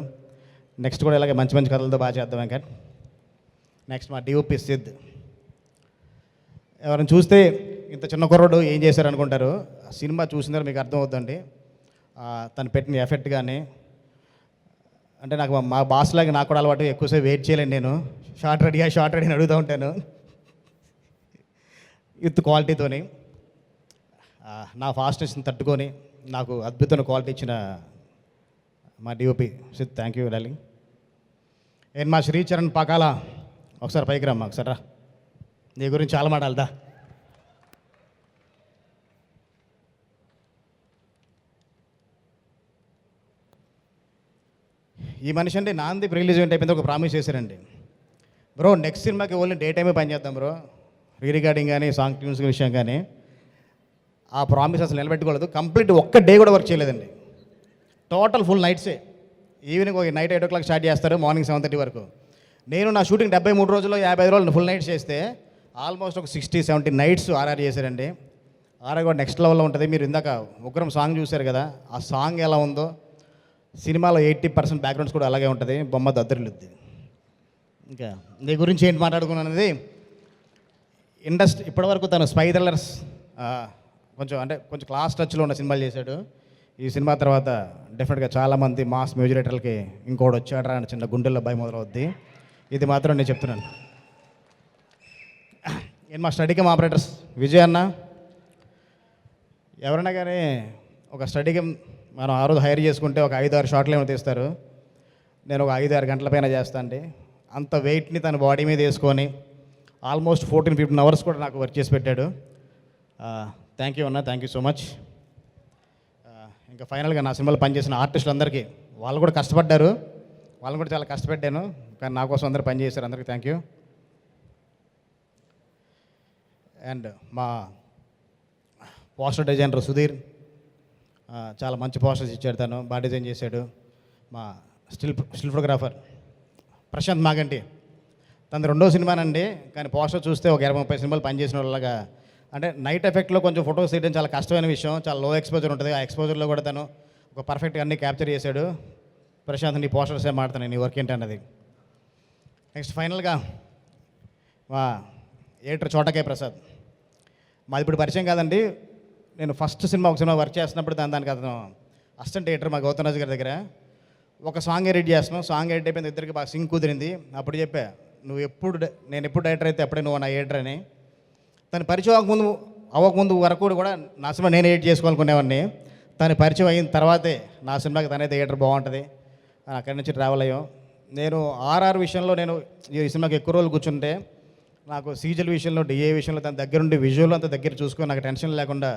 నెక్స్ట్ కూడా ఇలాగే మంచి మంచి కథలతో బాగా చేద్దాం వెంకట్. నెక్స్ట్ మా డిఓపి సిద్ధ్, ఎవరైనా చూస్తే ఇంత చిన్న కుర్రోడు ఏం చేశారు అనుకుంటారు. సినిమా చూసిన మీకు అర్థం అవుతుందండి. తను పెట్టిన ఎఫెక్ట్ కానీ, అంటే నాకు మా బాస్ లాగా నాకు కూడా అలవాటు, ఎక్కువసేపు వెయిట్ చేయలేను నేను. షార్ట్ రెడీ అని అడుగుతూ ఉంటాను విత్ క్వాలిటీతోని. నా ఫాస్ట్నెస్ని తట్టుకొని నాకు అద్భుతమైన క్వాలిటీ ఇచ్చిన మా DOP Sid, thank you darling. And మా శ్రీచరణ్ పాకాల, ఒకసారి పైకి రమ్మా, ఒకసారి రా, నీ గురించి చాలా మాట్లాడదా. ఈ మనిషి అంటే నాంది రిలీజ్ ఈవెంట్ అయిపోయింది, ఒక ప్రామిస్ చేశారండి, బ్రో నెక్స్ట్ సినిమాకి ఓన్లీ డే టైమే పని చేద్దాం బ్రో, రీ రికార్డింగ్ కానీ సాంగ్ ట్యూన్స్ విషయం కానీ. ఆ ప్రామిస్ అసలు నిలబెట్టుకోలేదు. కంప్లీట్ ఒక్క డే కూడా వర్క్ చేయలేదండి. టోటల్ ఫుల్ నైట్సే. ఈవినింగ్ నైట్ 8 o'clock స్టార్ట్ చేస్తారు, మార్నింగ్ 7:30 వరకు. నేను నా షూటింగ్ 73 రోజుల్లో 55 రోజులు ఫుల్ నైట్స్ చేస్తే ఆల్మోస్ట్ ఒక 60-70 నైట్స్ ఆర్ఆర్ చేశారండి. ఆర్ఆర్ కూడా నెక్స్ట్ లెవెల్లో ఉంటుంది. మీరు ఇందాక ఉగ్రం సాంగ్ చూశారు కదా, ఆ సాంగ్ ఎలా ఉందో సినిమాలో 80% బ్యాక్గ్రౌండ్స్ కూడా అలాగే ఉంటుంది. బొమ్మ దద్దరిల్లుద్ది. ఇంకా నీ గురించి ఏంటి మాట్లాడుకున్నది. ఇండస్ట్రీ ఇప్పటివరకు తను స్పై థ్రిల్లర్స్ కొంచెం క్లాస్ టచ్లో ఉన్న సినిమాలు చేశాడు. ఈ సినిమా తర్వాత డెఫినెట్గా చాలామంది మాస్ మ్యూజిక్ డైరెక్టర్లకి ఇంకోటి వచ్చాడరా అని చిన్న గుండెల్లో భయం మొదలవుద్ది. ఇది మాత్రం నేను చెప్తున్నాను. నేను మా స్టడీగేమ్ ఆపరేటర్స్ విజయ్ అన్న, ఎవరైనా కానీ ఒక స్టడీగేమ్ మనం ఆ రోజు హైర్ చేసుకుంటే ఒక 5-6 షాట్లు ఏమో తీస్తారు. నేను ఒక 5-6 గంటల పైన చేస్తాను అండి. అంత వెయిట్ని తన బాడీ మీద వేసుకొని ఆల్మోస్ట్ 14-15 అవర్స్ కూడా నాకు వర్క్ చేసి పెట్టాడు. థ్యాంక్ యూ అన్న, థ్యాంక్ యూ సో మచ్. ఇంకా ఫైనల్గా నా సినిమాలో పనిచేసిన ఆర్టిస్టులు అందరికీ, వాళ్ళు కూడా కష్టపడ్డారు, వాళ్ళని కూడా చాలా కష్టపెట్టాను, కానీ నా కోసం అందరూ పనిచేశారు. అందరికీ థ్యాంక్ యూ. అండ్ మా పోస్టర్ డిజైనర్ సుధీర్, చాలా మంచి పోస్టర్స్ ఇచ్చాడు, తను బాగా డిజైన్ చేశాడు. మా స్టిల్ ఫోటోగ్రాఫర్ ప్రశాంత్ మాగంటి, తనది 2వ సినిమానండి, కానీ పోస్టర్ చూస్తే ఒక 20-30 సినిమాలు పనిచేసిన వాళ్ళగా. అంటే నైట్ ఎఫెక్ట్లో కొంచెం ఫొటోస్ తీయడం చాలా కష్టమైన విషయం, చాలా లో ఎక్స్పోజర్ ఉంటుంది. ఆ ఎక్స్పోజర్లో కూడా తను ఒక పర్ఫెక్ట్గా అన్నీ క్యాప్చర్ చేశాడు. ప్రశాంత్, నీ పోస్టర్స్ ఏం మాడతాను, నీ వర్క్ ఏంటన్నది. నెక్స్ట్ ఫైనల్గా మా ఎడిటర్ చోటకే ప్రసాద్, మాది ఇప్పుడు పరిచయం కాదండి. నేను ఫస్ట్ సినిమా ఒక సినిమా వర్క్ చేస్తున్నప్పుడు దానికి అతను అసిస్టెంట్ ఎడిటర్ మా గౌతమ్ రాజు గారి దగ్గర ఒక సాంగ్ ఎడిట్ చేస్తున్నాం. సాంగ్ ఎడిట్ అయిపోయింది, ఇద్దరికి బాగా సింక్ కుదిరింది. అప్పుడు చెప్పా, నేను ఎప్పుడు డైరెక్టర్ అయితే అప్పుడే నువ్వు నా ఎడిటర్ అని. తను పరిచయం అవ్వకముందు అవ్వకముందు వరకు కూడా నా సినిమా నేను ఎడిట్ చేసుకోవాలనుకునేవాడిని. తను పరిచయం అయిన తర్వాతే నా సినిమాకి తనే థియేటర్ బాగుంటుంది అక్కడి నుంచి ట్రావెల్ అయ్యాం. నేను ఆర్ఆర్ విషయంలో నేను ఈ సినిమాకి ఎక్కువ రోజులు కూర్చుంటే నాకు సీజల్ విషయంలో డిఏ విషయంలో తన దగ్గరుండి విజువల్ అంతా దగ్గర చూసుకొని నాకు టెన్షన్ లేకుండా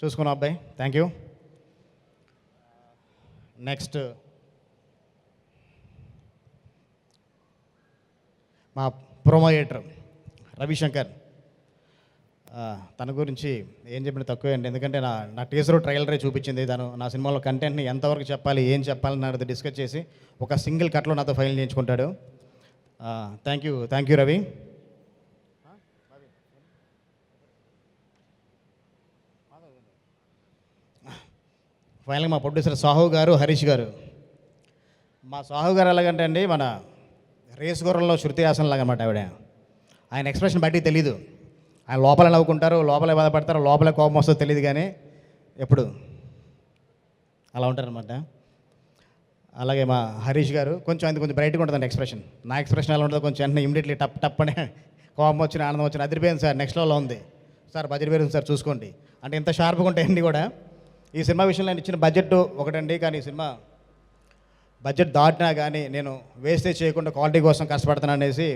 చూసుకున్నాం అబ్బాయి. Thank you. నెక్స్ట్ మా ప్రొమోయేటర్ రవిశంకర్. తన గురించి ఏం చెప్పిన తక్కువే అండి, ఎందుకంటే నా టీజర్ ట్రైలరే చూపించింది. తను నా సినిమాలో కంటెంట్ని ఎంతవరకు చెప్పాలి ఏం చెప్పాలని నాతో డిస్కస్ చేసి ఒక సింగిల్ కట్లో నాతో ఫైనల్ చేయించుకుంటాడు. Thank you Ravi. ఫైనల్గా మా ప్రొడ్యూసర్ సాహు గారు, హరీష్ గారు. మా సాహు గారు ఎలాగంటే అండి మన రేసు గుర్రంలో శృతి హాసన్ లాగా అనమాట ఆవిడ. ఆయన ఎక్స్ప్రెషన్ బయటికి తెలీదు. ఆయన లోపల నవ్వుకుంటారు, లోపలే బాధపడతారు, లోపలే కోపం వస్తుందో తెలియదు కానీ ఎప్పుడు అలా ఉంటారనమాట. అలాగే మా హరీష్ గారు కొంచెం ఆయన కొంచెం బ్రైట్గా ఉంటుందండి ఎక్స్ప్రెషన్. నా ఎక్స్ప్రెషన్ ఎలా ఉంటుందో కొంచెం వెంటనే ఇమీడియట్లీ టప్ అని కోపం వచ్చిన ఆనందం వచ్చిన అదిరిపోయింది సార్, నెక్స్ట్ లెవెల్లో ఉంది సార్, బడ్జెట్ పెరుగుతుంది సార్ చూసుకోండి అంటే ఇంత షార్ప్గా ఉంటాయండి కూడా. ఈ సినిమా విషయంలో నేను ఇచ్చిన బడ్జెట్ ఒకటండి, కానీ ఈ సినిమా బడ్జెట్ దాటినా కానీ నేను వేస్టేజ్ చేయకుండా క్వాలిటీ కోసం కష్టపడతాను అనేసి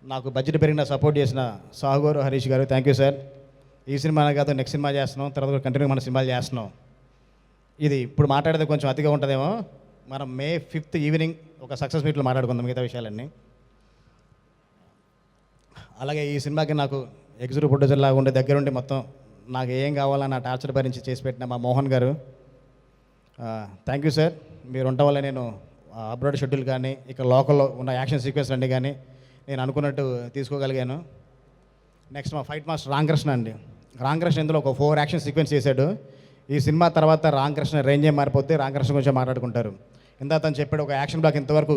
నాకు బడ్జెట్ పెరిగిన సపోర్ట్ చేసిన సాహు గారు, హరీష్ గారు థ్యాంక్ యూ సార్. ఈ సినిమా కాదు నెక్స్ట్ సినిమా చేస్తున్నాం, తర్వాత కంటిన్యూ మన సినిమాలు చేస్తున్నాం. ఇది ఇప్పుడు మాట్లాడితే కొంచెం అతిగా ఉంటుందేమో, మనం May 5th ఈవినింగ్ ఒక సక్సెస్ మీట్లో మాట్లాడుకుందాం మిగతా విషయాలన్నీ. అలాగే ఈ సినిమాకి నాకు ఎగ్జిక్యూటివ్ ప్రొడ్యూసర్ లాగా ఉండే దగ్గరుండి మొత్తం నాకు ఏం కావాలో నా టార్చర్ భరించి చేసి పెట్టిన మా మోహన్ గారు థ్యాంక్ యూ సార్. మీరు ఉండటం వల్ల నేను అబ్రాడ్ షెడ్యూల్ కానీ ఇక్కడ లోకల్లో ఉన్న యాక్షన్ సీక్వెన్స్ అన్నీ కానీ నేను అనుకున్నట్టు తీసుకోగలిగాను. నెక్స్ట్ మా ఫైట్ మాస్టర్ రామకృష్ణ అండి. రామకృష్ణ ఇందులో ఒక 4 యాక్షన్ సీక్వెన్స్ చేశాడు. ఈ సినిమా తర్వాత రామకృష్ణ రేంజే మారిపోతే రామకృష్ణ గురించి మాట్లాడుకుంటారు. ఇందా తను చెప్పాడు ఒక యాక్షన్ బ్లాక్ ఇంతవరకు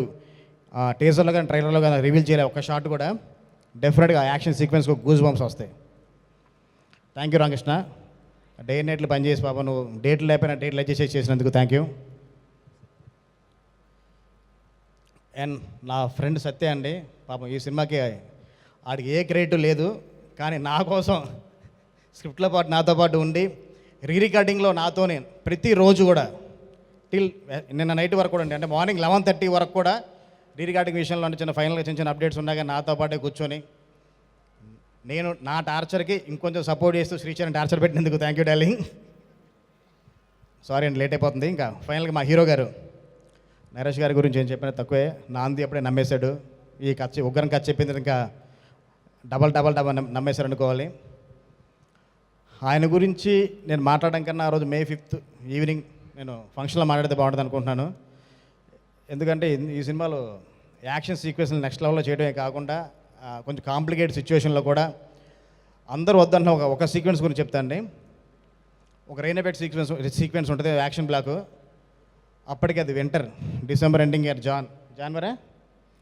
టీజర్లో కానీ ట్రైలర్లో కానీ రివీల్ చేయలే ఒక షాట్ కూడా. డెఫినెట్గా ఆ యాక్షన్ సీక్వెన్స్కి గూస్ బంప్స్ వస్తాయి. Thank you Ramakrishna. డే నైట్లు పనిచేసి పాప నువ్వు డేట్లు లేకపోయినా డేట్లు అడ్జస్ట్ చేసినందుకు థ్యాంక్ యూ. అండ్ నా ఫ్రెండ్ సత్య అండి, పాపం ఈ సినిమాకి ఆడికి ఏ క్రెడిట్ లేదు, కానీ నా కోసం స్క్రిప్ట్లో పాటు నాతో పాటు ఉండి రికార్డింగ్లో నాతోనే ప్రతిరోజు కూడా టిల్ నిన్న నైట్ వరకు కూడా అంటే మార్నింగ్ 11:30 వరకు కూడా రికార్డింగ్ విషయంలో చిన్న ఫైనల్గా చిన్న అప్డేట్స్ ఉన్నాగా నాతో పాటే కూర్చొని నేను నా టార్చర్కి ఇంకొంచెం సపోర్ట్ చేస్తూ శ్రీచరణ్ టార్చర్ పెట్టినందుకు థ్యాంక్ యూ డార్లింగ్. సారీ అండి లేట్ అయిపోతుంది. ఇంకా ఫైనల్గా మా హీరో గారు నరేష్ గారి గురించి ఏం చెప్పినా తక్కువే. నాంది అప్పుడే నమ్మేశాడు. ఈ ఉగ్రం కథ చెప్పింది ఇంకా డబల్ నమ్మేశారు అనుకోవాలి. ఆయన గురించి నేను మాట్లాడడం కన్నా ఆ రోజు May 5th ఈవినింగ్ నేను ఫంక్షన్లో మాట్లాడితే బాగుంటుంది అనుకుంటున్నాను. ఎందుకంటే ఈ సినిమాలో యాక్షన్ సీక్వెన్స్ని నెక్స్ట్ లెవెల్లో చేయడమే కాకుండా కొంచెం కాంప్లికేట్ సిచ్యువేషన్లో కూడా అందరూ వద్దంటున్న ఒక సీక్వెన్స్ గురించి చెప్తాండి. ఒక రెయిన్ ఎఫెక్ట్ సీక్వెన్స్ ఉంటుంది యాక్షన్ బ్లాక్. అప్పటికి అది winter, December ending year January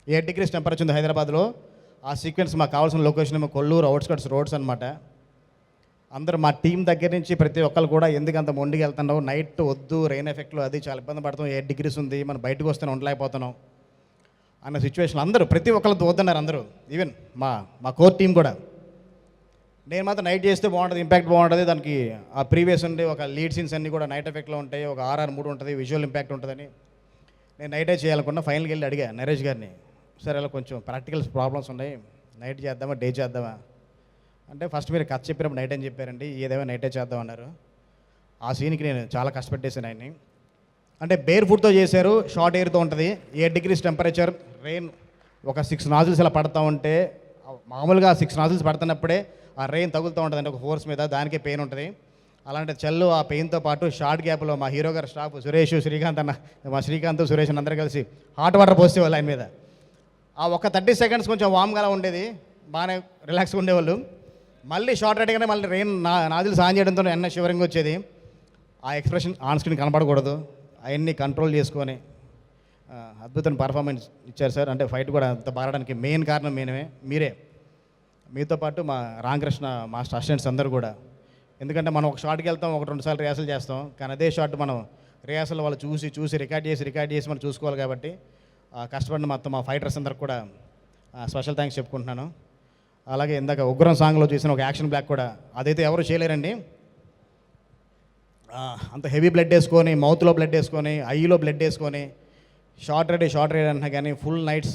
8 degrees temperature ఉంది హైదరాబాద్లో. ఆ సీక్వెన్స్ మాకు కావాల్సిన లొకేషన్ ఏమో కొల్లూరు అవుట్స్కట్స్ రోడ్స్ అనమాట. అందరూ మా టీం దగ్గర నుంచి ప్రతి ఒక్కరు కూడా ఎందుకు అంత మొండికి వెళ్తున్నావు, నైట్ వద్దు, రెయిన్ ఎఫెక్ట్లో అది చాలా ఇబ్బంది పడుతాం, 8 degrees ఉంది, మనం బయటకు వస్తే ఉండలేకపోతున్నాం అన్న సిచ్యువేషన్ అందరూ ప్రతి ఒక్కరు వద్దన్నారు అందరూ, ఈవెన్ మా కోర్ టీం కూడా. నేను మాత్రం నైట్ చేస్తే బాగుంటుంది, ఇంపాక్ట్ బాగుంటుంది, దానికి ఆ ప్రీవియస్ ఉండే ఒక లీడ్ సీన్స్ అన్నీ కూడా నైట్ ఎఫెక్ట్లో ఉంటాయి, ఒక 6 ఉంటుంది, విజువల్ ఇంపాక్ట్ ఉంటుందని నేను నైటే చేయాలనుకున్నా. ఫైనల్కి వెళ్ళి అడిగా నరేష్ గారిని, సార్ అలా కొంచెం ప్రాక్టికల్ ప్రాబ్లమ్స్ ఉన్నాయి, నైట్ చేద్దామా డే చేద్దామా అంటే ఫస్ట్ మీరు కథ చెప్పినప్పుడు నైట్ అని చెప్పారండి, ఏదేమో నైటే చేద్దామన్నారు. ఆ సీన్కి నేను చాలా కష్టపెట్టేశాను ఆయన్ని. అంటే బేర్ ఫుట్తో చేశారు, షార్ట్ ఎయిర్తో ఉంటుంది, 8 degrees టెంపరేచర్, రెయిన్ ఒక 6 nozzles ఇలా పడుతూ ఉంటే మామూలుగా 6 nozzles పడుతున్నప్పుడే ఆ రెయిన్ తగులుతూ ఉంటుందండి ఒక ఫోర్స్ మీద, దానికే పెయిన్ ఉంటుంది. అలాంటి చల్లు ఆ పెయిన్తో పాటు షార్ట్ గ్యాప్లో మా హీరో గారు స్టాఫ్ సురేష్, శ్రీకాంత్ అన్న, మా శ్రీకాంత్ సురేష్ అందరూ కలిసి హాట్ వాటర్ పోసేవాళ్ళు ఆయన మీద. ఆ ఒక 30 seconds కొంచెం వామ్గా ఉండేది, బాగానే రిలాక్స్గా ఉండేవాళ్ళు. మళ్ళీ షార్ట్ రెడీగానే మళ్ళీ రెయిన్ నాజిల్స్ ఆన్ చేయడంతో ఎన్న షివరింగ్ వచ్చేది. ఆ ఎక్స్ప్రెషన్ ఆన్ స్క్రీన్ కనపడకూడదు, అవన్నీ కంట్రోల్ చేసుకొని అద్భుతమైన పర్ఫార్మెన్స్ ఇచ్చారు సార్. అంటే ఫైట్ కూడా అంత బారడానికి మెయిన్ కారణం మీరే, మీతో పాటు మా రామకృష్ణ మాస్టర్ అసిస్టెంట్స్ అందరూ కూడా. ఎందుకంటే మనం ఒక షాట్కి వెళ్తాం, 1-2 సార్లు రిహార్సల్ చేస్తాం, కానీ అదే షాట్ మనం రిహార్సల్ వాళ్ళు చూసి రికార్డ్ చేసి మనం చూసుకోవాలి. కాబట్టి కష్టపడిన మొత్తం మా ఫైటర్స్ అందరికి కూడా స్పెషల్ థ్యాంక్స్ చెప్పుకుంటున్నాను. అలాగే ఇందాక ఉగ్రం సాంగ్లో చూసిన ఒక యాక్షన్ బ్లాక్ కూడా, అదైతే ఎవరు చేయలేరండి. అంత హెవీ బ్లడ్ వేసుకొని, మౌత్లో బ్లడ్ వేసుకొని, ఐలో బ్లడ్ వేసుకొని, షార్ట్ రెడీ అంటున్నా కానీ ఫుల్ నైట్స్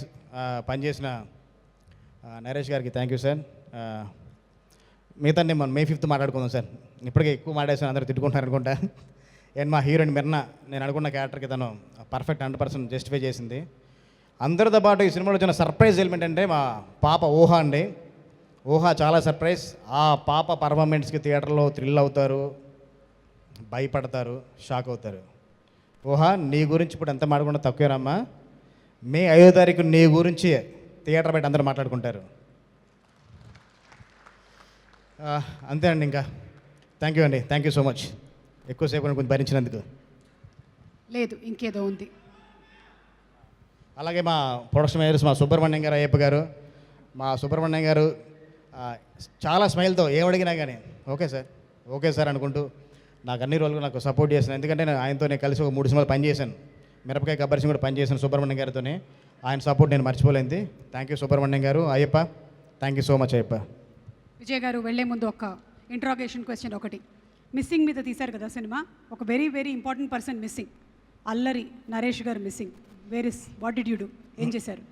పనిచేసిన నరేష్ గారికి థ్యాంక్ యూ సార్. మిగతా మనం May 5th మాట్లాడుకుందాం సార్. ఇప్పటికే ఎక్కువ మాట్లాడేసాను, అందరూ తిట్టుకుంటున్నారు అనుకుంటా. అండ్ మా హీరోయిన్ మిర్నా, నేను అనుకున్న క్యారెక్టర్కి తను పర్ఫెక్ట్ 100% జస్టిఫై చేసింది. అందరితో పాటు ఈ సినిమాలో వచ్చిన సర్ప్రైజ్ ఎలిమెంట్ అంటే మా పాప ఊహ అండి. ఊహ చాలా సర్ప్రైజ్. ఆ పాప పర్ఫార్మెన్స్కి థియేటర్లో థ్రిల్ అవుతారు, భయపడతారు, షాక్ అవుతారు. ఊహ, నీ గురించి ఇప్పుడు ఎంత మాట్లాడుకుంటే తక్కువేనమ్మా. May 5వ తారీఖు నీ గురించి థియేటర్ బయట అందరూ మాట్లాడుకుంటారు. అంతే అండి. ఇంకా థ్యాంక్ యూ అండి, థ్యాంక్ యూ సో మచ్ ఎక్కువసేపు కొంచెం భరించినందుకు. లేదు, ఇంకేదో ఉంది. అలాగే మా ప్రొడక్షన్ మేనేజర్స్ మా సుబ్రహ్మణ్యం గారు, అయ్యప్ప గారు. మా సుబ్రహ్మణ్యం గారు చాలా స్మైల్తో ఏమడిగినా కానీ ఓకే సార్ అనుకుంటూ నాకు అన్ని రోజులు నాకు సపోర్ట్ చేశాను. ఎందుకంటే నేను ఆయనతో కలిసి ఒక 3 సినిమాలు పనిచేశాను. మిరపకాయ గబ్బర్ సింగ్ కూడా పనిచేశాను సుబ్రహ్మణ్యం గారితోనే. ఆయన సపోర్ట్ నేను మర్చిపోలేదు. థ్యాంక్ యూ సుబ్రహ్మణ్యం గారు, Ayyappa. Thank you so much Ayyappa. Vijay గారు వెళ్లే ముందు ఒక ఇంట్రాగేషన్ క్వశ్చన్ ఒకటి. మిస్సింగ్ మీద తీశారు కదా సినిమా, ఒక very very important person missing. Allari Naresh గారు missing. Where is, what did you do, ఏం చేశారు?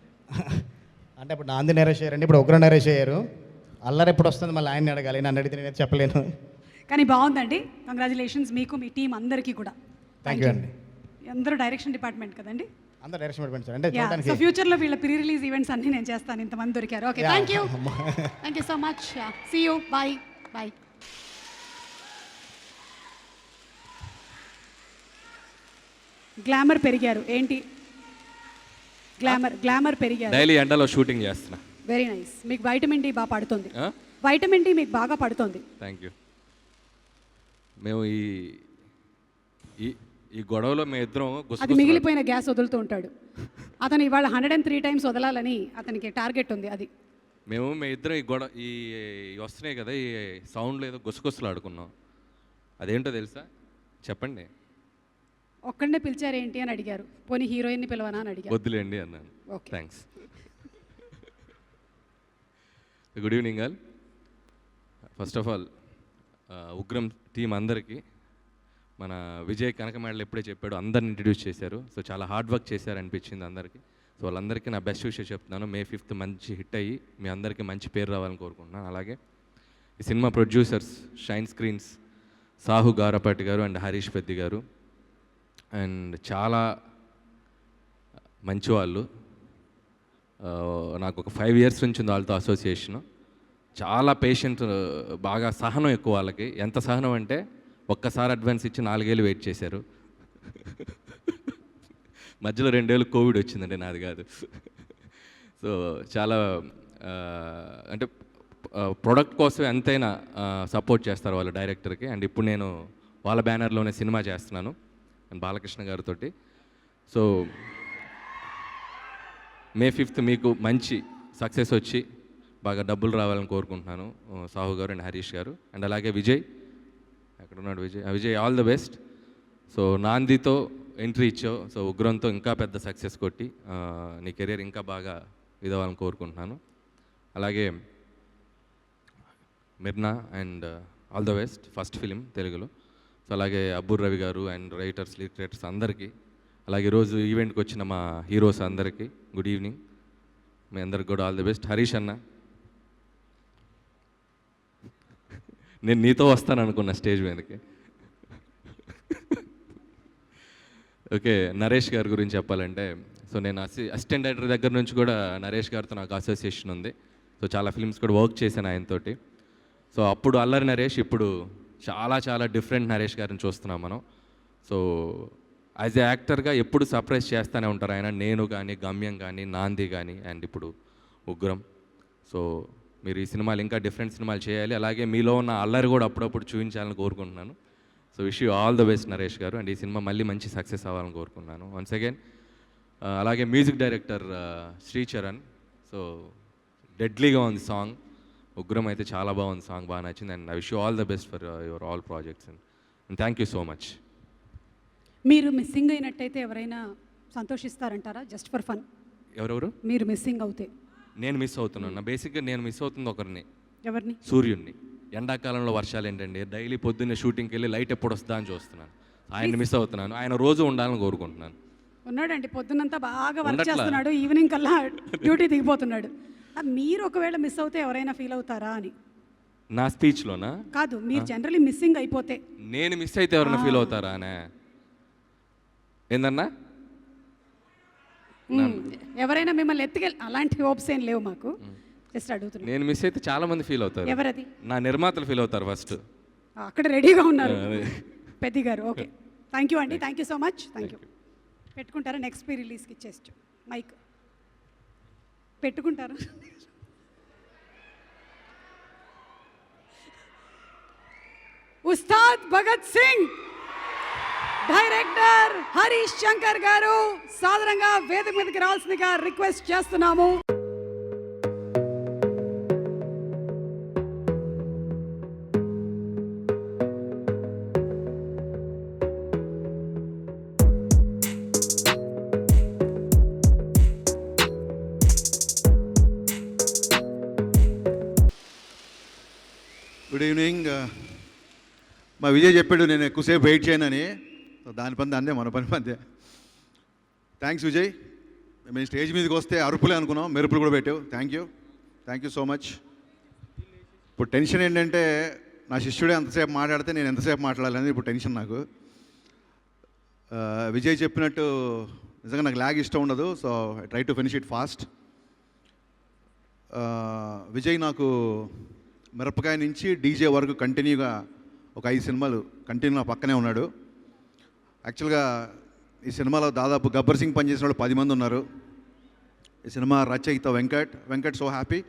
అంటే ఇప్పుడు నాంది నరేష్ అయ్యారండి, ఇప్పుడు ఉగ్ర నరేష్ అయ్యారు. అల్లరి ఎప్పుడు వస్తుంది మళ్ళీ ఆయన్ని అడగాలి, నన్ను అడిగితే నేను చెప్పలేను. కానీ బాగుందండి, కంగ్రాచులేషన్స్ మీకు, మీ టీం అందరికీ కూడా. థ్యాంక్ యూ అండి. అందరూ డైరెక్షన్ డిపార్ట్మెంట్ కదండి? అందరూ డైరెక్షన్ డిపార్ట్మెంట్ అంటే సో చూడడానికి. ఫ్యూచర్లో వీళ్ళ ప్రీ రిలీజ్ ఈవెంట్స్ అన్నీ నేను చేస్తాను, ఇంతమంది దొరికారు. Okay, thank you so much. See you, bye bye. Glamour పెరిగారు ఏంటి? గ్లామర్ పెరిగారు. డైలీ ఎండలో షూటింగ్ చేస్తున్నా. Very nice. మీకు వైటమిన్ డి బాగా పడుతుంది. వైటమిన్ డి మీకు బాగా పడుతుంది. Thank you. మేము ఈ గొడవలో మేము ఇద్దరం అది మిగిలిపోయిన గ్యాస్ వదులుతూ ఉంటాడు అతను. ఇవాళ 103 times వదలాలని అతనికి టార్గెట్ ఉంది. అది మేము ఇద్దరం ఈ వస్తున్నాయి కదా, ఈ సౌండ్లో ఏదో గుసగుసలు ఆడుకున్నాం. అదేంటో తెలుసా? చెప్పండి. ఒక్కడనే పిలిచారేంటి అని అడిగారు. పోనీ హీరోయిన్ని పిలవనా అని అడిగారు. వద్దులేండి అన్నాను. Thanks. Good evening all. First of all Ugram team అందరికీ, మన విజయ్ కనకమేడలు ఎప్పుడే చెప్పాడు, అందరిని ఇంట్రడ్యూస్ చేశారు. సో చాలా హార్డ్ వర్క్ చేశారు అనిపించింది అందరికీ. సో వాళ్ళందరికీ నా బెస్ట్ విషయం చెప్తున్నాను. May 5th మంచి హిట్ అయ్యి మీ అందరికీ మంచి పేరు రావాలని కోరుకుంటున్నాను. అలాగే ఈ cinema producers shine screens Sahu Garapati గారు అండ్ హరీష్ పెద్ది గారు, అండ్ చాలా మంచి వాళ్ళు. నాకు ఒక 5 years నుంచి ఉంది వాళ్ళతో అసోసియేషను. చాలా పేషెంట్, బాగా సహనం ఎక్కువ వాళ్ళకి. ఎంత సహనం అంటే ఒక్కసారి అడ్వాన్స్ ఇచ్చి 4 ఏళ్ళు వెయిట్ చేశారు. మధ్యలో 2 ఏళ్ళు కోవిడ్ వచ్చిందండి, నాది కాదు. సో చాలా అంటే ప్రొడక్ట్ కోసం ఎంతైనా సపోర్ట్ చేస్తారు వాళ్ళు డైరెక్టర్కి. అండ్ ఇప్పుడు నేను వాళ్ళ బ్యానర్లోనే సినిమా చేస్తున్నాను అండ్ బాలకృష్ణ గారితో. సో May 5th మీకు మంచి సక్సెస్ వచ్చి బాగా డబ్బులు రావాలని కోరుకుంటున్నాను. సాహు గారు అండ్ హరీష్ గారు అండ్ అలాగే విజయ్, ఎక్కడ ఉన్నాడు Vijay, all the best. So నాందితో ఎంట్రీ ఇచ్చావు, సో ఉగ్రంతో ఇంకా పెద్ద సక్సెస్ కొట్టి నీ కెరీర్ ఇంకా బాగా ఇదవ్వాలని కోరుకుంటున్నాను. అలాగే Mirna and all the best, first film తెలుగులో. సో అలాగే అబ్బూర్ రవి గారు అండ్ లిటరేటర్స్ అందరికీ, అలాగే ఈరోజు ఈవెంట్కి వచ్చిన మా హీరోస్ అందరికీ గుడ్ ఈవినింగ్. మీ అందరికి కూడా ఆల్ ది బెస్ట్. హరీష్ అన్న, నేను నీతో వస్తాను అనుకున్నా స్టేజ్ మీదకి. ఓకే, నరేష్ గారి గురించి చెప్పాలంటే, సో నేను అసిస్టెంట్ డైరెక్టర్ దగ్గర నుంచి కూడా నరేష్ గారితో నాకు అసోసియేషన్ ఉంది. సో చాలా ఫిల్మ్స్ కూడా వర్క్ చేశాను ఆయనతోటి. సో అప్పుడు అల్లరి నరేష్, ఇప్పుడు చాలా డిఫరెంట్ నరేష్ గారిని చూస్తున్నాం మనం. సో యాజ్ ఏ యాక్టర్గా ఎప్పుడు సర్ప్రైజ్ చేస్తూనే ఉంటారు ఆయన. నేను కానీ, గమ్యం కానీ, నాంది కానీ, అండ్ ఇప్పుడు ఉగ్రం. సో మీరు ఈ సినిమాలు ఇంకా డిఫరెంట్ సినిమాలు చేయాలి. అలాగే మీలో ఉన్న అల్లరి కూడా అప్పుడప్పుడు చూపించాలని కోరుకుంటున్నాను. So wish you all the best Naresh గారు. అండ్ ఈ సినిమా మళ్ళీ మంచి సక్సెస్ అవ్వాలని కోరుకున్నాను వన్స్ అగైన్. అలాగే మ్యూజిక్ డైరెక్టర్ శ్రీచరణ్. సో డెడ్లీగా ఉంది సాంగ్. ఉగ్రం అయితే చాలా బాగుంది సాంగ్, బాగా నచ్చింది. And I wish you all the best for your all projects and thank you so much. మీరు మిస్సింగ్ అయినట్టయితే ఎవరైనా సంతోషిస్తారంటారా? Just for fun. ఎవరెవరు? మీరు మిస్సింగ్ అవుతే నేను మిస్ అవుతున్నాను. బేసిక్గా నేను మిస్ అవుతుంది ఒకరిని, ఎవరిని? సూర్యుడిని. ఎండాకాలంలో వర్షాలు ఏంటండి, డైలీ పొద్దున్నే షూటింగ్కి వెళ్ళి లైట్ ఎప్పుడు వస్తుందా అని చూస్తున్నాను. ఆయన మిస్ అవుతున్నాను. ఆయన రోజు ఉండాలని కోరుకుంటున్నాను. ఉన్నాడండి, పొద్దున్నంతా బాగా వర్క్ ఉండట్లా. చేస్తున్నాడు, ఈవినింగ్ కల్లా డ్యూటీ దిగిపోతున్నాడు. మీరు ఒకవేళ మిస్ అవుతే ఎవరైనా ఫీల్ అవుతారా అని? నా స్పీచ్లోనా? కాదు, మీరు జనరలీ మిస్సింగ్ అయిపోతే. నేను మిస్ అయితే ఎవరైనా ఫీల్ అవుతారా అనే. ఏందన్నా? ఎవరైనా మిమ్మల్ని ఎత్తుకెళ్ళి అలాంటి హోప్స్ ఏం లేవు మాకు. జస్ట్ అడుగుతున్నాను. నేను మిస్ అయితే చాలా మంది ఫీల్ అవుతారు. ఎవరది? నా నిర్మాతలు ఫీల్ అవుతారు ఫస్ట్. అక్కడ రెడీగా ఉన్నారు పెద్ది గారు. ఓకే, థ్యాంక్ యూ అండి, thank you so much. Thank you. పెట్టుకుంటారా? నెక్స్ట్ ప్రీ రిలీజ్కి ఇచ్చేస్ట్ మైక్ పెట్టుకుంటారా? ఉస్తాద్ భగత్ సింగ్, డైరెక్టర్ హరీష్ శంకర్ గారు సాధారణంగా వేదిక మీదకి రావాల్సిందిగా రిక్వెస్ట్ చేస్తున్నాము. Good evening. మా విజయ్ చెప్పాడు నేను ఎక్కువసేపు వెయిట్ చేయనని. దాని పని అందే, మన పని అందే. థ్యాంక్స్ విజయ్. మేము స్టేజ్ మీదకి వస్తే అరుపులే అనుకున్నాం, మెరుపులు కూడా పెట్టావు. Thank you so much. ఇప్పుడు టెన్షన్ ఏంటంటే నా శిష్యుడే అంతసేపు మాట్లాడితే నేను ఎంతసేపు మాట్లాడాలని ఇప్పుడు టెన్షన్ నాకు. విజయ్ చెప్పినట్టు నిజంగా నాకు ల్యాగ్ ఇష్టం ఉండదు. So I try to finish it fast. Vijay నాకు మిరపకాయ నుంచి డీజే వరకు కంటిన్యూగా ఒక 5 సినిమాలు కంటిన్యూ నా పక్కనే ఉన్నాడు. యాక్చువల్గా ఈ సినిమాలో దాదాపు గబ్బర్ సింగ్ పనిచేసిన వాళ్ళు 10 మంది ఉన్నారు. ఈ సినిమా రచయిత వెంకట్ సో హ్యాపీ.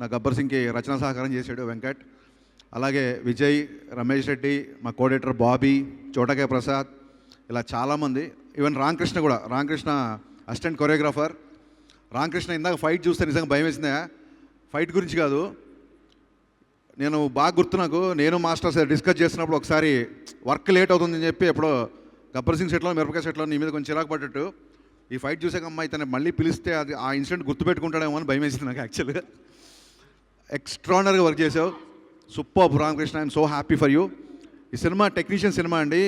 నా గబ్బర్ సింగ్కి రచనా సహకారం చేశాడు వెంకట్. అలాగే విజయ్, రమేష్ రెడ్డి, మా కోడేటర్ బాబీ, చోటకే ప్రసాద్, ఇలా చాలామంది. ఈవెన్ రామకృష్ణ కూడా. Ramakrishna assistant choreographer. రామకృష్ణ ఇందాక ఫైట్ చూస్తే నిజంగా భయం వేసిందే. ఫైట్ గురించి కాదు, నేను బాగా గుర్తు నాకు. నేను మాస్టర్ డిస్కస్ చేస్తున్నప్పుడు ఒకసారి వర్క్ లేట్ అవుతుందని చెప్పి ఎప్పుడో గబ్బర్ సింగ్ సెట్లో మిరపకాయ సెట్లో నీ మీద కొంచెం చిరాకు పడ్డట్టు ఈ ఫైట్ చూసాక అమ్మాయి తను మళ్ళీ పిలిస్తే అది ఆ ఇన్సిడెంట్ గుర్తుపెట్టుకుంటాడేమో అని భయం వేసింది నాకు. యాక్చువల్గా ఎక్స్ట్రానరీగా వర్క్ చేసావు. Super Ramakrishna, I'm so happy for you. ఈ సినిమా టెక్నీషియన్ సినిమా అండి.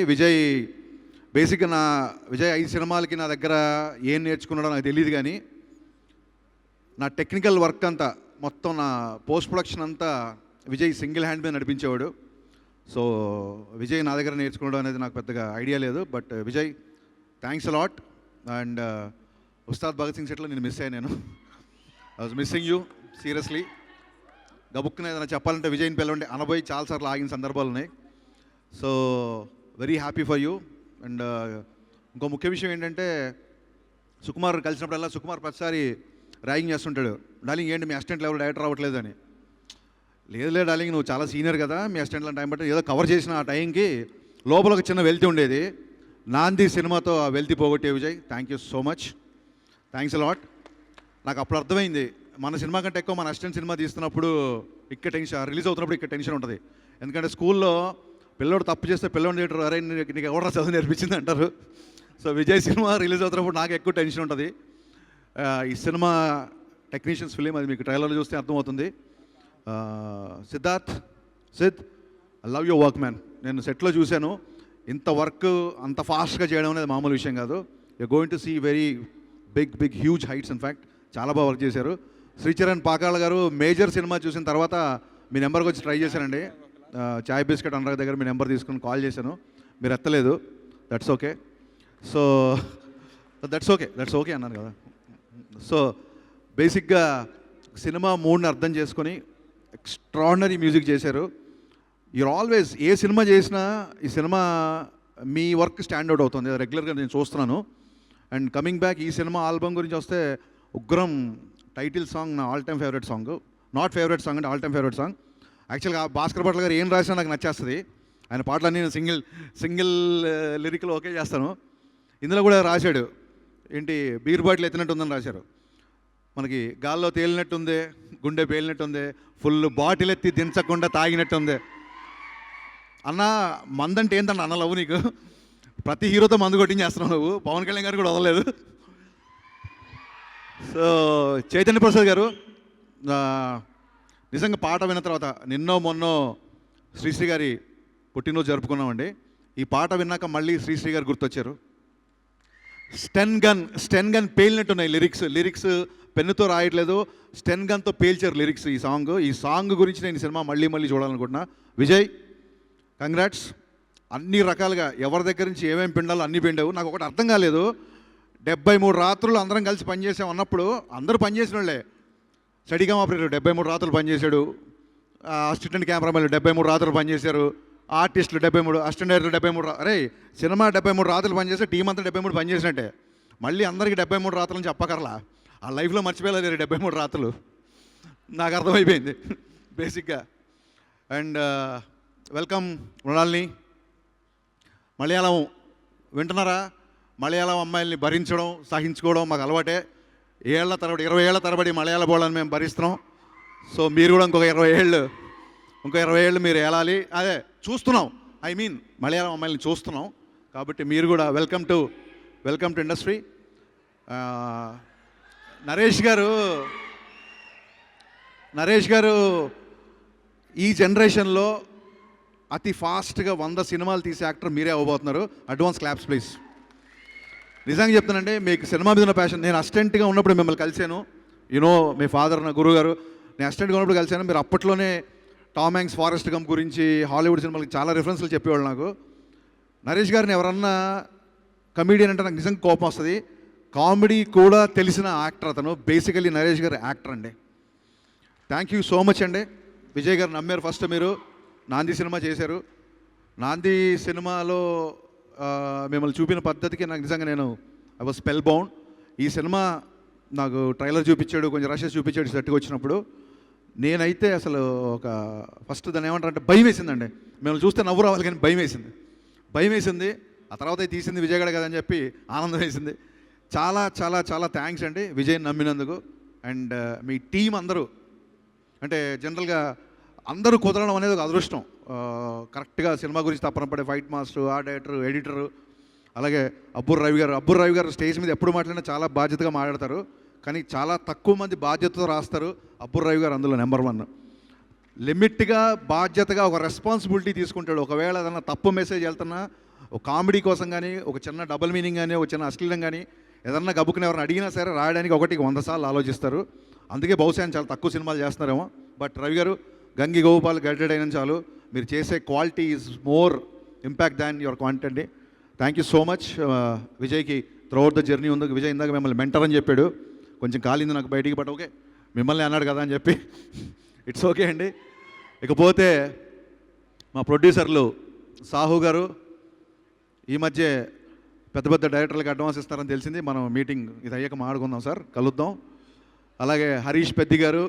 బేసిక్గా విజయ్ 5 సినిమాలకి నా దగ్గర ఏం నేర్చుకున్నాడో నాకు తెలియదు, కానీ నా టెక్నికల్ వర్క్ అంతా మొత్తం నా పోస్ట్ ప్రొడక్షన్ అంతా విజయ్ సింగిల్ హ్యాండ్ మీద నడిపించేవాడు. సో విజయ్ నా దగ్గర నేర్చుకోవడం అనేది నాకు పెద్దగా ఐడియా లేదు. But Vijay thanks a lot. And Ustaad Bhagat Singh సెట్లో నేను మిస్ అయ్యాను. నేను I was missing you seriously. గబుక్కున ఏదైనా చెప్పాలంటే విజయ్ని పిలవండి అనబోయి చాలాసార్లు ఆగిన సందర్భాలు ఉన్నాయి. So very happy for you. And ఇంకో ముఖ్య విషయం ఏంటంటే సుకుమార్ కలిసినప్పుడల్లా సుకుమార్ ప్రతిసారి ర్యాగింగ్ చేస్తుంటాడు. డార్లింగ్ ఏంటి మీ అసిస్టెంట్ లెవెల్ డైరెక్టర్ అవ్వట్లేదు అని. లేదు డార్లింగ్, నువ్వు చాలా సీనియర్ కదా, మీ అసిస్టెంట్లో టైం బట్టి ఏదో కవర్ చేసిన ఆ టైంకి లోపల ఒక చిన్న వెల్తి ఉండేది. నాంది సినిమాతో ఆ వెల్తి పోగొట్టే Vijay. Thank you so much. Thanks a lot. నాకు అప్పుడు అర్థమైంది మన సినిమా కంటే ఎక్కువ మన అసిస్టెంట్ సినిమా తీస్తున్నప్పుడు ఇక్కడ టెన్షన్, రిలీజ్ అవుతున్నప్పుడు ఇక్కడ టెన్షన్ ఉంటుంది. ఎందుకంటే స్కూల్లో పిల్లోడు తప్పు చేస్తే పిల్లోడు థియేటర్ అరే నీకు ఎవడరా చదువు నేర్పించింది అంటారు. సో విజయ్ సినిమా రిలీజ్ అవుతున్నప్పుడు నాకు ఎక్కువ టెన్షన్ ఉంటుంది. ఈ సినిమా టెక్నీషియన్స్ ఫిలిం, అది మీకు ట్రైలర్లో చూస్తే అర్థమవుతుంది. Siddharth, I love your work man. నేను సెట్లో చూశాను, ఇంత వర్క్ అంత ఫాస్ట్గా చేయడం అనేది మామూలు విషయం కాదు. You going to see very big huge heights. In fact చాలా బాగా వర్క్ చేశారు. శ్రీచరణ్ పాకాల గారు మేజర్ సినిమా చూసిన తర్వాత మీ నెంబర్కి వచ్చి ట్రై చేశానండి. చాయ్ బిస్కెట్ అనరా దగ్గర మీ నెంబర్ తీసుకుని కాల్ చేశాను, మీరు ఎత్తలేదు. That's okay. So that's okay అన్నాను కదా. సో బేసిక్గా సినిమా మూడ్ని అర్థం చేసుకొని ఎక్స్ట్రాడినరీ మ్యూజిక్ చేశారు. యూర్ ఆల్వేస్ ఏ సినిమా చేసినా ఈ సినిమా మీ వర్క్ స్టాండౌట్ అవుతుంది, రెగ్యులర్గా నేను చూస్తున్నాను. అండ్ కమింగ్ బ్యాక్ ఈ సినిమా ఆల్బమ్ గురించి వస్తే ఉగ్రం టైటిల్ సాంగ్ నా all time favourite song. Not favourite song అంటే ఆల్ టైమ్ ఫేవరెట్ సాంగ్. యాక్చువల్గా భాస్కర్ భట్ల గారు ఏం రాసినా నాకు నచ్చేస్తుంది. ఆయన పాటలన్నీ నేను సింగిల్ లిరిక్లో ఓకే చేస్తాను. ఇందులో కూడా రాశాడు ఏంటి, బీర్ బాటిల్ ఎత్తినట్టు ఉందని రాశారు. మనకి గాల్లో తేలినట్టుంది, గుండె పేలినట్టుంది, ఫుల్ బాటిల్ ఎత్తి దించకుండా తాగినట్టుంది. అన్న మందంటే ఏంటన్న అన్న లవ్ నీకు, ప్రతి హీరోతో మందు కొట్టించేస్తున్నావు నువ్వు. పవన్ కళ్యాణ్ గారు కూడా వదలలేదు. సో చైతన్య ప్రసాద్ గారు నిజంగా పాట విన్న తర్వాత నిన్నో మొన్నో శ్రీశ్రీ గారి పుట్టినరోజు జరుపుకున్నామండి. ఈ పాట విన్నాక మళ్ళీ శ్రీశ్రీ గారు గుర్తొచ్చారు. స్టెన్ గన్ పేలినట్టున్నాయి లిరిక్స్ పెన్నుతో రాయట్లేదు, స్టెన్ గన్తో పేల్చారు లిరిక్స్. ఈ సాంగ్ గురించి నేను ఈ సినిమా మళ్ళీ చూడాలనుకుంటున్నా. విజయ్, కంగ్రాట్స్. అన్ని రకాలుగా ఎవరి దగ్గర నుంచి ఏమేమి పిండాలో అన్నీ పిండావు. నాకు ఒకటి అర్థం కాలేదు, 73 రాత్రులు అందరం కలిసి పనిచేసాం అన్నప్పుడు అందరూ పనిచేసిన వాళ్ళే. స్టడీగా ఆపరేటర్ 73 రాత్రులు పనిచేశాడు, అసిస్టెంట్ కెమెరామెన్ 73 రాత్రులు పనిచేశారు, ఆర్టిస్టులు 73, అసిస్టెంట్ డైరెక్టర్ 73. అరే సినిమా 73 రాత్రులు పనిచేస్తే టీం అంతా 73 పనిచేసినట్టే. మళ్ళీ అందరికీ 73 రాత్రులు చెప్పకర్లా, ఆ లైఫ్లో మర్చిపోయలేదు 73 రాత్రులు. నాకు అర్థమైపోయింది బేసిక్గా. And welcome మృణాల్ని. మలయాళం వింటున్నారా? మలయాళం అమ్మాయిల్ని భరించడం సహించుకోవడం మాకు అలవాటే. 20 ఏళ్ల తరబడి మలయాళ బోళ్ళని మేము భరిస్తున్నాం. సో మీరు కూడా ఇంకో 20 ఏళ్ళు మీరు వెళ్ళాలి. అదే చూస్తున్నాం, మలయాళం అమ్మాయిల్ని చూస్తున్నాం. కాబట్టి మీరు కూడా వెల్కమ్ టు ఇండస్ట్రీ. నరేష్ గారు ఈ జనరేషన్లో అతి ఫాస్ట్గా 100 సినిమాలు తీసే యాక్టర్ మీరే అవ్వబోతున్నారు. Advance claps please. నిజంగా చెప్తానండి, మీకు సినిమా మీద ఉన్న ప్యాషన్. నేను అసిస్టెంట్గా ఉన్నప్పుడు మిమ్మల్ని కలిశాను. మీ ఫాదర్ నా గురువు గారు. నేను అసిస్టెంట్గా ఉన్నప్పుడు కలిశాను. మీరు అప్పట్లోనే టామ్ హ్యాంక్స్, ఫారెస్ట్ గంప్ గురించి హాలీవుడ్ సినిమాలకి చాలా రిఫరెన్స్లు చెప్పేవాళ్ళు నాకు. నరేష్ గారిని ఎవరన్నా కమీడియన్ అంటే నాకు నిజంగా కోపం వస్తుంది. కామెడీ కూడా తెలిసిన యాక్టర్ అతను. బేసికలీ నరేష్ గారు యాక్టర్ అండి. థ్యాంక్ యూ సో మచ్ అండి. విజయ్ గారు నమ్మారు. ఫస్ట్ మీరు నాంది సినిమా చేశారు. నాంది సినిమాలో మిమ్మల్ని చూపిన పద్ధతికి నాకు నిజంగా ఐ వాజ్ స్పెల్ బౌండ్. ఈ సినిమా నాకు ట్రైలర్ చూపించాడు, కొంచెం రషెస్ చూపించాడు సెట్కి వచ్చినప్పుడు. నేనైతే అసలు ఫస్ట్ దాన్ని ఏమంటారంటే భయం వేసిందండి. మిమ్మల్ని చూస్తే నవ్వు రావాలి కానీ భయం వేసింది. ఆ తర్వాత తీసింది విజయ్ గడ కదని చెప్పి ఆనందం వేసింది. చాలా చాలా చాలా థ్యాంక్స్ అండి విజయ్ నమ్మినందుకు. అండ్ మీ టీం అందరూ, అంటే జనరల్గా అందరూ కుదరడం అనేది ఒక అదృష్టం. కరెక్ట్గా సినిమా గురించి తప్పన పడే fight master, art director, editor, అలాగే అబ్బుర్ రవి గారు స్టేజ్ మీద ఎప్పుడు మాట్లాడినా చాలా బాధ్యతగా మాట్లాడతారు. కానీ చాలా తక్కువ మంది బాధ్యతతో రాస్తారు. అబ్బుర్ రవి గారు అందులో నెంబర్ 1. లిమిట్గా బాధ్యతగా ఒక రెస్పాన్సిబిలిటీ తీసుకుంటాడు. ఒకవేళ ఏదైనా తప్పు మెసేజ్ వెళ్తున్నా ఒక కామెడీ కోసం కానీ, ఒక చిన్న డబుల్ మీనింగ్ కానీ, ఒక చిన్న అశ్లీలం కానీ ఏదన్నా గబుకుని ఎవరిని అడిగినా సరే రాయడానికి 100 సార్లు ఆలోచిస్తారు. అందుకే బహుశా చాలా తక్కువ సినిమాలు చేస్తున్నారేమో. బట్ రవి గారు గంగి గోపాల్ గైడెడ్ అయిన చాలు. మీరు చేసే quality is more impact than your quantity. Thank you so much. విజయ్కి త్రూఅవుట్ ద జర్నీ ఉంది. విజయ్ ఇందాక మిమ్మల్ని మెంటర్ అని చెప్పాడు. కొంచెం కాలింది నాకు బయటికి, బట్ ఓకే మిమ్మల్ని అన్నాడు కదా అని చెప్పి ఇట్స్ ఓకే అండి. ఇకపోతే మా ప్రొడ్యూసర్లు సాహు గారు ఈ మధ్య పెద్ద డైరెక్టర్లకు అడ్వాన్స్ ఇస్తారని తెలిసింది. మనం మీటింగ్ ఇది అయ్యాక మాట్లాడుకుందాం సార్, కలుద్దాం. అలాగే హరీష్ పెద్ది గారు,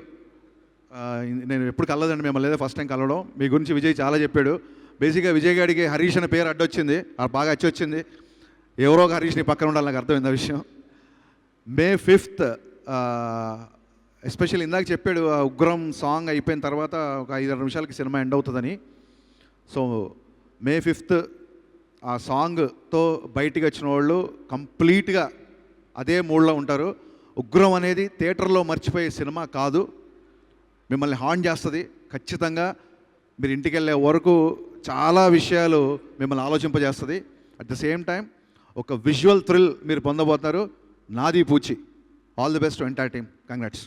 నేను ఎప్పుడు కలదండి మిమ్మల్ని, లేదా ఫస్ట్ టైం కలవడం. మీ గురించి విజయ్ చాలా చెప్పాడు. బేసిక్గా విజయ్ గారికి హరీష్ అనే పేరు అడ్డొచ్చింది, బాగా వచ్చింది. ఎవరో ఒక హరీష్ని పక్కన ఉండాలి, నాకు అర్థమైంది ఆ విషయం. May 5th ఎస్పెషల్లీ ఇందాక చెప్పాడు ఉగ్రం సాంగ్ అయిపోయిన తర్వాత ఒక 5-6 నిమిషాలకి సినిమా ఎండ్ అవుతుందని. సో May 5th ఆ సాంగ్తో బయటికి వచ్చిన వాళ్ళు కంప్లీట్గా అదే మూడ్లో ఉంటారు. ఉగ్రం అనేది థియేటర్లో మర్చిపోయే సినిమా కాదు, మిమ్మల్ని హార్న్ చేస్తుంది. ఖచ్చితంగా మీరు ఇంటికి వెళ్ళే వరకు చాలా విషయాలు మిమ్మల్ని ఆలోచింపజేస్తుంది. అట్ ద సేమ్ టైం ఒక విజువల్ థ్రిల్ మీరు పొందబోతున్నారు. నాది పూచి. All the best to entire team. Congrats.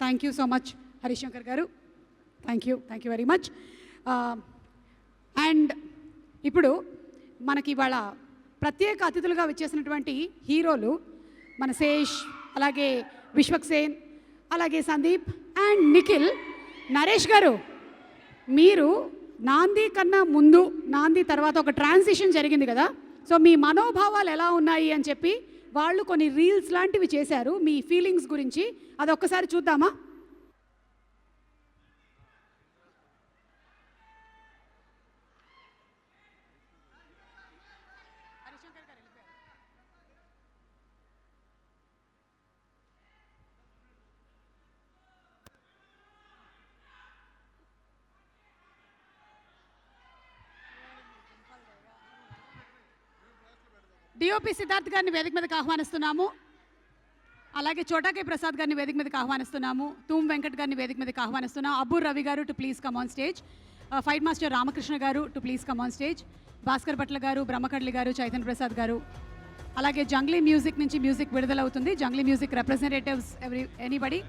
Thank you so much Harish Shankar garu. Thank you very much. And ఇప్పుడు మనకి ఇవాళ ప్రత్యేక అతిథులుగా వచ్చేసినటువంటి హీరోలు మన శేష్, అలాగే విశ్వక్సేన్, అలాగే సందీప్ అండ్ నిఖిల్. నరేష్ గారు, మీరు నాంది కన్నా ముందు, నాంది తర్వాత ఒక ట్రాన్సిషన్ జరిగింది కదా, సో మీ మనోభావాలు ఎలా ఉన్నాయి అని చెప్పి వాళ్ళు కొన్ని రీల్స్ లాంటివి చేశారు మీ ఫీలింగ్స్ గురించి. అదొక్కసారి చూద్దామా? డిఓపి సిద్ధార్థ్ గారిని వేదిక మీదకి ఆహ్వానిస్తున్నాము. అలాగే చోటాకే ప్రసాద్ గారిని వేదిక మీదకి ఆహ్వానిస్తున్నాము. తూమ్ వెంకట్ గారిని వేదిక మీదకి ఆహ్వానిస్తున్నాము. Abbur Ravi garu to please come on stage. Fight master Ramakrishna garu to please come on stage. Bhaskarabhatla garu, Brahma Kadali garu, Chaitanya Prasad garu. అలాగే జంగ్లీ మ్యూజిక్ నుంచి మ్యూజిక్ విడుదలవుతుంది. Junglee music representatives anybody.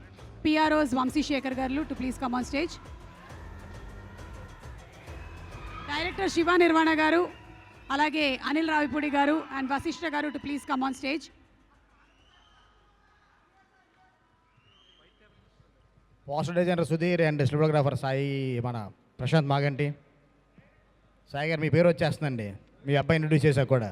PROs Vamsi Shekar garu to please come on stage. Director Shiva Nirvana garu, అలాగే Anil Ravipudi garu and Vassishta garu to please come on stage. Poster designer Sudheer and cinematographer Sai, మన ప్రశాంత్ మాగంటి. సాయి గారు మీ పేరు వచ్చేస్తుందండి, మీ అబ్బాయి introduce చేశాక కూడా.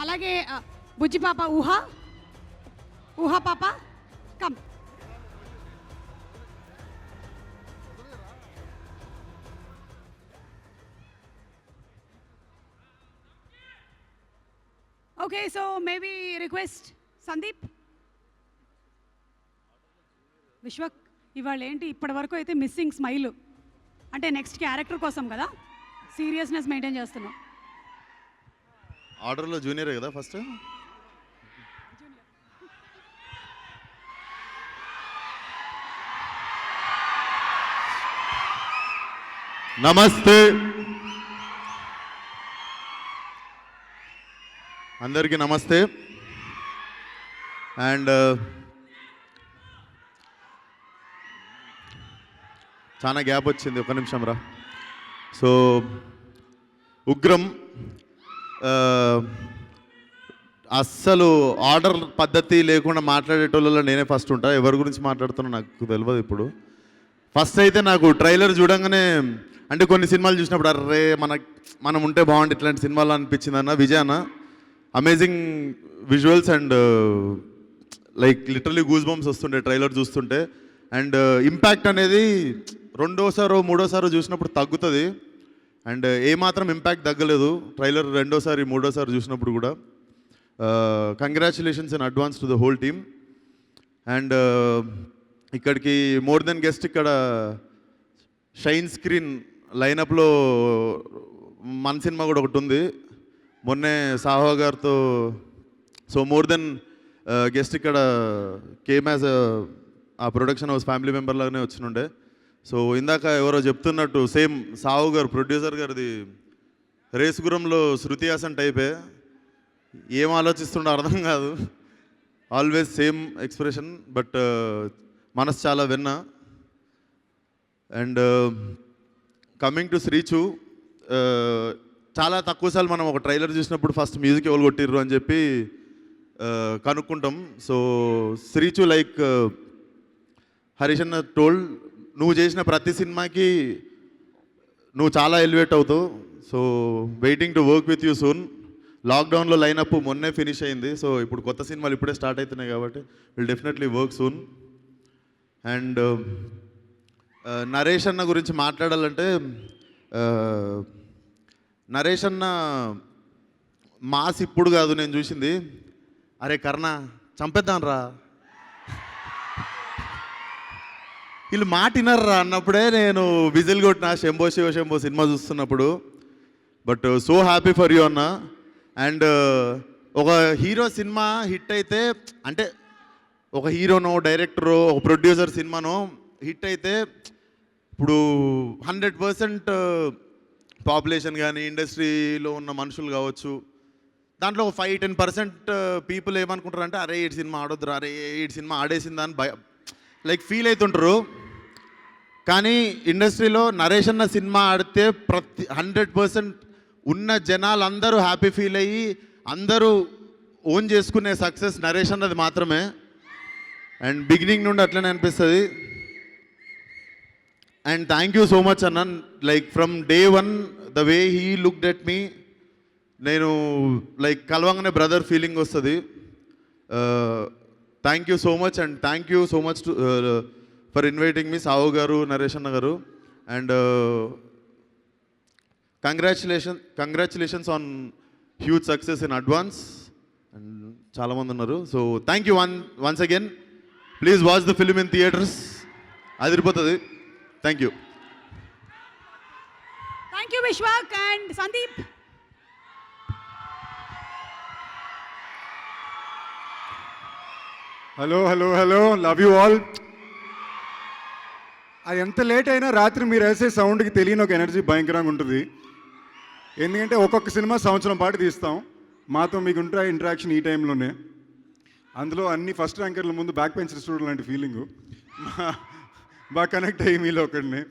అలాగే బుజ్జి పాప ఊహా పాప come. Okay, so maybe request Sandeep. Vishwak, ఇవాళ ఏంటి ఇప్పటి వరకు అయితే మిస్సింగ్ స్మైల్, అంటే నెక్స్ట్ క్యారెక్టర్ కోసం కదా సీరియస్నెస్ మెయింటైన్ చేస్తున్నాం. ఆర్డర్లో జూనియరే కదా ఫస్ట్. నమస్తే అందరికీ, నమస్తే. అండ్ చాలా గ్యాప్ వచ్చింది, ఒక నిమిషం రా. సో ఉగ్రం అస్సలు ఆర్డర్ పద్ధతి లేకుండా మాట్లాడేటోళ్ళలో నేనే ఫస్ట్ ఉంటా. ఎవరి గురించి మాట్లాడుతున్నా నాకు తెలియదు. ఇప్పుడు ఫస్ట్ అయితే నాకు ట్రైలర్ చూడంగానే, అంటే కొన్ని సినిమాలు చూసినప్పుడు అర్రే మనం ఉంటే బాగుంది ఇట్లాంటి సినిమాలు అనిపించింది అన్న. విజయ్ అన్న amazing visuals and like literally goose bumps వస్తుండే ట్రైలర్ చూస్తుంటే. అండ్ ఇంపాక్ట్ అనేది రెండోసారో మూడోసారో చూసినప్పుడు తగ్గుతుంది. అండ్ ఏమాత్రం ఇంపాక్ట్ తగ్గలేదు ట్రైలర్ రెండోసారి మూడోసారి చూసినప్పుడు కూడా. Congratulations in advance to the whole team. And ఇక్కడికి మోర్ దెన్ గెస్ట్, ఇక్కడ షైన్ స్క్రీన్ లైనప్లో మన సినిమా కూడా ఒకటి ఉంది మొన్నే సాహో గారితో. సో మోర్ దెన్ గెస్ట్ ఇక్కడ కేమ్ యాజ్ ఆ ప్రొడక్షన్ హౌస్ ఫ్యామిలీ మెంబర్ లాగానే వచ్చినుండే. సో ఇందాక ఎవరో చెప్తున్నట్టు సేమ్ సాహో గారు ప్రొడ్యూసర్ గారిది రేసుగురంలో శృతి హాసన్ టైపే. ఏం ఆలోచిస్తుండో అర్థం కాదు, ఆల్వేస్ సేమ్ ఎక్స్ప్రెషన్. బట్ మనసు చాలా విన్నా. అండ్ కమింగ్ టు శ్రీచు, చాలా తక్కువసార్లు మనం ఒక ట్రైలర్ చూసినప్పుడు ఫస్ట్ మ్యూజిక్ ఎవరు కొట్టిర్రు అని చెప్పి కనుక్కుంటాం. సో శ్రీచు లైక్ హరీష్ అన్న టోల్డ్, నువ్వు చేసిన ప్రతి సినిమాకి నువ్వు చాలా ఎలివేట్ అవుతావు. So waiting to work with you soon. లాక్డౌన్లో లైనప్ మొన్నే ఫినిష్ అయింది. సో ఇప్పుడు కొత్త సినిమాలు ఇప్పుడే స్టార్ట్ అవుతున్నాయి కాబట్టి will definitely work soon. And Naresh అన్న గురించి మాట్లాడాలంటే, నరేష్ అన్న మాస్ ఇప్పుడు కాదు నేను చూసింది. అరే కర్ణ చంపేద్దాం రా, వీళ్ళు మాట వినర్రా అన్నప్పుడే నేను విజిల్ కొట్టిన శంభో శివ శంభో సినిమా చూస్తున్నప్పుడు. But so happy for you అన్న. అండ్ ఒక హీరో సినిమా హిట్ అయితే, అంటే ఒక హీరోనో డైరెక్టరో ఒక ప్రొడ్యూసర్ సినిమానో హిట్ అయితే, ఇప్పుడు 100% పాపులేషన్ కానీ ఇండస్ట్రీలో ఉన్న మనుషులు కావచ్చు, దాంట్లో ఒక 5-10% పీపుల్ ఏమనుకుంటారు అంటే అరే ఈ సినిమా ఆడొద్దురా, అరే ఈ సినిమా ఆడేసిందా అని లైక్ ఫీల్ అవుతుంటారు. కానీ ఇండస్ట్రీలో నరేష్ అన్న సినిమా ఆడితే 100% ఉన్న జనాలు అందరూ హ్యాపీ ఫీల్ అయ్యి అందరూ ఓన్ చేసుకునే సక్సెస్ నరేష్ అన్నది మాత్రమే. అండ్ బిగినింగ్ నుండి అట్లనే అనిపిస్తుంది. And thank you so much అన్న. Like from day 1 the way he looked at me, నేను లైక్ కలవంగానే బ్రదర్ ఫీలింగ్ వస్తుంది. Thank you so much. And thank you so much for inviting me Sahu garu, Naresh అన్న garu. And congratulations on huge success in advance. And చాలామంది ఉన్నారు. So thank you once again. Please watch the film in theatres, అదిరిపోతుంది. Thank you. Thank you Vishwak and Sandeep. Hello hello hello, love you all. అది ఎంత late అయినా రాత్రి మీరు వేసే సౌండ్కి తెలియని ఒక ఎనర్జీ భయంకరంగా ఉంటుంది. ఎందుకంటే ఒక్కొక్క సినిమా సంవత్సరం పాటు తీస్తాం, మాతో మీకు ఉంటే ఇంటరాక్షన్ ఈ టైంలోనే. అందులో అన్ని ఫస్ట్ ర్యాంకర్ల ముందు బ్యాక్ బెంచ్ స్టూడెంట్ లాంటి ఫీలింగు బాగా కనెక్ట్ అయ్యి మీలో ఒకడిని.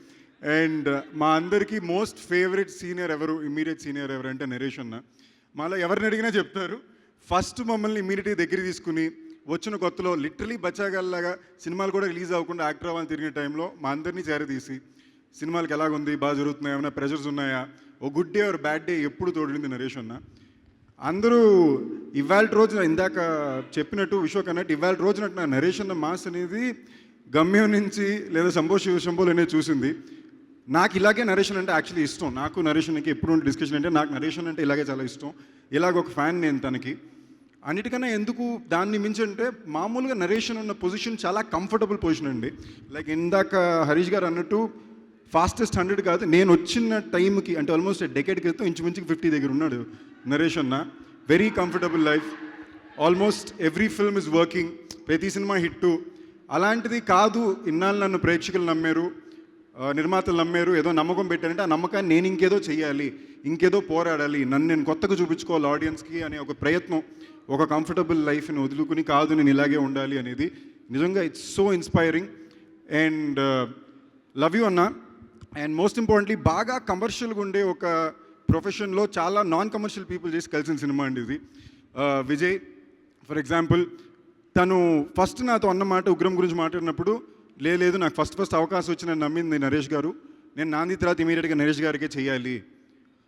అండ్ మా అందరికీ మోస్ట్ ఫేవరెట్ సీనియర్ ఎవరు, ఇమీడియట్ సీనియర్ ఎవరు అంటే నరేష్ అన్న. మాలో ఎవరిని అడిగినా చెప్తారు. ఫస్ట్ మమ్మల్ని ఇమీడియట్గా దగ్గర తీసుకుని వచ్చిన కొత్తలో లిటరలీ బచ్చాగాల్లాగా సినిమాలు కూడా రిలీజ్ అవ్వకుండా యాక్టర్ అవ్వాలని తిరిగిన టైంలో మా అందరినీ చేరదీసి సినిమాలకి ఎలాగుంది, బాగా జరుగుతున్నాయా, ఏమైనా ప్రెషర్స్ ఉన్నాయా, ఓ good day or bad day ఎప్పుడు తోడింది నరేష్ అన్న. అందరూ ఇవాళ రోజున ఇందాక చెప్పినట్టు విశ్వక్ అన్నట్టు ఇవాళ రోజున నా నరేష్ అన్న మాస్ అనేది గమ్యం నుంచి లేదా శంభో శంభోలు అనేది చూసింది. నాకు ఇలాగే నరేషన్ అంటే యాక్చువల్లీ ఇష్టం. నాకు నరేషన్కి ఎప్పుడు డిస్కషన్ అంటే నాకు నరేషన్ అంటే ఇలాగే చాలా ఇష్టం. ఇలాగ ఒక ఫ్యాన్ నేను తనకి. అన్నిటికన్నా ఎందుకు దాన్ని మించి అంటే మామూలుగా నరేషన్ ఉన్న పొజిషన్ చాలా కంఫర్టబుల్ పొజిషన్ అండి. లైక్ ఇందాక హరీష్ గారు అన్నట్టు ఫాస్టెస్ట్ 100 కాదు, నేను వచ్చిన టైంకి అంటే ఆల్మోస్ట్ డెకేడ్ క్రితం ఇంచుమించుకి 50 దగ్గర ఉన్నాడు నరేష్ అన్న. Very comfortable life, almost every film is working, ప్రతి సినిమా హిట్టు. అలాంటిది కాదు, ఇన్నాళ్ళు నన్ను ప్రేక్షకులు నమ్మారు, నిర్మాతలు నమ్మారు, ఏదో నమ్మకం పెట్టారంటే ఆ నమ్మకాన్ని నేను ఇంకేదో చెయ్యాలి, ఇంకేదో పోరాడాలి, నన్ను నేను కొత్తగా చూపించుకోవాలి ఆడియన్స్కి అనే ఒక ప్రయత్నం, ఒక కంఫర్టబుల్ లైఫ్ని వదులుకుని కాదు నేను ఇలాగే ఉండాలి అనేది నిజంగా it's so inspiring. And love you అన్న. అండ్ మోస్ట్ ఇంపార్టెంట్లీ బాగా కమర్షియల్గా ఉండే ఒక ప్రొఫెషన్లో చాలా నాన్ కమర్షియల్ పీపుల్ చేసి కలిసిన సినిమా అండి ఇది. విజయ్ ఫర్ ఎగ్జాంపుల్, తను ఫస్ట్ నాతో అన్నమాట ఉగ్రం గురించి మాట్లాడినప్పుడు, లేదు నాకు ఫస్ట్ అవకాశం వచ్చి నేను నమ్మింది నరేష్ గారు, నేను నాంది తర్వాత ఇమీడియట్గా నరేష్ గారికే చేయాలి.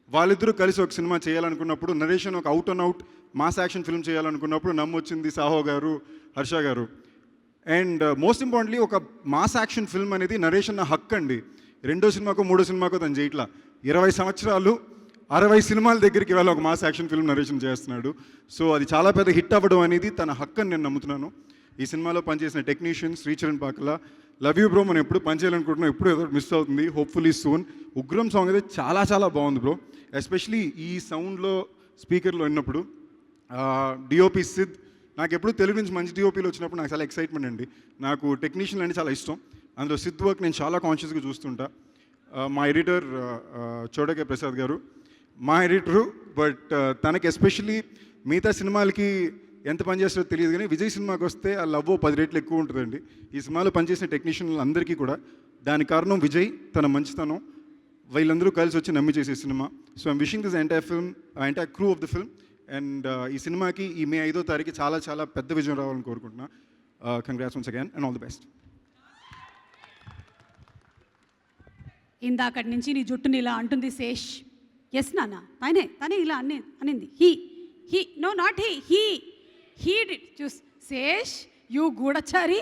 వాళ్ళిద్దరూ కలిసి ఒక సినిమా చేయాలనుకున్నప్పుడు, నరేష్ ఒక out and out mass action film చేయాలనుకున్నప్పుడు నమ్మొచ్చింది సాహో గారు, హర్ష గారు. అండ్ మోస్ట్ ఇంపార్టెంట్లీ ఒక మాస్ యాక్షన్ ఫిల్మ్ అనేది నరేష్ అన్న హక్ అండి. 2వ సినిమాకో 3వ సినిమాకో తను చేయట్లా, 20 సంవత్సరాలు 60 సినిమాల దగ్గరికి వెళ్ళి ఒక మాస్ యాక్షన్ ఫిల్మ్ నరేషన్ చేస్తున్నాడు. సో అది చాలా పెద్ద హిట్ అవ్వడం అనేది తన హక్ అని నేను నమ్ముతున్నాను. ఈ సినిమాలో పనిచేసిన technician Sricharan Pakala, love you bro, మనం ఎప్పుడు పనిచేయాలనుకుంటున్నాం, ఎప్పుడు ఏదో మిస్ అవుతుంది, హోప్ఫుల్లీ సూన్. ఉగ్రం సాంగ్ అయితే చాలా బాగుంది బ్రో, ఎస్పెషలీ ఈ సౌండ్లో స్పీకర్లో విన్నప్పుడు. డిఓపి సిద్, నాకు ఎప్పుడు తెలుగు నుంచి మంచి డిఓపీలు వచ్చినప్పుడు నాకు చాలా ఎక్సైట్మెంట్ అండి. నాకు టెక్నీషియన్లు అంటే చాలా ఇష్టం. అందులో సిద్ వర్క్ నేను చాలా కాన్షియస్గా చూస్తుంటా. మా ఎడిటర్ చోడకే ప్రసాద్ గారు మా ఎడిటరు, బట్ తనకి ఎస్పెషలీ మిగతా సినిమాలకి ఎంత పనిచేస్తారో తెలియదు, కానీ విజయ్ సినిమాకి వస్తే ఆ లవ్ 10 రెట్లు ఎక్కువ ఉంటుందండి. ఈ సినిమాలో పనిచేసిన టెక్నీషియన్లు అందరికీ కూడా. దానికి కారణం విజయ్, తన మంచితనం, వీళ్ళందరూ కలిసి వచ్చి నమ్మి చేసే cinema. So I'm wishing this entire crew of the film. And ఈ సినిమాకి ఈ May 5వ తారీఖు చాలా పెద్ద విజయం రావాలని కోరుకుంటున్నా. Congrats once again and all the best. ఇందాకటి నుంచి నీ జుట్టుని ఇలా అంటుంది శేష్. ఎస్ నాన్న, తనే ఇలా అనింది. He no not he did choose Sesh, you Goodachari.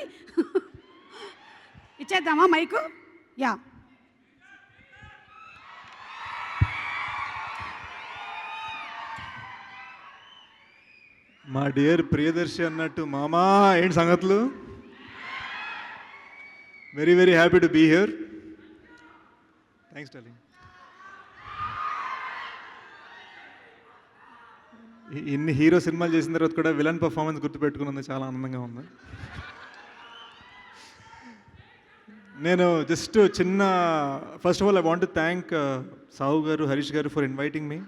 ఇచ్చేద్దామా మైకు? యా. మా డియర్ ప్రియదర్శి అన్నట్టు, మామా ఏంటి సంగతులు? Very happy to be here. Thanks darling. ఇన్ని హీరో సినిమాలు చేసిన తర్వాత కూడా విలన్ పర్ఫార్మెన్స్ గుర్తుపెట్టుకున్నది చాలా ఆనందంగా ఉంది. నేను just first of all I want to thank Sahu గారు, హరీష్ గారు ఫర్ ఇన్వైటింగ్ మీ.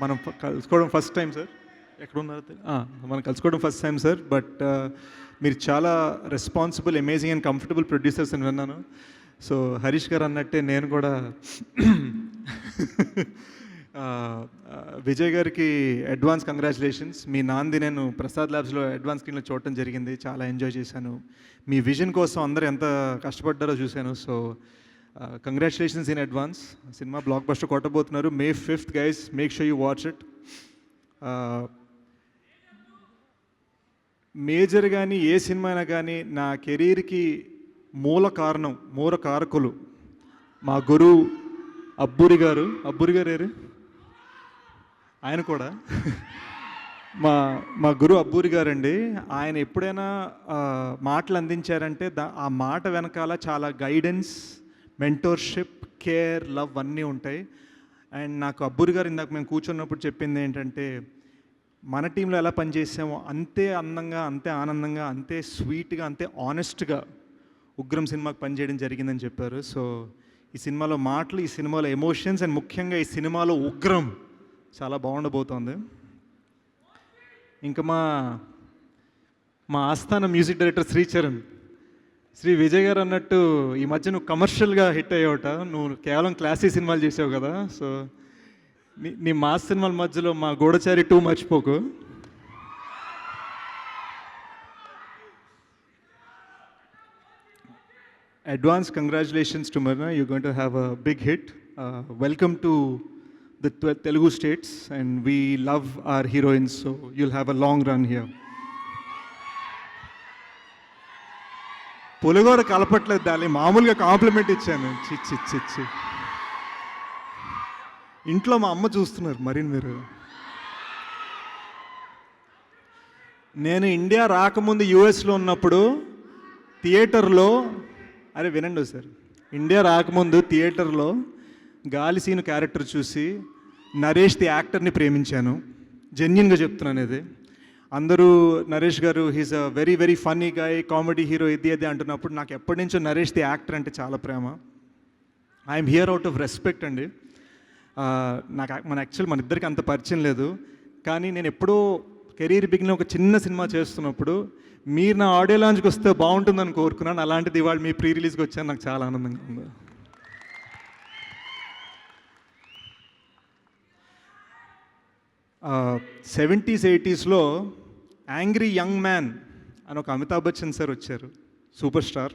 మనం కలుసుకోవడం ఫస్ట్ టైం సార్. ఎక్కడున్నారు? మనం కలుసుకోవడం ఫస్ట్ టైం సార్. బట్ మీరు చాలా responsible, amazing and comfortable producers అని విన్నాను. సో హరీష్ గారు అన్నట్టే నేను కూడా విజయ్ గారికి అడ్వాన్స్ కంగ్రాచులేషన్స్. మీ నాంది నేను ప్రసాద్ ల్యాబ్స్లో అడ్వాన్స్ స్క్రీన్లో చూడటం జరిగింది, చాలా ఎంజాయ్ చేశాను. మీ విజన్ కోసం అందరూ ఎంత కష్టపడ్డారో చూశాను. So congratulations in advance. సినిమా బ్లాక్ బస్టర్ కొట్టబోతున్నారు. May 5th guys, make sure you watch it. Major కానీ ఏ సినిమా అయినా కానీ నా కెరీర్కి మూల కారకులు మా గురువు అబ్బూరి గారు ఏరు ఆయన కూడా మా గురువు అబ్బూరి గారండి. ఆయన ఎప్పుడైనా మాటలు అందించారంటే ఆ మాట వెనకాల చాలా గైడెన్స్, మెంటోర్షిప్, కేర్, లవ్ అన్నీ ఉంటాయి. అండ్ నాకు అబ్బూరి గారు ఇందాక మేము కూర్చున్నప్పుడు చెప్పింది ఏంటంటే, మన టీంలో ఎలా పనిచేసామో అంతే అందంగా, అంతే ఆనందంగా, అంతే స్వీట్గా, అంతే ఆనెస్ట్గా ఉగ్రం సినిమాకి పనిచేయడం జరిగిందని చెప్పారు. సో ఈ సినిమాలో మాటలు, ఈ సినిమాలో ఎమోషన్స్ అండ్ ముఖ్యంగా ఈ సినిమాలో ఉగ్రం చాలా బాగుండబోతోంది. ఇంకా మా ఆస్థాన మ్యూజిక్ డైరెక్టర్ శ్రీ విజయ్ గారు అన్నట్టు ఈ మధ్య నువ్వు కమర్షియల్గా హిట్ అయ్యావుట. నువ్వు కేవలం క్లాసీ సినిమాలు చేసావు కదా. సో నీ మాస్ సినిమాల మధ్యలో మా గూఢచారి 2 మర్చిపోకు. Advance congratulations to Mirna. You're going to have a big hit. Welcome to the Telugu states, and we love our heroines, so you'll have a long run here. పులిగోర కలపట్లేదు దాన్ని, మామూలుగా కాంప్లిమెంట్ ఇచ్చాను. చిచ్చి ఇంట్లో మా అమ్మ చూస్తున్నారు మరి. మీరు నేను ఇండియా రాకముందు యూఎస్లో ఉన్నప్పుడు థియేటర్లో, అరే వినండి సార్, ఇండియా రాకముందు థియేటర్లో గాలి సీను క్యారెక్టర్ చూసి నరేష్ ది యాక్టర్ని ప్రేమించాను. జెన్యున్గా చెప్తున్నాను ఇది. అందరూ నరేష్ గారు he's a very very funny guy, comedy hero, ఇది అది అంటున్నప్పుడు నాకు ఎప్పటి నుంచో నరేష్ ది యాక్టర్ అంటే చాలా ప్రేమ. I'm here out of respect అండి. మన ఇద్దరికి అంత పరిచయం లేదు, కానీ నేను ఎప్పుడో కెరీర్ బిగిన్ ఒక చిన్న సినిమా చేస్తున్నప్పుడు మీరు నా ఆడియో లాంచ్కి వస్తే బాగుంటుందని కోరుకున్నాను. అలాంటిది ఇవాళ మీ ప్రీ రిలీజ్కి వచ్చాను, నాకు చాలా ఆనందంగా ఉంది. 70s 80sలో యాంగ్రీ యంగ్ మ్యాన్ అని ఒక అమితాబ్ బచ్చన్ సార్ వచ్చారు, సూపర్ స్టార్.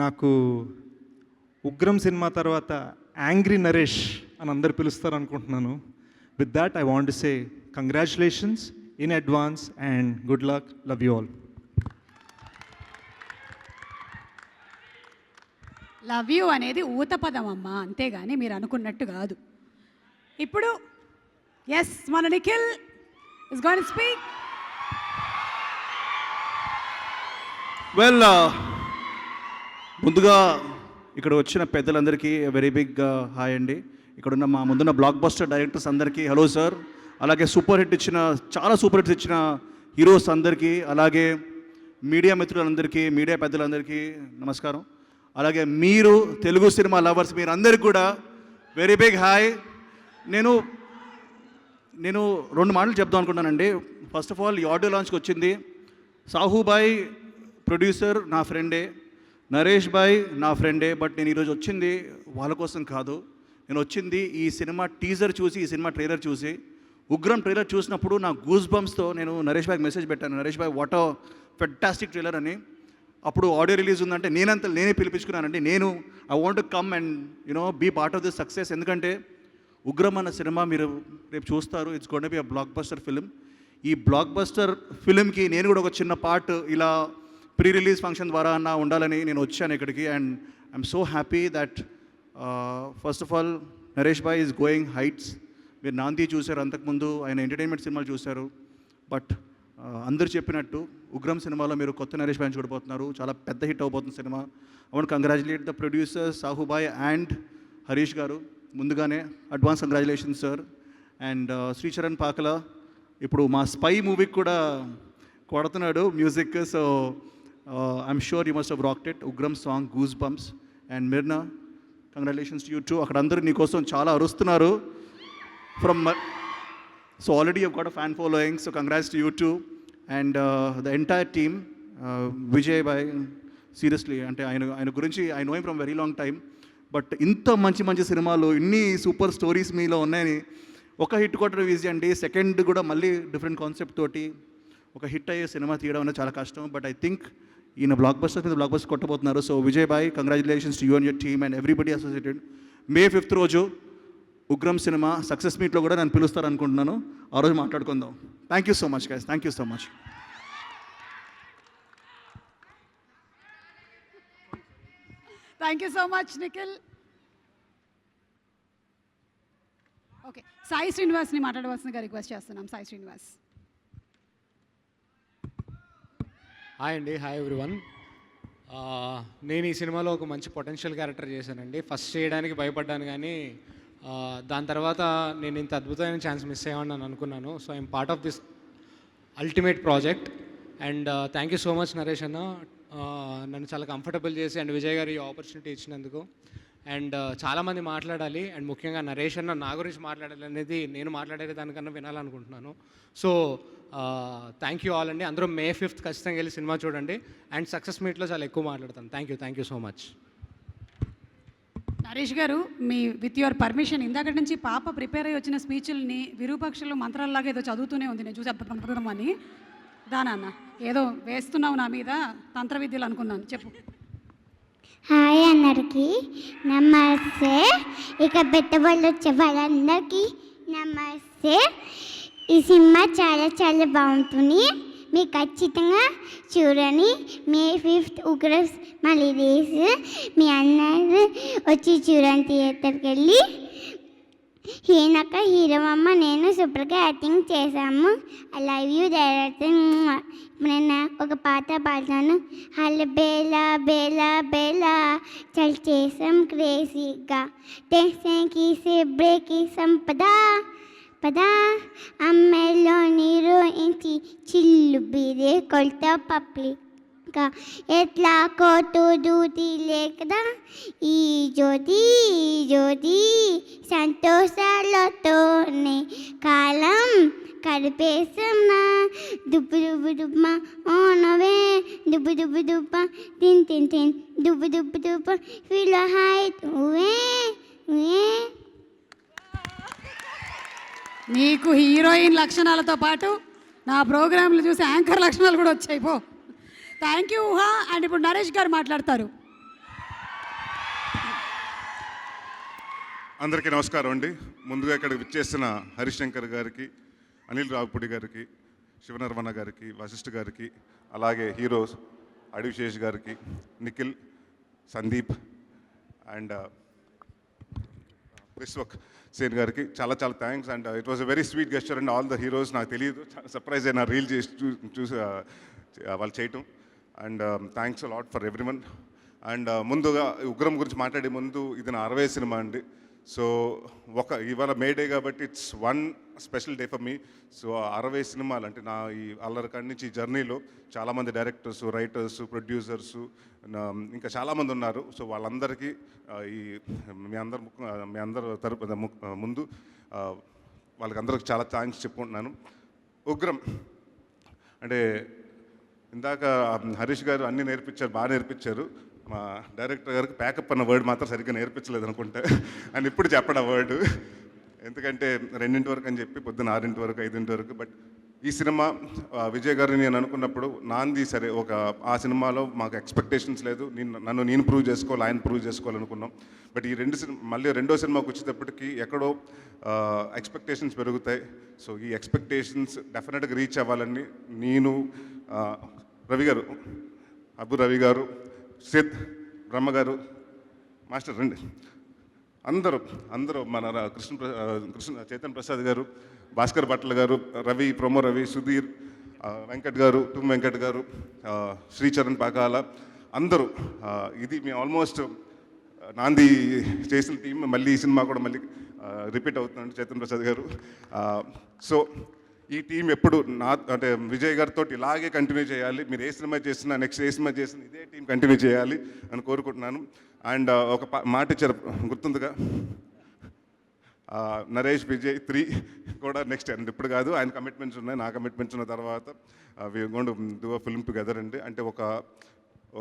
నాకు ఉగ్రం సినిమా తర్వాత యాంగ్రీ నరేష్ అని అందరు పిలుస్తారు అనుకుంటున్నాను. With that I want to say congratulations in advance and good luck. Love you all. Love you అనేది ఊత పదం అమ్మా, అంతేగాని మీరు అనుకున్నట్టు కాదు. ఇప్పుడు ఎస్, మన Nikhil is going to speak. Well, ముందుగా ఇక్కడ వచ్చిన పెద్దలందరికీ వెరీ బిగ్ హాయ్ అండి. ఇక్కడున్న మా ముందున్న బ్లాక్ బస్టర్ డైరెక్టర్స్ అందరికీ హలో సార్. అలాగే చాలా సూపర్ హిట్స్ ఇచ్చిన హీరోస్ అందరికీ, అలాగే మీడియా మిత్రులందరికీ, మీడియా పెద్దలందరికీ నమస్కారం. అలాగే మీరు తెలుగు సినిమా లవర్స్ మీరందరికీ కూడా వెరీ బిగ్ హాయ్. నేను 2 మాటలు చెప్దాం అనుకుంటానండి. ఫస్ట్ ఆఫ్ ఆల్, ఈ ఆడియో లాంచ్కి వచ్చింది సాహుబాయ్ ప్రొడ్యూసర్ నా ఫ్రెండే, నరేష్ బాయ్ నా ఫ్రెండే. బట్ నేను ఈరోజు వచ్చింది వాళ్ళ కోసం కాదు. నేను వచ్చింది ఈ సినిమా టీజర్ చూసి, ఈ సినిమా ట్రైలర్ చూసి, ఉగ్రం ట్రైలర్ చూసినప్పుడు నా గూస్ బంప్స్తో నేను నరేష్ బాయ్కి మెసేజ్ పెట్టాను, Naresh bhai what a fantastic trailer అని. అప్పుడు ఆడియో రిలీజ్ ఉందంటే నేనే పిలిపించుకున్నానండి. I want to come and be part of this success. ఎందుకంటే ఉగ్రం అన్న సినిమా మీరు రేపు చూస్తారు. It's gonna be a blockbuster film. ఈ బ్లాక్ బస్టర్ ఫిలింకి నేను కూడా ఒక చిన్న పార్ట్ ఇలా ప్రీ రిలీజ్ ఫంక్షన్ ద్వారా అన్న ఉండాలని నేను వచ్చాను ఇక్కడికి. And I'm so happy that first of all Naresh boy is going heights. మీరు నాంది చూశారు, అంతకుముందు ఆయన ఎంటర్టైన్మెంట్ సినిమాలు చూశారు. బట్ అందరు చెప్పినట్టు ఉగ్రం సినిమాలో మీరు కొత్త నరేష్ బాయ్ని చూడబోతున్నారు. చాలా పెద్ద హిట్ అవబోతుంది సినిమా. I want congratulate the producer Sahu bhai and Harish garu. ముందుగానే advance congratulations sir. And Sricharan Pakala ఇప్పుడు మా స్పై మూవీకి కూడా కొడుతున్నాడు music. So I'm sure you must have rocked it. Ugram song goosebumps. And Mirna, congratulations to you too. అక్కడ అందరూ నీకోసం చాలా అరుస్తున్నారు from. So already you got a fan following. So congrats to you too and the entire team. Vijay bye seriously, అంటే ఆయన గురించి I know him from very long time. But ఇంత మంచి సినిమాలు, ఇన్ని సూపర్ స్టోరీస్ మీలో ఉన్నాయని ఒక హిట్ కొట్టడం ఈజీ అండి. సెకండ్ కూడా మళ్ళీ డిఫరెంట్ కాన్సెప్ట్ తోటి ఒక హిట్ అయ్యే సినిమా తీయడం అనేది చాలా కష్టం. బట్ ఐ థింక్ ఈయన బ్లాక్ బస్టర్ మీద బ్లాక్ బస్టర్ కొట్టబోతున్నారు. So Vijay bhai, congratulations to you and your team and everybody associated. May 5th రోజు ఉగ్రం సినిమా సక్సెస్ మీట్లో కూడా నన్ను పిలుస్తారు అనుకుంటున్నాను. ఆ రోజు మాట్లాడుకుందాం. Thank you so much guys, thank you so much. Thank you so much Nikhil. Okay, Sai శ్రీనివాస్ని మాట్లాడవలసిందిగా రిక్వెస్ట్ చేస్తున్నాం. సాయి శ్రీనివాస్. హాయ్ అండి, హాయ్ ఎవ్రీవన్. నేను ఈ సినిమాలో ఒక మంచి పొటెన్షియల్ క్యారెక్టర్ చేశానండి. ఫస్ట్ చేయడానికి భయపడ్డాను, కానీ దాని తర్వాత నేను ఇంత అద్భుతమైన ఛాన్స్ మిస్ అయ్యామని నేను అనుకున్నాను. So I'm part of this ultimate project and thank you so much Naresh అన్న, నన్ను చాలా కంఫర్టబుల్ చేసి అండ్ విజయ్ గారు ఈ ఆపర్చునిటీ ఇచ్చినందుకు. అండ్ చాలామంది మాట్లాడాలి అండ్ ముఖ్యంగా నరేష్ అన్న నా గురించి మాట్లాడాలి అనేది నేను మాట్లాడే దానికన్నా వినాలనుకుంటున్నాను. సో థ్యాంక్ యూ ఆల్ అండి. అందరూ May 5th ఖచ్చితంగా వెళ్ళి సినిమా చూడండి అండ్ సక్సెస్ మీట్లో చాలా ఎక్కువ మాట్లాడతాను. Thank you so much. Naresh గారు, మీ విత్ యువర్ పర్మిషన్, ఇందాక నుంచి పాప ప్రిపేర్ అయ్యి వచ్చిన స్పీచ్ల్ని విరూపాక్షలు మంత్రాల్లాగా ఏదో చదువుతూనే ఉంది. నేను చూసి అప్పడం అని దానన్న ఏదో వేస్తున్నావు నా మీద తంత్ర విద్యలు అనుకున్నాను. చెప్పు. హాయ్ అందరికీ నమస్తే. ఇక పెట్టుబడులు వచ్చే వాళ్ళందరికీ నమస్తే. ఈ సినిమా చాలా చాలా బాగుంటుంది, మీరు ఖచ్చితంగా చూడండి. May 5th ఉగ్రం మళ్ళీ రేసు, మీ అందరూ వచ్చి చూడండి థియేటర్కి వెళ్ళి. హీనక్క హీరోమ్మ నేను సూపర్గా యాక్టింగ్ చేశాము. I love you director. నేను ఒక పాట పాడతాను. హల్ బేలా బేలా బేలా చల్ చేసాం క్రేజీగా టెన్షన్ కీసే బ్రేక్ సంపద పద అమ్మాయిలో నీరు ఇంటి చిల్లు బీరే కొల్త పబ్లిక్గా ఎట్లా కోటు దూది లేకదా ఈ జ్యోతి సంతోషాలతోనే కాలం కడిపేసమ్మా. దుబ్బు దుబ్బు దుబ్బ ఓనవే దుబ్బు దుబ్బు దుబ్బ తిన్ తిన్ తిన్ దుబ్బు దుబ్బు దుబ్బ ఫీల్ హైట్ ఊవే నీకు హీరోయిన్ లక్షణాలతో పాటు నా ప్రోగ్రాంలు చూసి యాంకర్ లక్షణాలు కూడా వచ్చాయి. పో. థ్యాంక్ యూ ఊహా. అండ్ ఇప్పుడు నరేష్ గారు మాట్లాడతారు. అందరికీ నమస్కారం అండి. ముందుగా ఇక్కడికి విచ్చేసిన హరిశంకర్ గారికి, అనిల్ రావుపూడి గారికి, శివనర్మణ గారికి, వశిష్ఠ గారికి, అలాగే హీరోస్ అడివిశేష్ గారికి, నిఖిల్, సందీప్ అండ్ విశ్వక్ సేన్ గారికి చాలా చాలా thanks. And it was a very sweet gesture and all the heroes. నాకు తెలియదు, చాలా సర్ప్రైజ్ అయినా రీల్ చేసి చూసి వాళ్ళు చేయటం. And thanks lot for everyone. And ముందుగా ఉగ్రం గురించి మాట్లాడే ముందు, ఇది నా 60వ సినిమా అండి. సో ఇవాళ మే డే కాబట్టి it's one special day for me. So 60 సినిమాలు అంటే నా ఈ అల్లరికాడి నుంచి ఈ జర్నీలో చాలామంది డైరెక్టర్స్, రైటర్స్, ప్రొడ్యూసర్సు ఇంకా చాలామంది ఉన్నారు. సో వాళ్ళందరికీ మీ అందరు తరపు ముందు వాళ్ళకందరికి చాలా థ్యాంక్స్ చెప్పుకుంటున్నాను. ఉగ్రం అంటే ఇందాక హరీష్ గారు అన్నీ నేర్పించారు, బాగా నేర్పించారు. మా డైరెక్టర్ గారికి ప్యాకప్ అన్న వర్డ్ మాత్రం సరిగ్గా నేర్పించలేదు అనుకుంటా అని ఇప్పుడు చెప్పడం వర్డ్. ఎందుకంటే 2 వరకు అని చెప్పి పొద్దున్న 6 వరకు 5 వరకు. బట్ ఈ సినిమా విజయ్ గారిని నేను అనుకున్నప్పుడు నాంది సరే ఆ సినిమాలో మాకు ఎక్స్పెక్టేషన్స్ లేదు, నన్ను నేను ప్రూవ్ చేసుకోవాలి, ఆయన ప్రూవ్ చేసుకోవాలనుకున్నాం. బట్ ఈ మళ్ళీ రెండో సినిమాకి వచ్చేటప్పటికి ఎక్కడో ఎక్స్పెక్టేషన్స్ పెరుగుతాయి. సో ఈ ఎక్స్పెక్టేషన్స్ డెఫినెట్గా రీచ్ అవ్వాలని నేను, రవి గారు, అబ్బు రవి గారు, సిద్ బ్రహ్మగారు, మాస్టర్ రండి, అందరూ మన కృష్ణ చైతన్య ప్రసాద్ గారు, భాస్కర్ భట్ల గారు, రవి, ప్రొమో రవి, సుధీర్, వెంకట్ గారు, టుమ్ వెంకట్ గారు, శ్రీచరణ్ పాకాల, అందరూ ఇది మేము ఆల్మోస్ట్ నాంది చేసిన టీం మళ్ళీ ఈ సినిమా కూడా మళ్ళీ రిపీట్ అవుతున్నాడు చైతన్య ప్రసాద్ గారు. సో ఈ టీం ఎప్పుడు అంటే విజయ్ గారితో ఇలాగే కంటిన్యూ చేయాలి. మీరు ఏ సినిమా చేసినా, నెక్స్ట్ ఏ సినిమా చేసినా ఇదే టీం కంటిన్యూ చేయాలి అని కోరుకుంటున్నాను. అండ్ ఒక మాట ఇచ్చారు గుర్తుందిగా, నరేష్ విజయ్ 3 కూడా నెక్స్ట్ అండ్ ఇప్పుడు కాదు, ఆయన కమిట్మెంట్స్ ఉన్నాయి, నా కమిట్మెంట్స్ ఉన్న తర్వాత we going to do a film together అండి. అంటే ఒక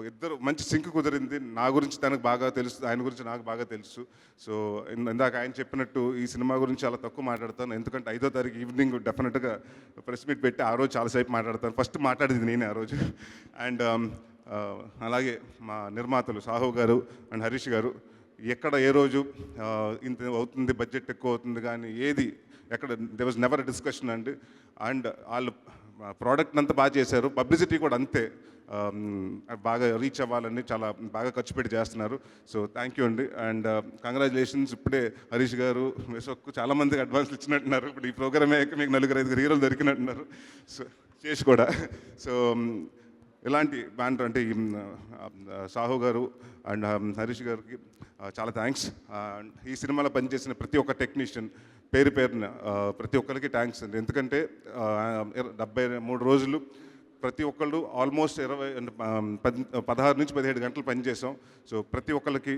ఇద్దరు మంచి సింక్ కుదిరింది. నా గురించి తనకు బాగా తెలుసు, ఆయన గురించి నాకు బాగా తెలుసు. సో ఇందాక ఆయన చెప్పినట్టు ఈ సినిమా గురించి చాలా తక్కువ మాట్లాడతాను, ఎందుకంటే 5వ తారీఖు ఈవినింగ్ డెఫినెట్గా ప్రెస్ మీట్ పెట్టి ఆ రోజు చాలాసేపు మాట్లాడతాను. ఫస్ట్ మాట్లాడేది నేనే ఆ రోజు. అండ్ అలాగే మా నిర్మాతలు సాహు గారు అండ్ హరీష్ గారు, ఎక్కడ ఏ రోజు ఇంత అవుతుంది, బడ్జెట్ ఎక్కువ అవుతుంది కానీ ఏది ఎక్కడ దే వాజ్ నెవర్ డిస్కషన్ అండి. అండ్ వాళ్ళు ప్రోడక్ట్ అంతా బాగా చేశారు, పబ్లిసిటీ కూడా అంతే బాగా రీచ్ అవ్వాలని చాలా బాగా ఖర్చు పెట్టి చేస్తున్నారు. సో థ్యాంక్ యూ అండి. And congratulations. ఇప్పుడే హరీష్ గారు, విశ్వక్కు చాలామందికి అడ్వాన్స్లు ఇచ్చినట్టున్నారు. ఇప్పుడు ఈ ప్రోగ్రామే మీకు 4-5 హీరోలు దొరికినట్టున్నారు. సో చేసి కూడా. సో ఇలాంటి బ్యానర్ అంటే సాహు గారు అండ్ హరీష్ గారికి చాలా థ్యాంక్స్. ఈ సినిమాలో పనిచేసిన ప్రతి ఒక్క టెక్నీషియన్ పేరు పేరున ప్రతి ఒక్కరికి థ్యాంక్స్ అండి. ఎందుకంటే 73 రోజులు ప్రతి ఒక్కళ్ళు ఆల్మోస్ట్ 16 నుంచి 17 గంటలు పనిచేసాం. సో ప్రతి ఒక్కరికి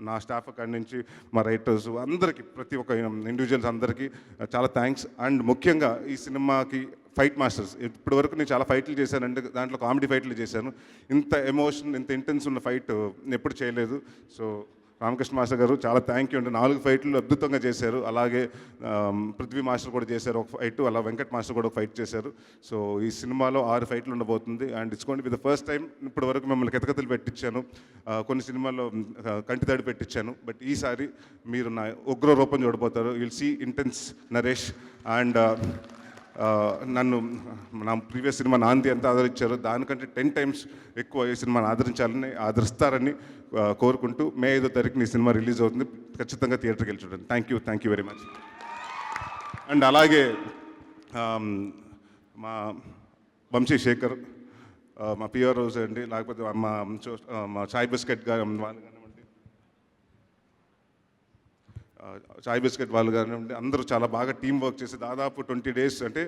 నా స్టాఫ్ అక్కడి నుంచి మా రైటర్స్ అందరికీ ప్రతి ఒక్క ఇండివిజువల్స్ అందరికీ చాలా థ్యాంక్స్. అండ్ ముఖ్యంగా ఈ సినిమాకి ఫైట్ మాస్టర్స్. ఇప్పటి వరకు నేను చాలా ఫైట్లు చేశానండి, దాంట్లో కామెడీ ఫైట్లు చేశాను. ఇంత ఎమోషన్ ఇంత ఇంటెన్స్ ఉన్న ఫైట్ ఎప్పుడు చేయలేదు. సో రామకృష్ణ మాస్టర్ గారు చాలా థ్యాంక్ యూ అండి. 4 ఫైట్లు అద్భుతంగా చేశారు. అలాగే పృథ్వీ మాస్టర్ కూడా చేశారు ఒక ఫైట్, అలా వెంకట్ మాస్టర్ కూడా ఒక ఫైట్ చేశారు. సో ఈ సినిమాలో 6 ఫైట్లు ఉండబోతుంది. And it's going to be the first time ఇప్పటి వరకు మిమ్మల్ని కితకతలు పెట్టించాను, కొన్ని సినిమాల్లో కంటితడి పెట్టించాను. బట్ ఈసారి మీరు నా ఉగ్ర రూపం చూడబోతారు. Will see intense Naresh. And నన్ను నా ప్రీవియస్ సినిమా నాంది ఎంత ఆదరించారో దానికంటే 10 టైమ్స్ ఎక్కువ ఈ సినిమాని ఆదరిస్తారని కోరుకుంటూ మే 5వ తారీఖున ఈ సినిమా రిలీజ్ అవుతుంది. ఖచ్చితంగా థియేటర్కి వెళ్ళి చూడండి. Thank you very much. And అలాగే మా వంశీ శేఖర్, మా పిఆర్ రోజు అండి, లేకపోతే మా చాయ్ బిస్కెట్ చాయ్ బిస్కెట్ వాళ్ళు కానివ్వండి, అందరూ చాలా బాగా టీం వర్క్ చేసి దాదాపు 20 డేస్ అంటే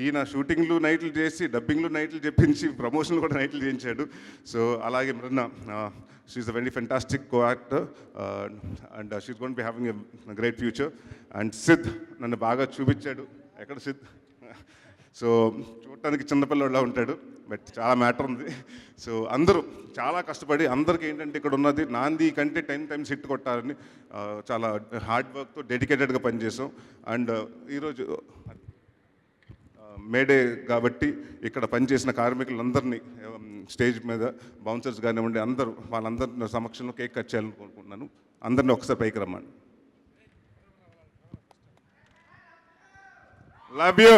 ఈయన షూటింగ్లు నైట్లు చేసి డబ్బింగ్లు నైట్లు చెప్పించి ప్రమోషన్లు కూడా నైట్లు చేయించాడు. సో అలాగే మృణ, she's a very fantastic co actor and she's going to be having a great future. And Sid నన్ను బాగా చూపించాడు. ఎక్కడ సిద్? సో చూడటానికి చిన్నపిల్లలా ఉంటాడు, బట్ చాలా మ్యాటర్ ఉంది. సో అందరూ చాలా కష్టపడి, అందరికీ ఏంటంటే ఇక్కడ ఉన్నది నాంది కంటే 10 టైమ్స్ హిట్ కొట్టాలని చాలా హార్డ్ వర్క్తో డెడికేటెడ్గా పనిచేసాం. అండ్ ఈరోజు మేడే కాబట్టి ఇక్కడ పనిచేసిన కార్మికులందరినీ స్టేజ్ మీద బౌన్సర్స్ కానివ్వండి అందరూ వాళ్ళందరి సమక్షంలో కేక్ కట్ చేయాలని కోరుకుంటున్నాను. అందరినీ ఒకసారి పైకి రమ్మని. Love you.